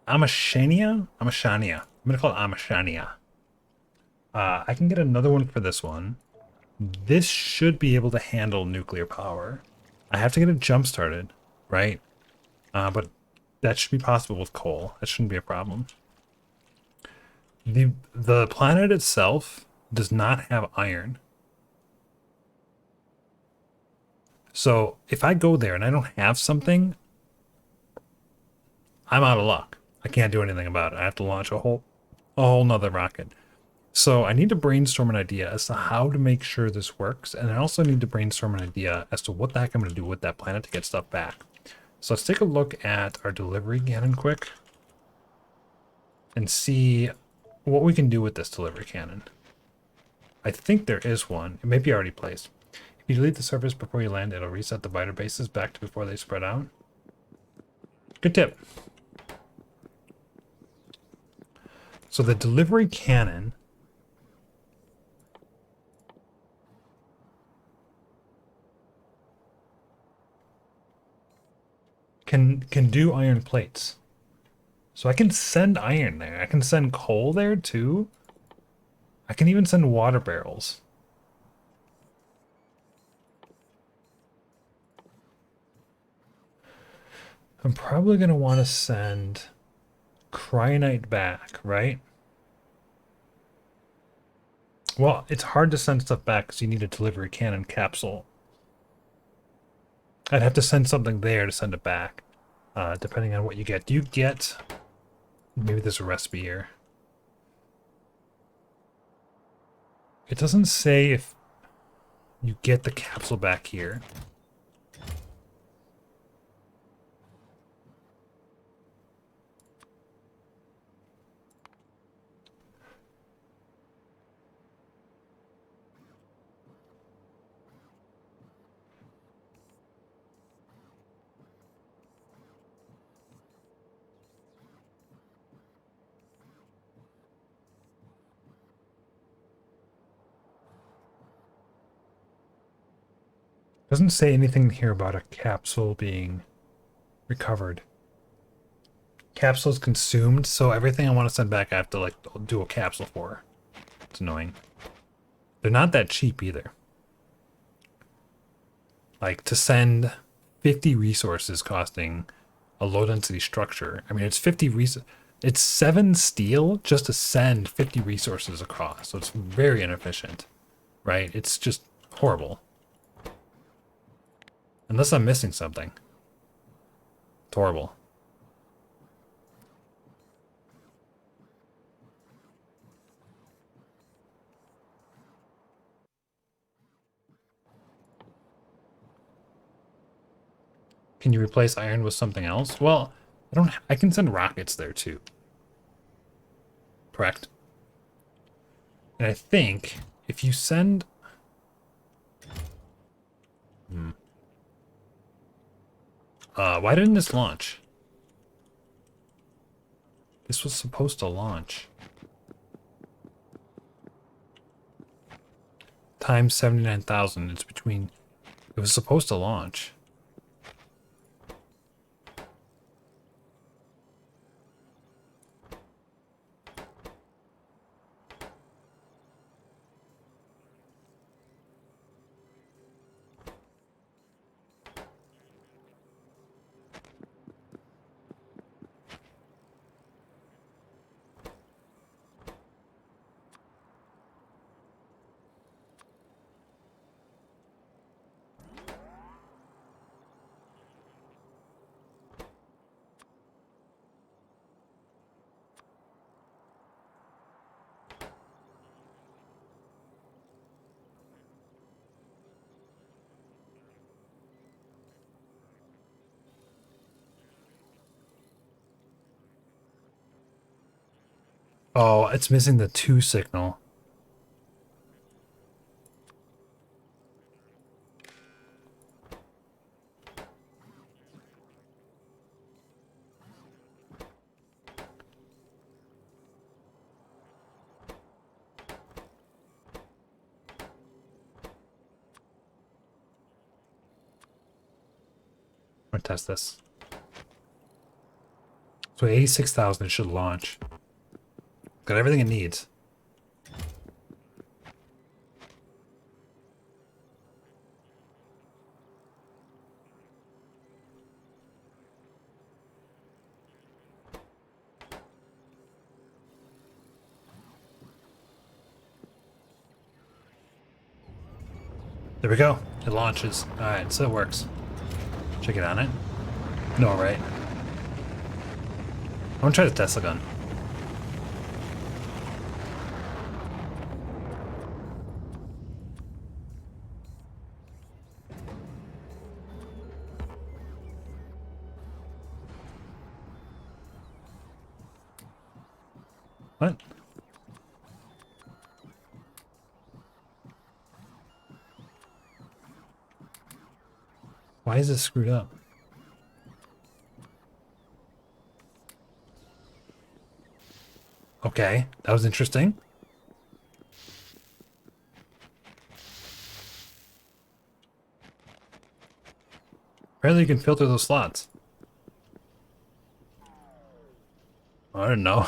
Speaker 1: Amashania? I'm gonna call it Amashania. I can get another one for this one. This should be able to handle nuclear power. I have to get it jump started, right? But that should be possible with coal. That shouldn't be a problem. The planet itself does not have iron. So if I go there and I don't have something, I'm out of luck. I can't do anything about it. I have to launch a whole nother rocket. So I need to brainstorm an idea as to how to make sure this works. And I also need to brainstorm an idea as to what the heck I'm going to do with that planet to get stuff back. So let's take a look at our delivery cannon quick and see what we can do with this delivery cannon. I think there is one. It may be already placed. If you delete the surface before you land, it'll reset the biter bases back to before they spread out. Good tip. So the delivery cannon can do iron plates. So I can send iron there. I can send coal there too. I can even send water barrels. I'm probably going to want to send cryonite back, right? Well, it's hard to send stuff back because you need a delivery cannon capsule. I'd have to send something there to send it back, depending on what you get. Do you get... Maybe there's a recipe here. It doesn't say if you get the capsule back here. Doesn't say anything here about a capsule being recovered. Capsule is consumed, so everything I want to send back I have to like do a capsule for. It's annoying. They're not that cheap either. Like to send 50 resources costing a low density structure. I mean, it's 50 it's 7 steel just to send 50 resources across. So it's very inefficient, right? It's just horrible. Unless I'm missing something. It's horrible. Can you replace iron with something else? Well, I can send rockets there too. Correct. And I think if you send... why didn't this launch? This was supposed to launch. Times 79,000. It's between... It was supposed to launch. Oh, it's missing the 2 signal. I'm gonna test this. So 86,000 it should launch. Got everything it needs. There we go. It launches. Alright, so it works. Check it on it. No, right? I'm gonna try the Tesla gun. What? Why is this screwed up? Okay, that was interesting. Apparently you can filter those slots. I don't know.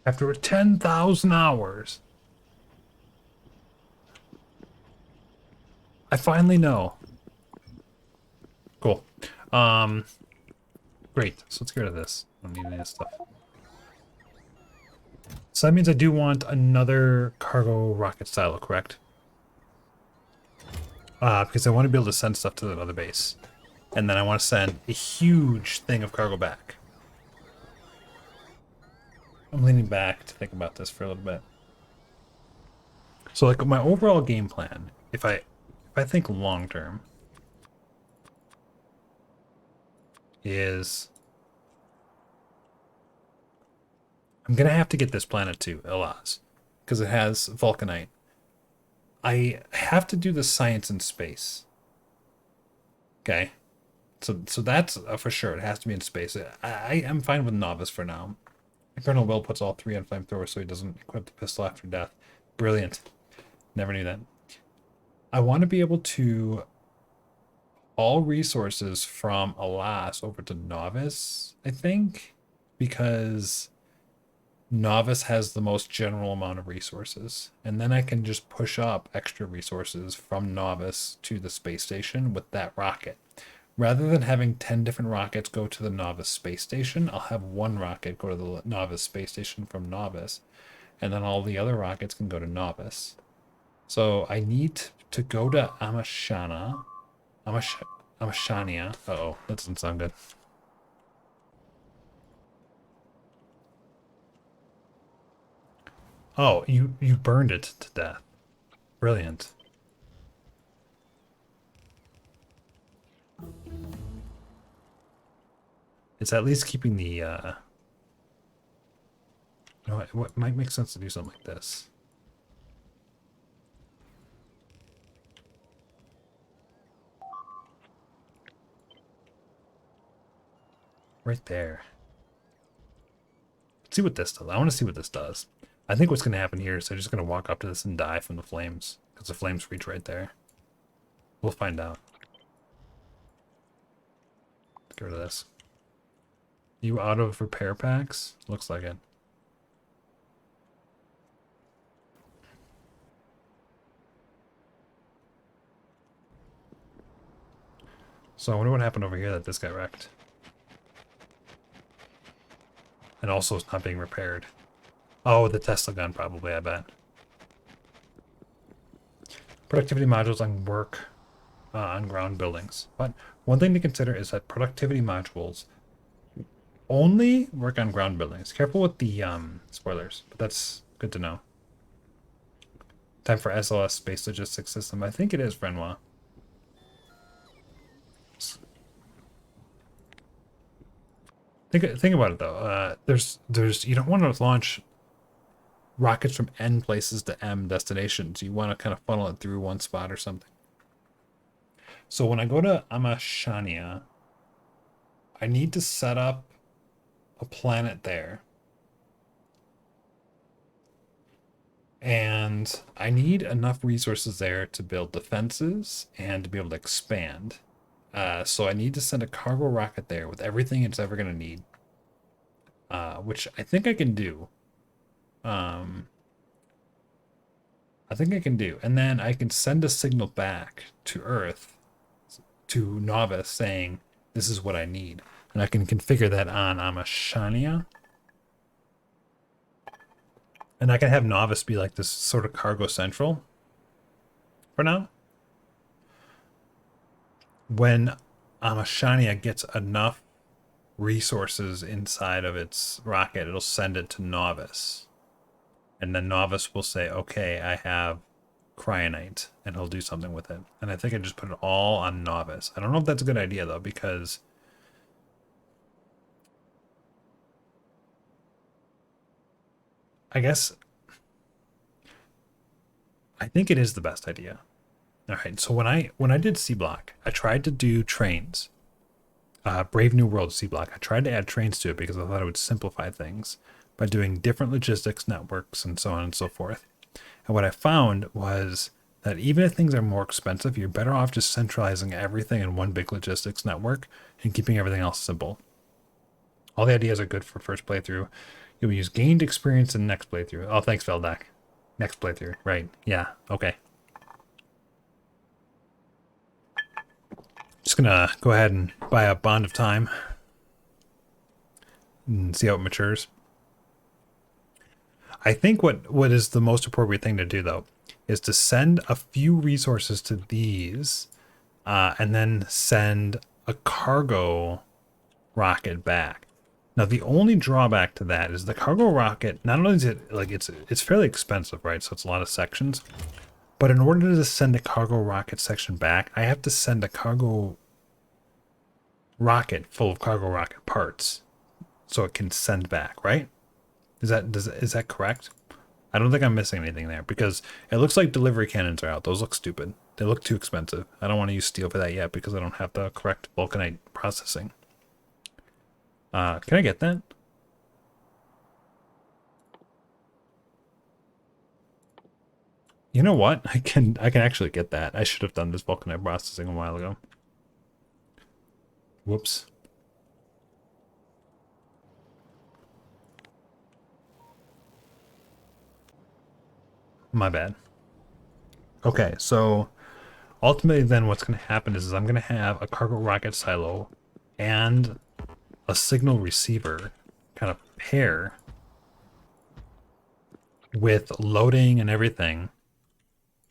Speaker 1: After 10,000 hours. I finally know. Cool. Um, Great. So let's get rid of this. I don't need any of this stuff. So that means I do want another cargo rocket silo, correct? Because I want to be able to send stuff to the other base. And then I want to send a huge thing of cargo back. I'm leaning back to think about this for a little bit. So like my overall game plan, if I think long term, is I'm gonna have to get this planet to Elaz because it has vulcanite. I have to do the science in space. Okay, so that's for sure. It has to be in space. I am fine with novice for now. Colonel Will puts all three on flamethrower so he doesn't equip the pistol after death. Brilliant. Never knew that. I want to be able to all resources from Alas over to Novice, I think, because Novice has the most general amount of resources. And then I can just push up extra resources from Novice to the space station with that rocket. Rather than having 10 different rockets go to the Novice space station, I'll have one rocket go to the Novice space station from Novice, and then all the other rockets can go to Novice. So I need to go to Amashana. Amashania. Uh-oh, that doesn't sound good. Oh, you burned it to death. Brilliant. It's at least keeping the you know what might make sense to do something like this. Right there. Let's see what this does. I want to see what this does. I think what's going to happen here is they're just going to walk up to this and die from the flames because the flames reach right there. We'll find out. Let's get rid of this. You out of repair packs? Looks like it. So I wonder what happened over here that this got wrecked. And also it's not being repaired. Oh, the Tesla gun probably, I bet. Productivity modules on work on ground buildings. But one thing to consider is that productivity modules only work on ground buildings. Careful with the spoilers, but that's good to know. Time for SLS Space Logistics System. I think it is, Renoir. Think about it though. There's you don't want to launch rockets from N places to M destinations. You want to kind of funnel it through one spot or something. So when I go to Amashania, I need to set up a planet there. And I need enough resources there to build defenses and to be able to expand. So I need to send a cargo rocket there with everything it's ever going to need. Which I think I can do. I think I can do. And then I can send a signal back to Earth, to Novice, saying, this is what I need. And I can configure that on Amashania. And I can have Novice be like this sort of cargo central for now. When Amashania gets enough resources inside of its rocket, it'll send it to Novice. And then Novice will say, okay, I have cryonite, and he'll do something with it. And I think I just put it all on Novice. I don't know if that's a good idea, though, because I guess I think it is the best idea. All right, so when I did C Block, I tried to do trains. Brave New World C Block. I tried to add trains to it because I thought it would simplify things by doing different logistics networks and so on and so forth. And what I found was that even if things are more expensive, you're better off just centralizing everything in one big logistics network and keeping everything else simple. All the ideas are good for first playthrough. You'll use gained experience in next playthrough. Oh, thanks, Veldak. Next playthrough. Right. Yeah. Okay. gonna go ahead and buy a bond of time and see how it matures. I think what is the most appropriate thing to do though is to send a few resources to these, and then send a cargo rocket back. Now the only drawback to that is the cargo rocket. Not only is it like it's fairly expensive, right? So it's a lot of sections. But in order to send a cargo rocket section back, I have to send a cargo rocket full of cargo rocket parts so it can send back, right? Is that correct? I don't think I'm missing anything there because it looks like delivery cannons are out. Those look stupid. They look too expensive. I don't want to use steel for that yet because I don't have the correct vulcanite processing. Can I get that? You know what? I can actually get that. I should have done this vulcanite processing a while ago. Whoops. My bad. Okay, so ultimately then what's going to happen is I'm going to have a cargo rocket silo and a signal receiver kind of pair with loading and everything.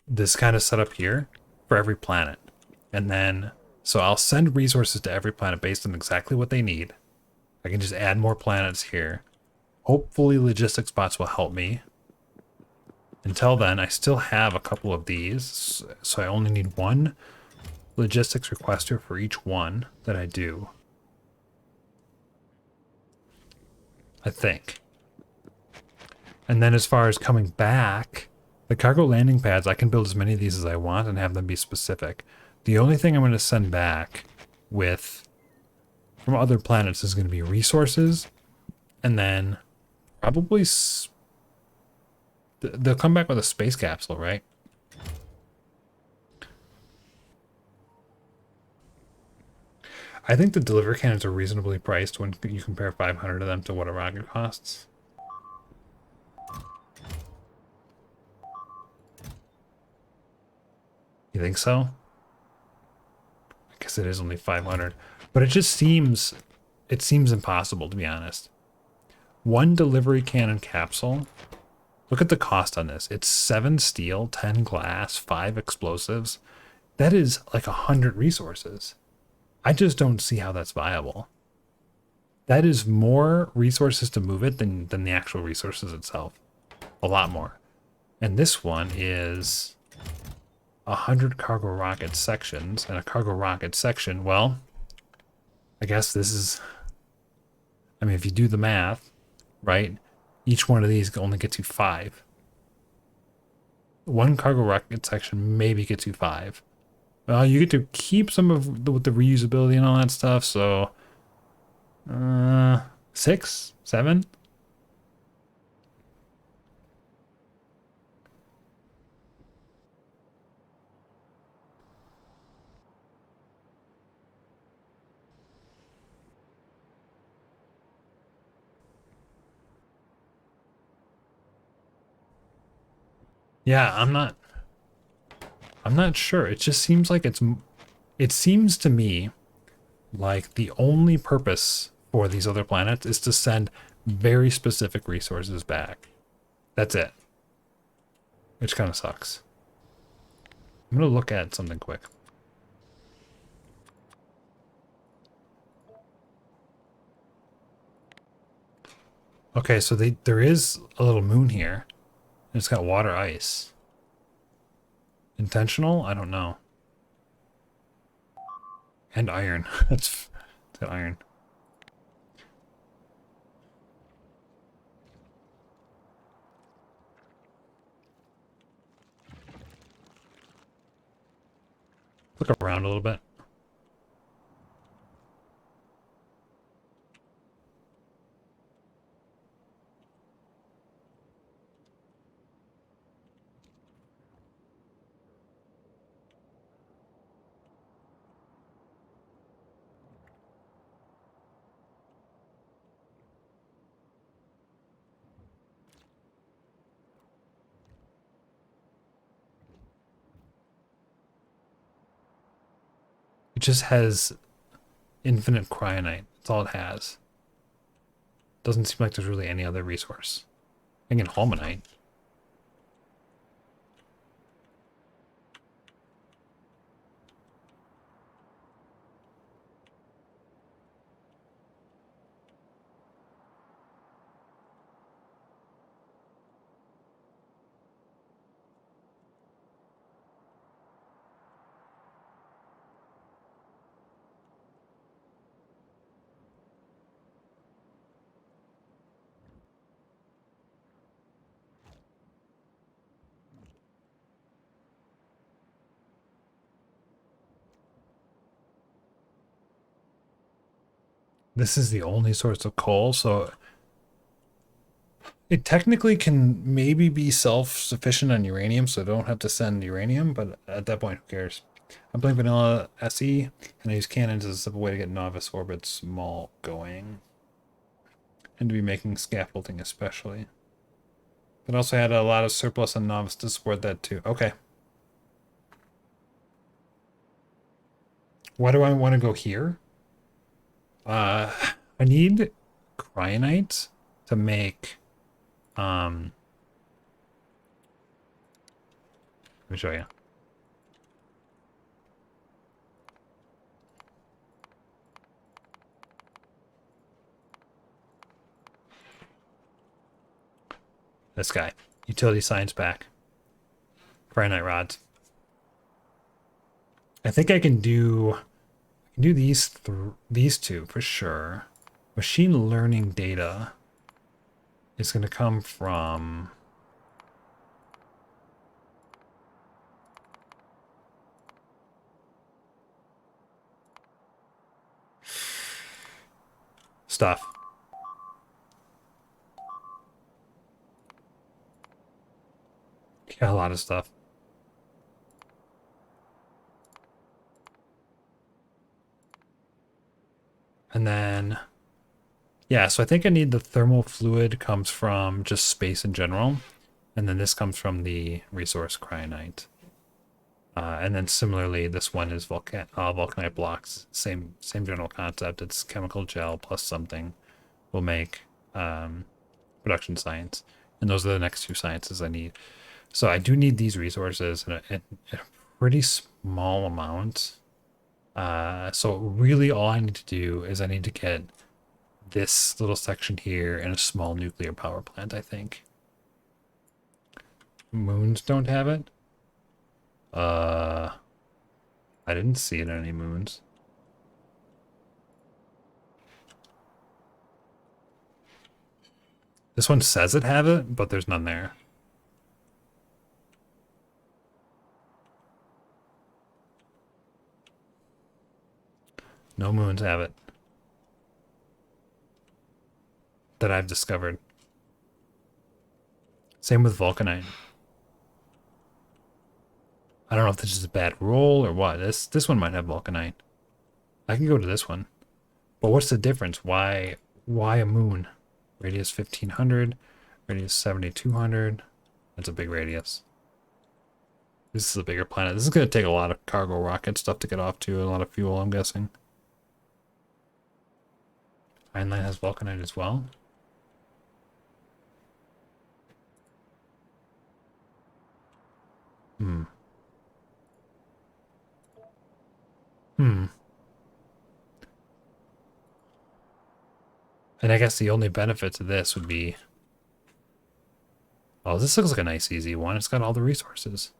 Speaker 1: This kind of setup here for every planet. And then, so I'll send resources to every planet based on exactly what they need. I can just add more planets here. Hopefully logistics bots will help me. Until then, I still have a couple of these, so I only need one logistics requester for each one that I do. I think. And then as far as coming back, the cargo landing pads, I can build as many of these as I want and have them be specific. The only thing I'm going to send back with from other planets is going to be resources, and then probably they'll come back with a space capsule, right? I think the delivery cannons are reasonably priced when you compare 500 of them to what a rocket costs. You think so? I guess it is only 500, but it seems impossible, to be honest. One delivery cannon capsule. Look at the cost on this. It's 7 steel, 10 glass, 5 explosives. That is like 100 resources. I just don't see how that's viable. That is more resources to move it than the actual resources itself. A lot more. And this one is 100 cargo rocket sections, and a cargo rocket section, well, I guess this is, I mean, if you do the math, right, each one of these only gets you 5. One cargo rocket section maybe gets you 5. Well, you get to keep some of with the reusability and all that stuff, so 6, 7. Yeah, I'm not sure. It just seems like it seems to me like the only purpose for these other planets is to send very specific resources back. That's it. Which kind of sucks. I'm going to look at something quick. Okay, so there is a little moon here. And it's got water ice. Intentional? I don't know. And iron. It's got iron. Look around a little bit. It just has infinite cryonite. That's all it has. Doesn't seem like there's really any other resource. I can get holmanite. This is the only source of coal, so it technically can maybe be self-sufficient on uranium, so I don't have to send uranium, but at that point, who cares? I'm playing vanilla SE, and I use cannons as a simple way to get novice orbit small going. And to be making scaffolding especially. But also had a lot of surplus on novice to support that too. Okay. Why do I want to go here? I need cryonite to make let me show you. This guy. Utility science pack. Cryonite rods. I think I can do these two for sure. Machine learning data is going to come from stuff. Yeah, a lot of stuff. And then, yeah, so I think I need the thermal fluid comes from just space in general. And then this comes from the resource cryonite. And then similarly, this one is vulcanite blocks. Same general concept. It's chemical gel plus something will make production science. And those are the next two sciences I need. So I do need these resources in a pretty small amount. So really all I need to do is I need to get this little section here and a small nuclear power plant, I think. Moons don't have it? I didn't see it on any moons. This one says it have it, but there's none there. No moons have it. That I've discovered. Same with vulcanite. I don't know if this is a bad roll or what. This one might have vulcanite. I can go to this one. But what's the difference? Why a moon? Radius 1500, radius 7200. That's a big radius. This is a bigger planet. This is going to take a lot of cargo rocket stuff to get off to, a lot of fuel, I'm guessing. Ironline has vulcanite as well. Hmm. And I guess the only benefit to this would be... Oh, this looks like a nice easy one. It's got all the resources.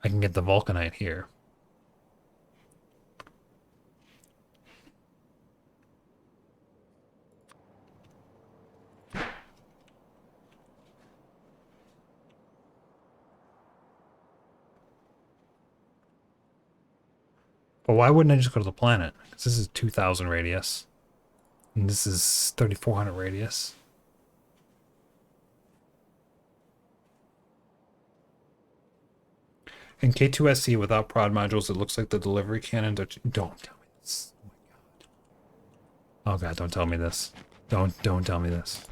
Speaker 1: I can get the vulcanite here. But why wouldn't I just go to the planet? Because this is 2000 radius. And this is 3400 radius. In K2SC without prod modules, it looks like the delivery cannons are... Don't tell me this. Oh god, don't tell me this. Don't tell me this.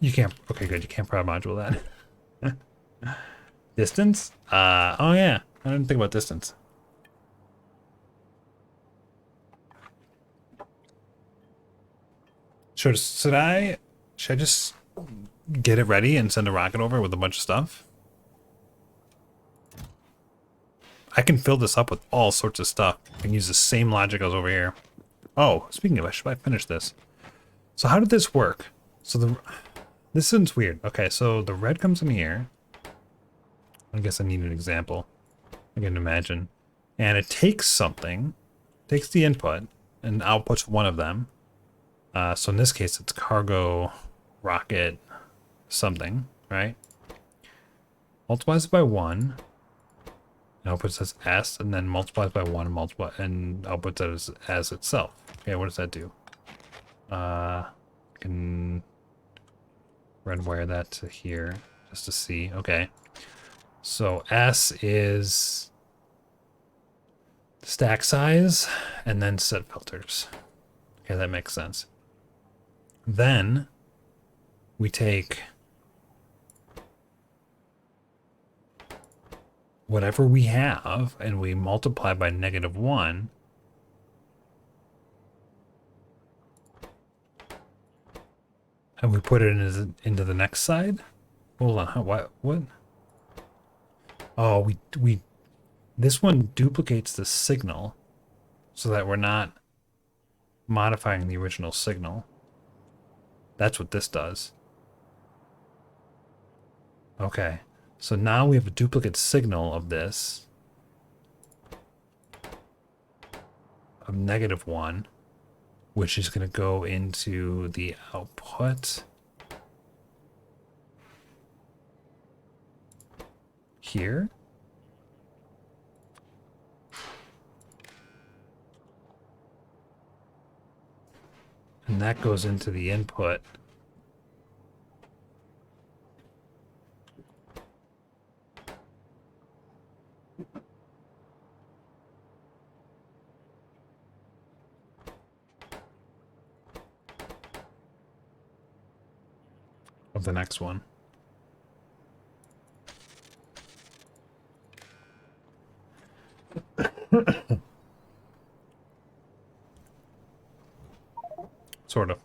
Speaker 1: You can't... Okay, good. You can't prod module that. Distance? Oh yeah. I didn't think about distance. Should I just get it ready and send a rocket over with a bunch of stuff? I can fill this up with all sorts of stuff. I can use the same logic as over here. Oh, speaking of, should I finish this? So how did this work? This sounds weird. Okay, so the red comes in here. I guess I need an example. I can imagine. And it takes something, takes the input, and outputs one of them. So in this case, it's cargo, rocket, something, right? Multiplies it by 1, and outputs as S, and then multiplies by 1 and outputs it as itself. Okay, what does that do? Can red wire that to here just to see. Okay. So S is stack size and then set filters. Okay, that makes sense. Then we take whatever we have and we multiply by -1. And we put it into the next side. Hold on, what? Oh, we this one duplicates the signal so that we're not modifying the original signal. That's what this does. Okay, so now we have a duplicate signal of this of -1, which is going to go into the output here. And that goes into the input. Of the next one. Sort of.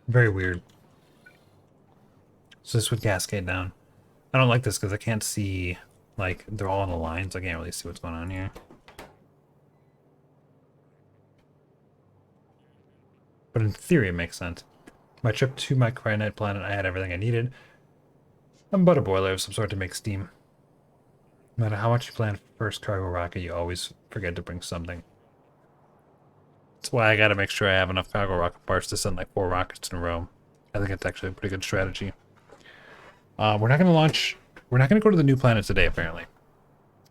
Speaker 1: Very weird. So this would cascade down. I don't like this because I can't see, like, they're all in a line, so I can't really see what's going on here. But in theory, it makes sense. My trip to my cryonite planet, I had everything I needed. I'm but a boiler of some sort to make steam. No matter how much you plan first cargo rocket, you always forget to bring something. That's why I gotta make sure I have enough cargo rocket parts to send like 4 rockets in a row. I think it's actually a pretty good strategy. We're not gonna launch. We're not gonna go to the new planet today, apparently.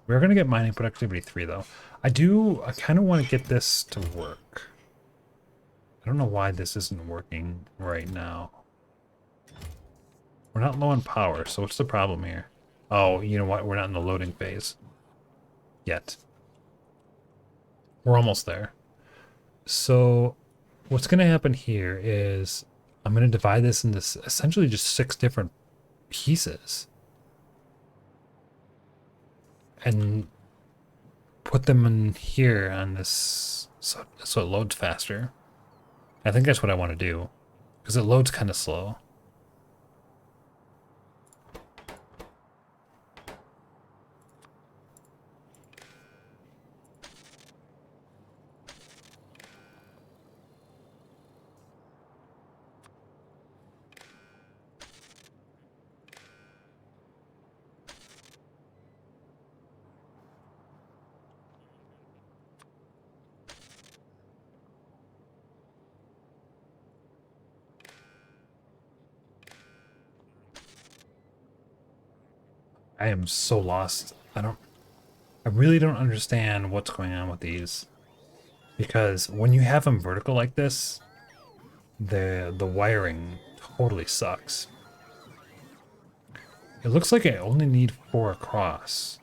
Speaker 1: We're gonna get mining productivity 3 though. I kind of want to get this to work. I don't know why this isn't working right now. We're not low on power, so what's the problem here? Oh, you know what? We're not in the loading phase yet. We're almost there. So what's going to happen here is I'm going to divide this into essentially just 6 different pieces and put them in here on this so it loads faster. I think that's what I want to do because it loads kind of slow. I am so lost. I really don't understand what's going on with these. Because when you have them vertical like this, the wiring totally sucks. It looks like I only need 4 across.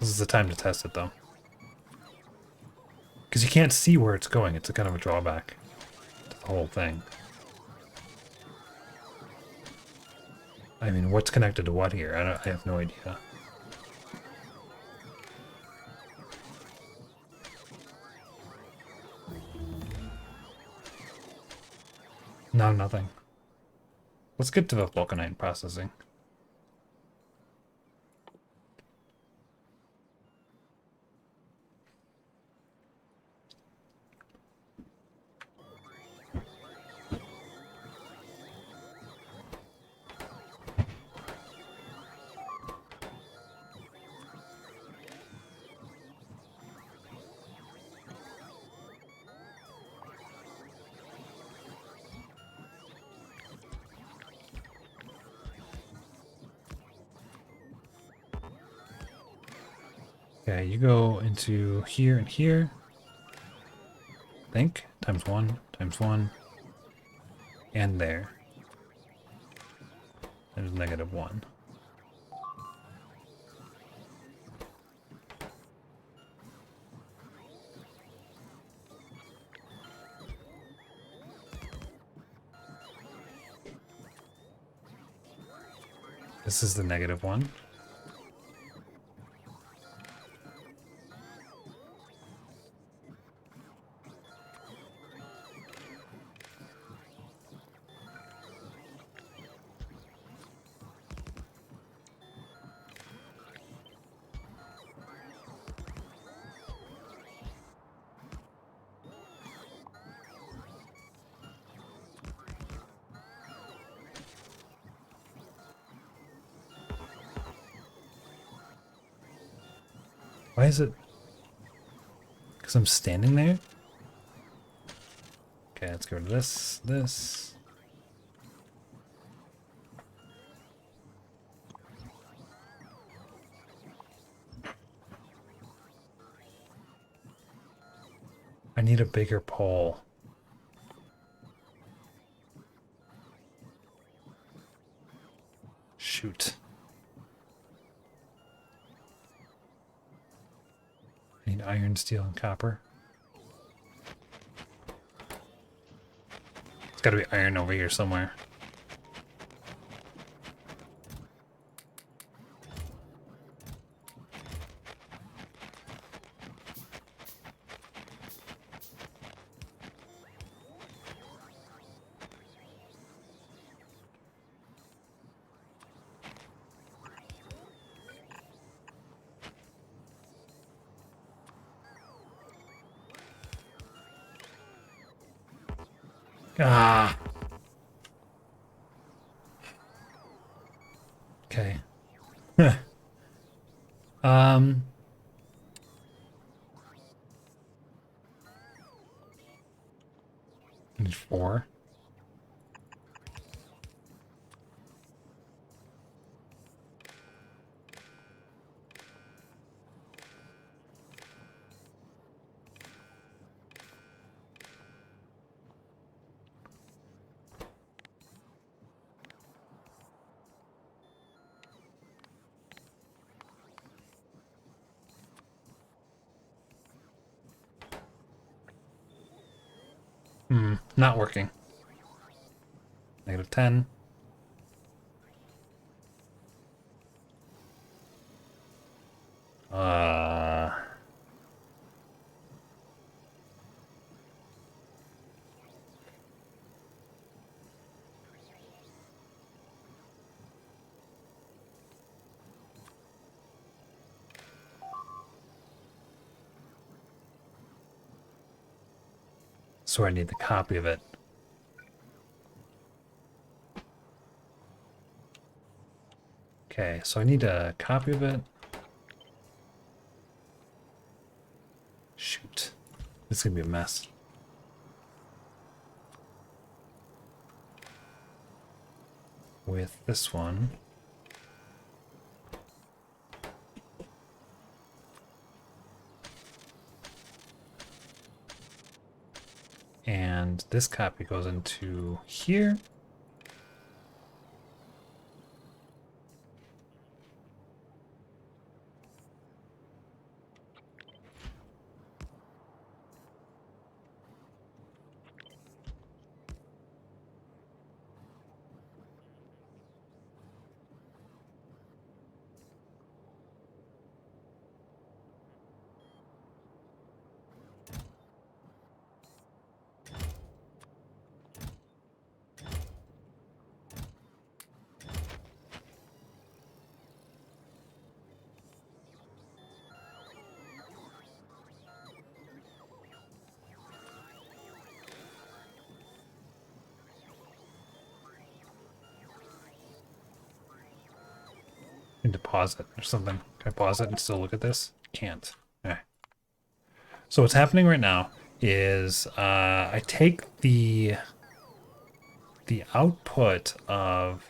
Speaker 1: This is the time to test it though. Because you can't see where it's going. It's a kind of a drawback to the whole thing. I mean, what's connected to what here? I have no idea. No, nothing. Let's get to the vulcanite processing. Okay, you go into here and here. I think. Times one. And there. There's -1. This is the -1. Why is it? Because I'm standing there? Okay, let's get rid of this. I need a bigger pole. Shoot. I need iron, steel, and copper. It's gotta be iron over here somewhere. Ah. Okay. um. I need 4. Not working. -10. So I need the copy of it. Okay, so I need a copy of it. Shoot. This is gonna be a mess. With this one. And this copy goes into here. And to pause it or something. Can I pause it and still look at this? Can't. Okay. So what's happening right now is I take the output of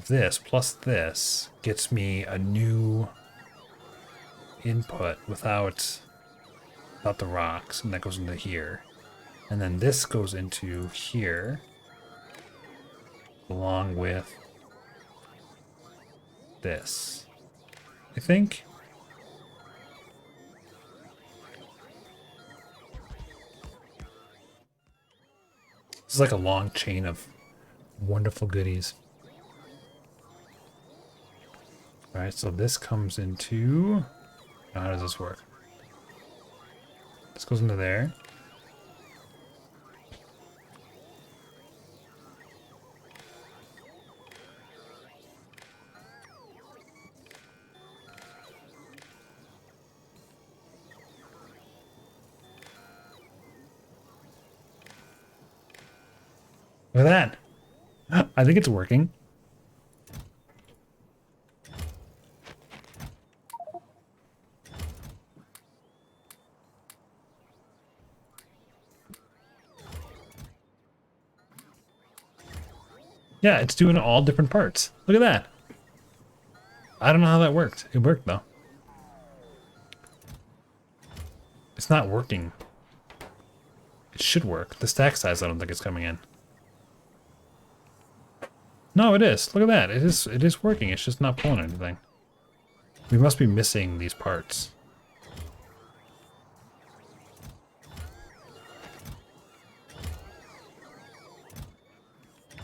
Speaker 1: this plus this gets me a new input without the rocks, and that goes into here. And then this goes into here along with this, I think. This is like a long chain of wonderful goodies. All right, so this comes into, how does this work? This goes into there. Look at that. I think it's working. Yeah, it's doing all different parts. Look at that. I don't know how that worked. It worked though. It's not working. It should work. The stack size, I don't think it's coming in. No, it is. Look at that. It is working. It's just not pulling anything. We must be missing these parts.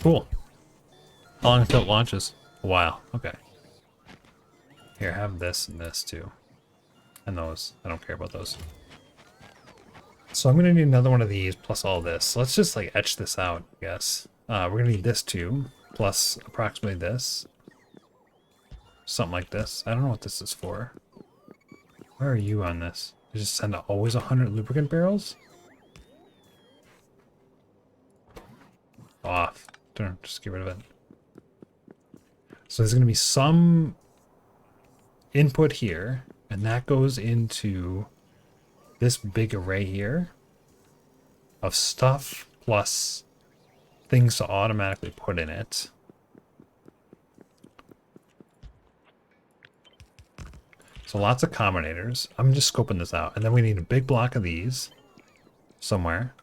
Speaker 1: Cool. How long until it launches? A while. Okay. Here, have this and this too. And those. I don't care about those. So I'm going to need another one of these plus all this. So let's just like etch this out, I guess. We're going to need this too, plus approximately this. Something like this. I don't know what this is for. Where are you on this? You just send always 100 lubricant barrels? Off. Don't just get rid of it. So there's going to be some input here, and that goes into this big array here of stuff plus things to automatically put in it. So lots of combinators. I'm just scoping this out. And then we need a big block of these somewhere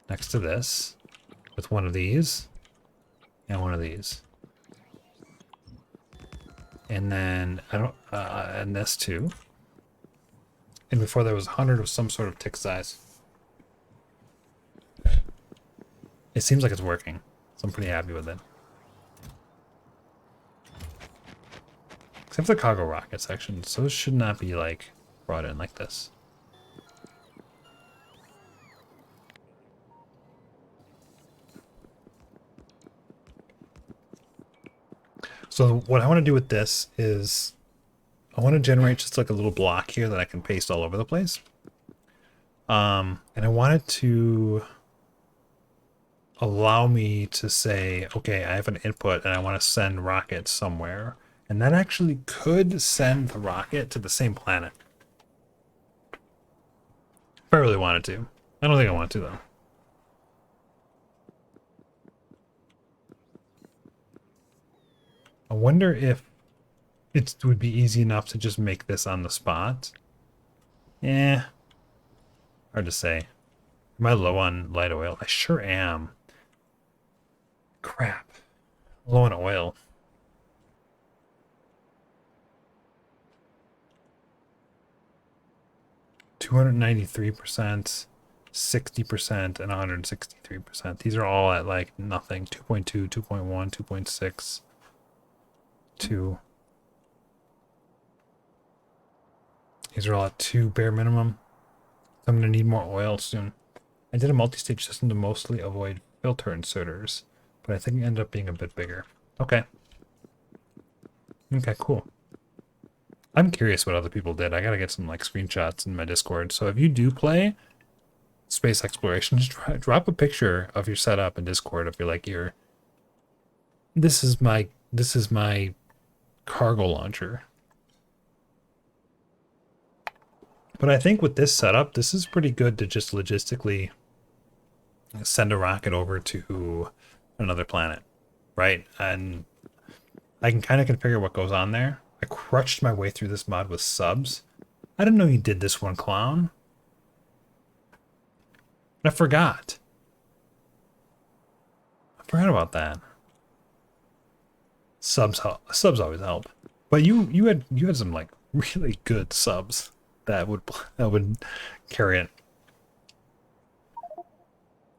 Speaker 1: next to this with one of these and one of these. And then I don't and this too. And before there was 100 of some sort of tick size. It seems like it's working, so I'm pretty happy with it. Except for the cargo rocket section, so it should not be like brought in like this. So what I want to do with this is I want to generate just like a little block here that I can paste all over the place. And I want it to allow me to say, okay, I have an input and I want to send rockets somewhere. And that actually could send the rocket to the same planet. If I really wanted to. I don't think I want to though. I wonder if it would be easy enough to just make this on the spot. Yeah, hard to say. Am I low on light oil? I sure am. Crap. Low on oil. 293%, 60%, and 163%. These are all at like nothing. 2.2, 2.1, 2.6, 2. These are all at 2 bare minimum. I'm going to need more oil soon. I did a multi-stage system to mostly avoid filter inserters, but I think it ended up being a bit bigger. Okay. Okay, cool. I'm curious what other people did. I gotta get some like screenshots in my Discord. So if you do play space exploration, just drop a picture of your setup in Discord if you're like this is my cargo launcher. But I think with this setup, this is pretty good to just logistically send a rocket over to another planet, right? And I can kind of configure what goes on there. I crutched my way through this mod with subs. I didn't know you did this one, clown. I forgot. I forgot about that. Subs always help. But you had some like really good subs that would carry it.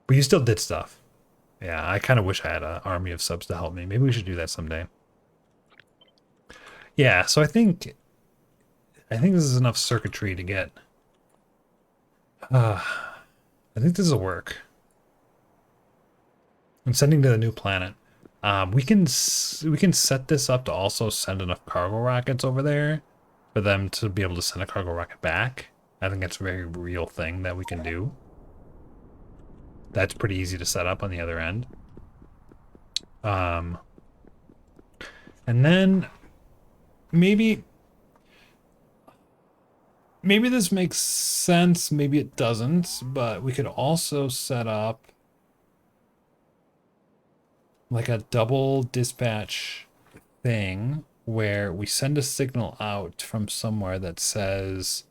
Speaker 1: But you still did stuff. Yeah, I kind of wish I had an army of subs to help me. Maybe we should do that someday. Yeah, so I think this is enough circuitry to get. I think this will work. I'm sending to the new planet. We can set this up to also send enough cargo rockets over there for them to be able to send a cargo rocket back. I think that's a very real thing that we can do. That's pretty easy to set up on the other end. And then maybe this makes sense, maybe it doesn't, but we could also set up like a double dispatch thing where we send a signal out from somewhere that says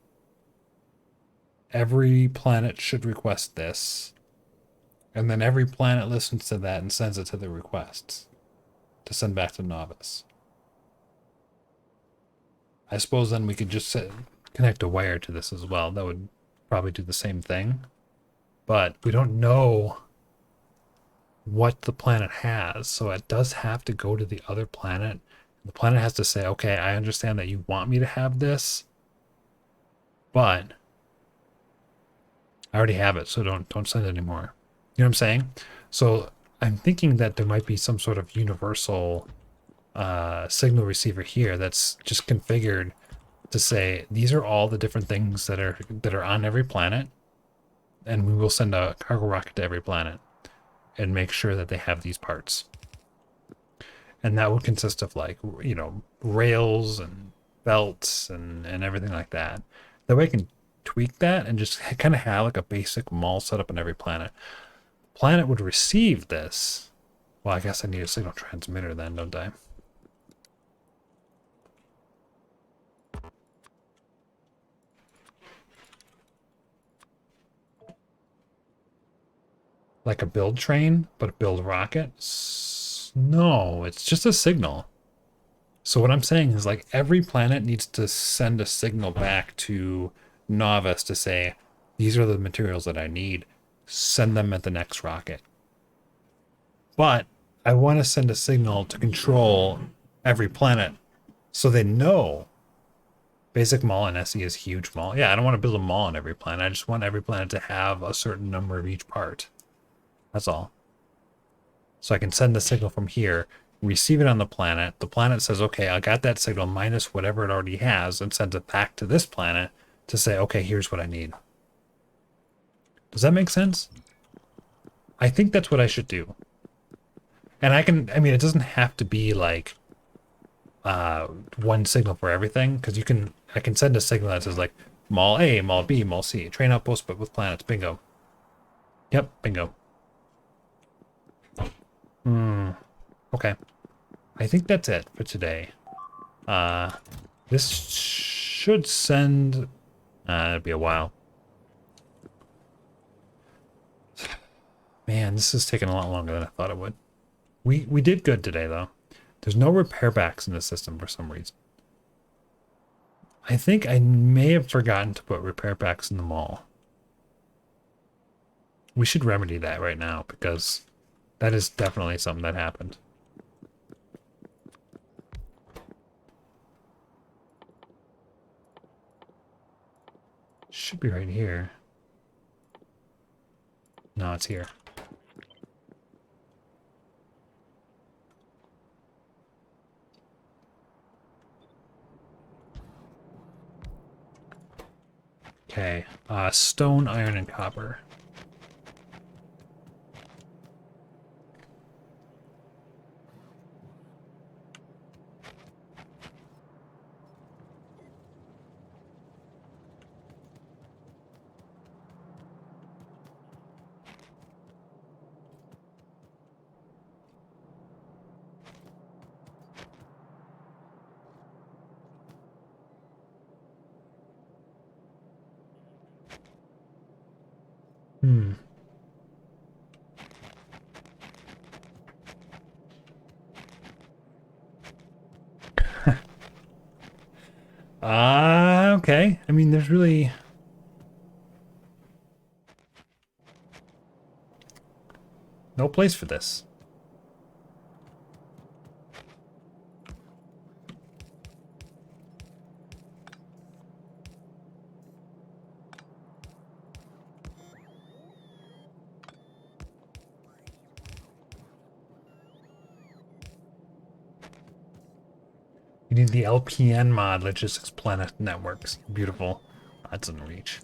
Speaker 1: every planet should request this. And then every planet listens to that and sends it to the requests to send back to Novice. I suppose then we could just connect a wire to this as well. That would probably do the same thing. But we don't know what the planet has, so it does have to go to the other planet. The planet has to say, okay, I understand that you want me to have this, but I already have it, so don't send it anymore. You know what I'm saying? So I'm thinking that there might be some sort of universal signal receiver here that's just configured to say these are all the different things that are on every planet, and we will send a cargo rocket to every planet and make sure that they have these parts. And that would consist of like, you know, rails and belts and everything like that. That way I can tweak that and just kind of have like a basic mall set up on every planet. Planet would receive this. Well, I guess I need a signal transmitter then, don't I? Like a build train, but a build rocket? No, it's just a signal. So what I'm saying is like every planet needs to send a signal back to Novice to say, these are the materials that I need. Send them at the next rocket. But I want to send a signal to control every planet so they know. Basic mall in SE is huge mall. Yeah, I don't want to build a mall on every planet. I just want every planet to have a certain number of each part. That's all. So I can send the signal from here, receive it on the planet. The planet says, okay, I got that signal minus whatever it already has, and sends it back to this planet to say, okay, here's what I need. Does that make sense? I think that's what I should do. And I mean, it doesn't have to be like one signal for everything, because I can send a signal that says like Mall A, Mall B, Mall C, train outpost, but with planets. Bingo. Yep, bingo. Okay. I think that's it for today. This should send... it'll be a while. Man, this is taking a lot longer than I thought it would. We did good today, though. There's no repair backs in the system for some reason. I think I may have forgotten to put repair packs in the mall. We should remedy that right now, because that is definitely something that happened. Should be right here. No, it's here. Okay, stone, iron, and copper. Hmm. Okay. I mean, there's really... no place for this. You need the LPN mod, Logistics Planet Networks. Beautiful. That's in reach.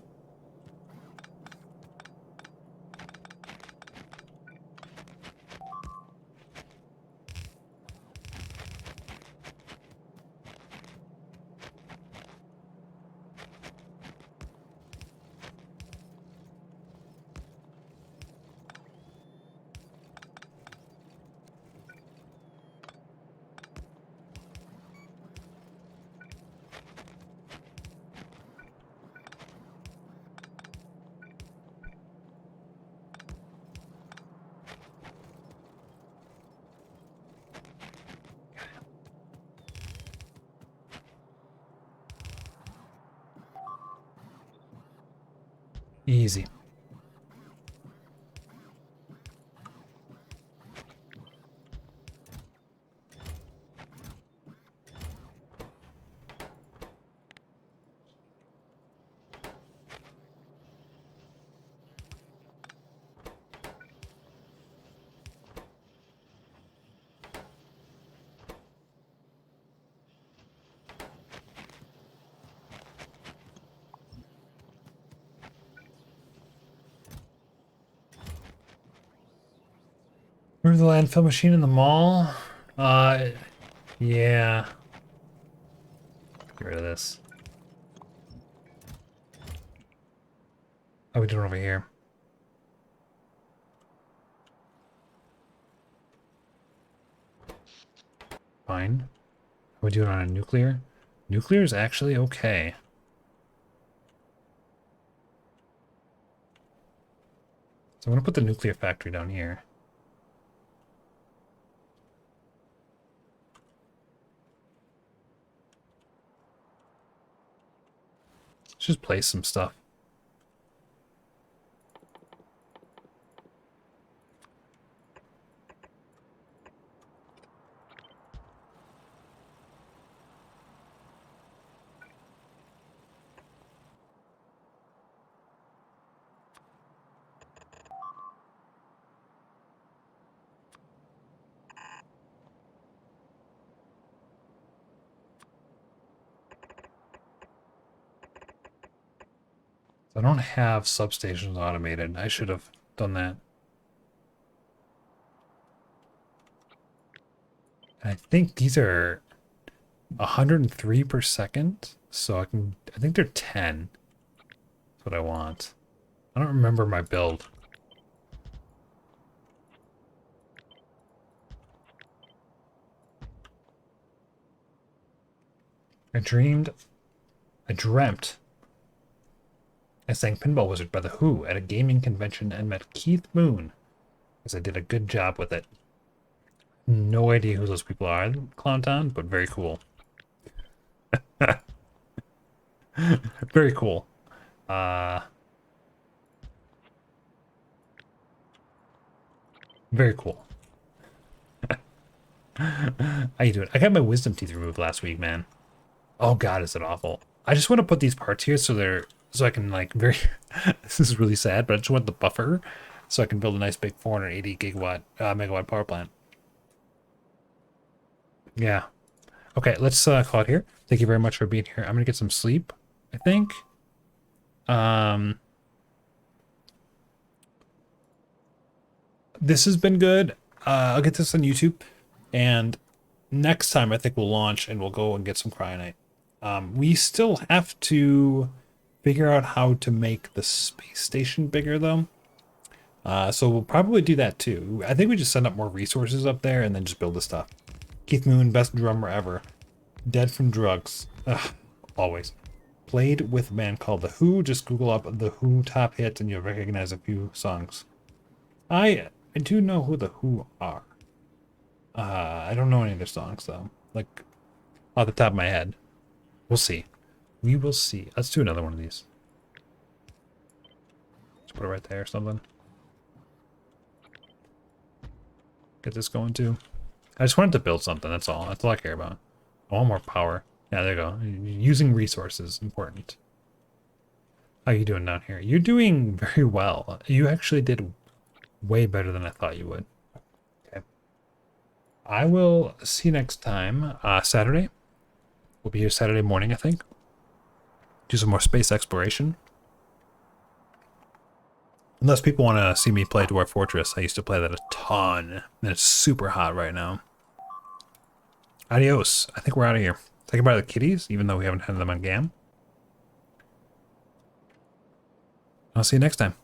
Speaker 1: Easy. Remember the landfill machine in the mall? Yeah. Get rid of this. How are we doing over here? Fine. How are we doing on a nuclear? Nuclear is actually okay. So I'm gonna put the nuclear factory down here. Let's just place some stuff. I don't have substations automated. I should have done that. I think these are 103 per second, so I think they're 10. That's what I want. I don't remember my build. I dreamed, I dreamt I sang Pinball Wizard by The Who at a gaming convention and met Keith Moon, because I did a good job with it. No idea who those people are, Clown Town, but very cool. Very cool. Very cool. How you doing? I got my wisdom teeth removed last week, man. Oh god, is it awful. I just want to put these parts here so I can like very this is really sad, but I just want the buffer so I can build a nice big 480 gigawatt megawatt power plant. Yeah. Okay, let's call it here. Thank you very much for being here. I'm gonna get some sleep, I think. This has been good. I'll get this on YouTube, and next time I think we'll launch and we'll go and get some cryonite. We still have to figure out how to make the space station bigger, though. So we'll probably do that too. I think we just send up more resources up there and then just build the stuff. Keith Moon, best drummer ever. Dead from drugs. Ugh, always. Played with a band called The Who. Just Google up The Who top hits and you'll recognize a few songs. I do know who The Who are. I don't know any of their songs, though. Like, off the top of my head. We'll see. We will see. Let's do another one of these. Let's put it right there or something. Get this going, too. I just wanted to build something, that's all. That's all I care about. I want more power. Yeah, there you go. Using resources, important. How you doing down here? You're doing very well. You actually did way better than I thought you would. Okay. I will see you next time. Saturday. We'll be here Saturday morning, I think. Do some more space exploration. Unless people want to see me play Dwarf Fortress. I used to play that a ton. And it's super hot right now. Adios. I think we're out of here. Say goodbye to the kitties, even though we haven't had them on GAM. I'll see you next time.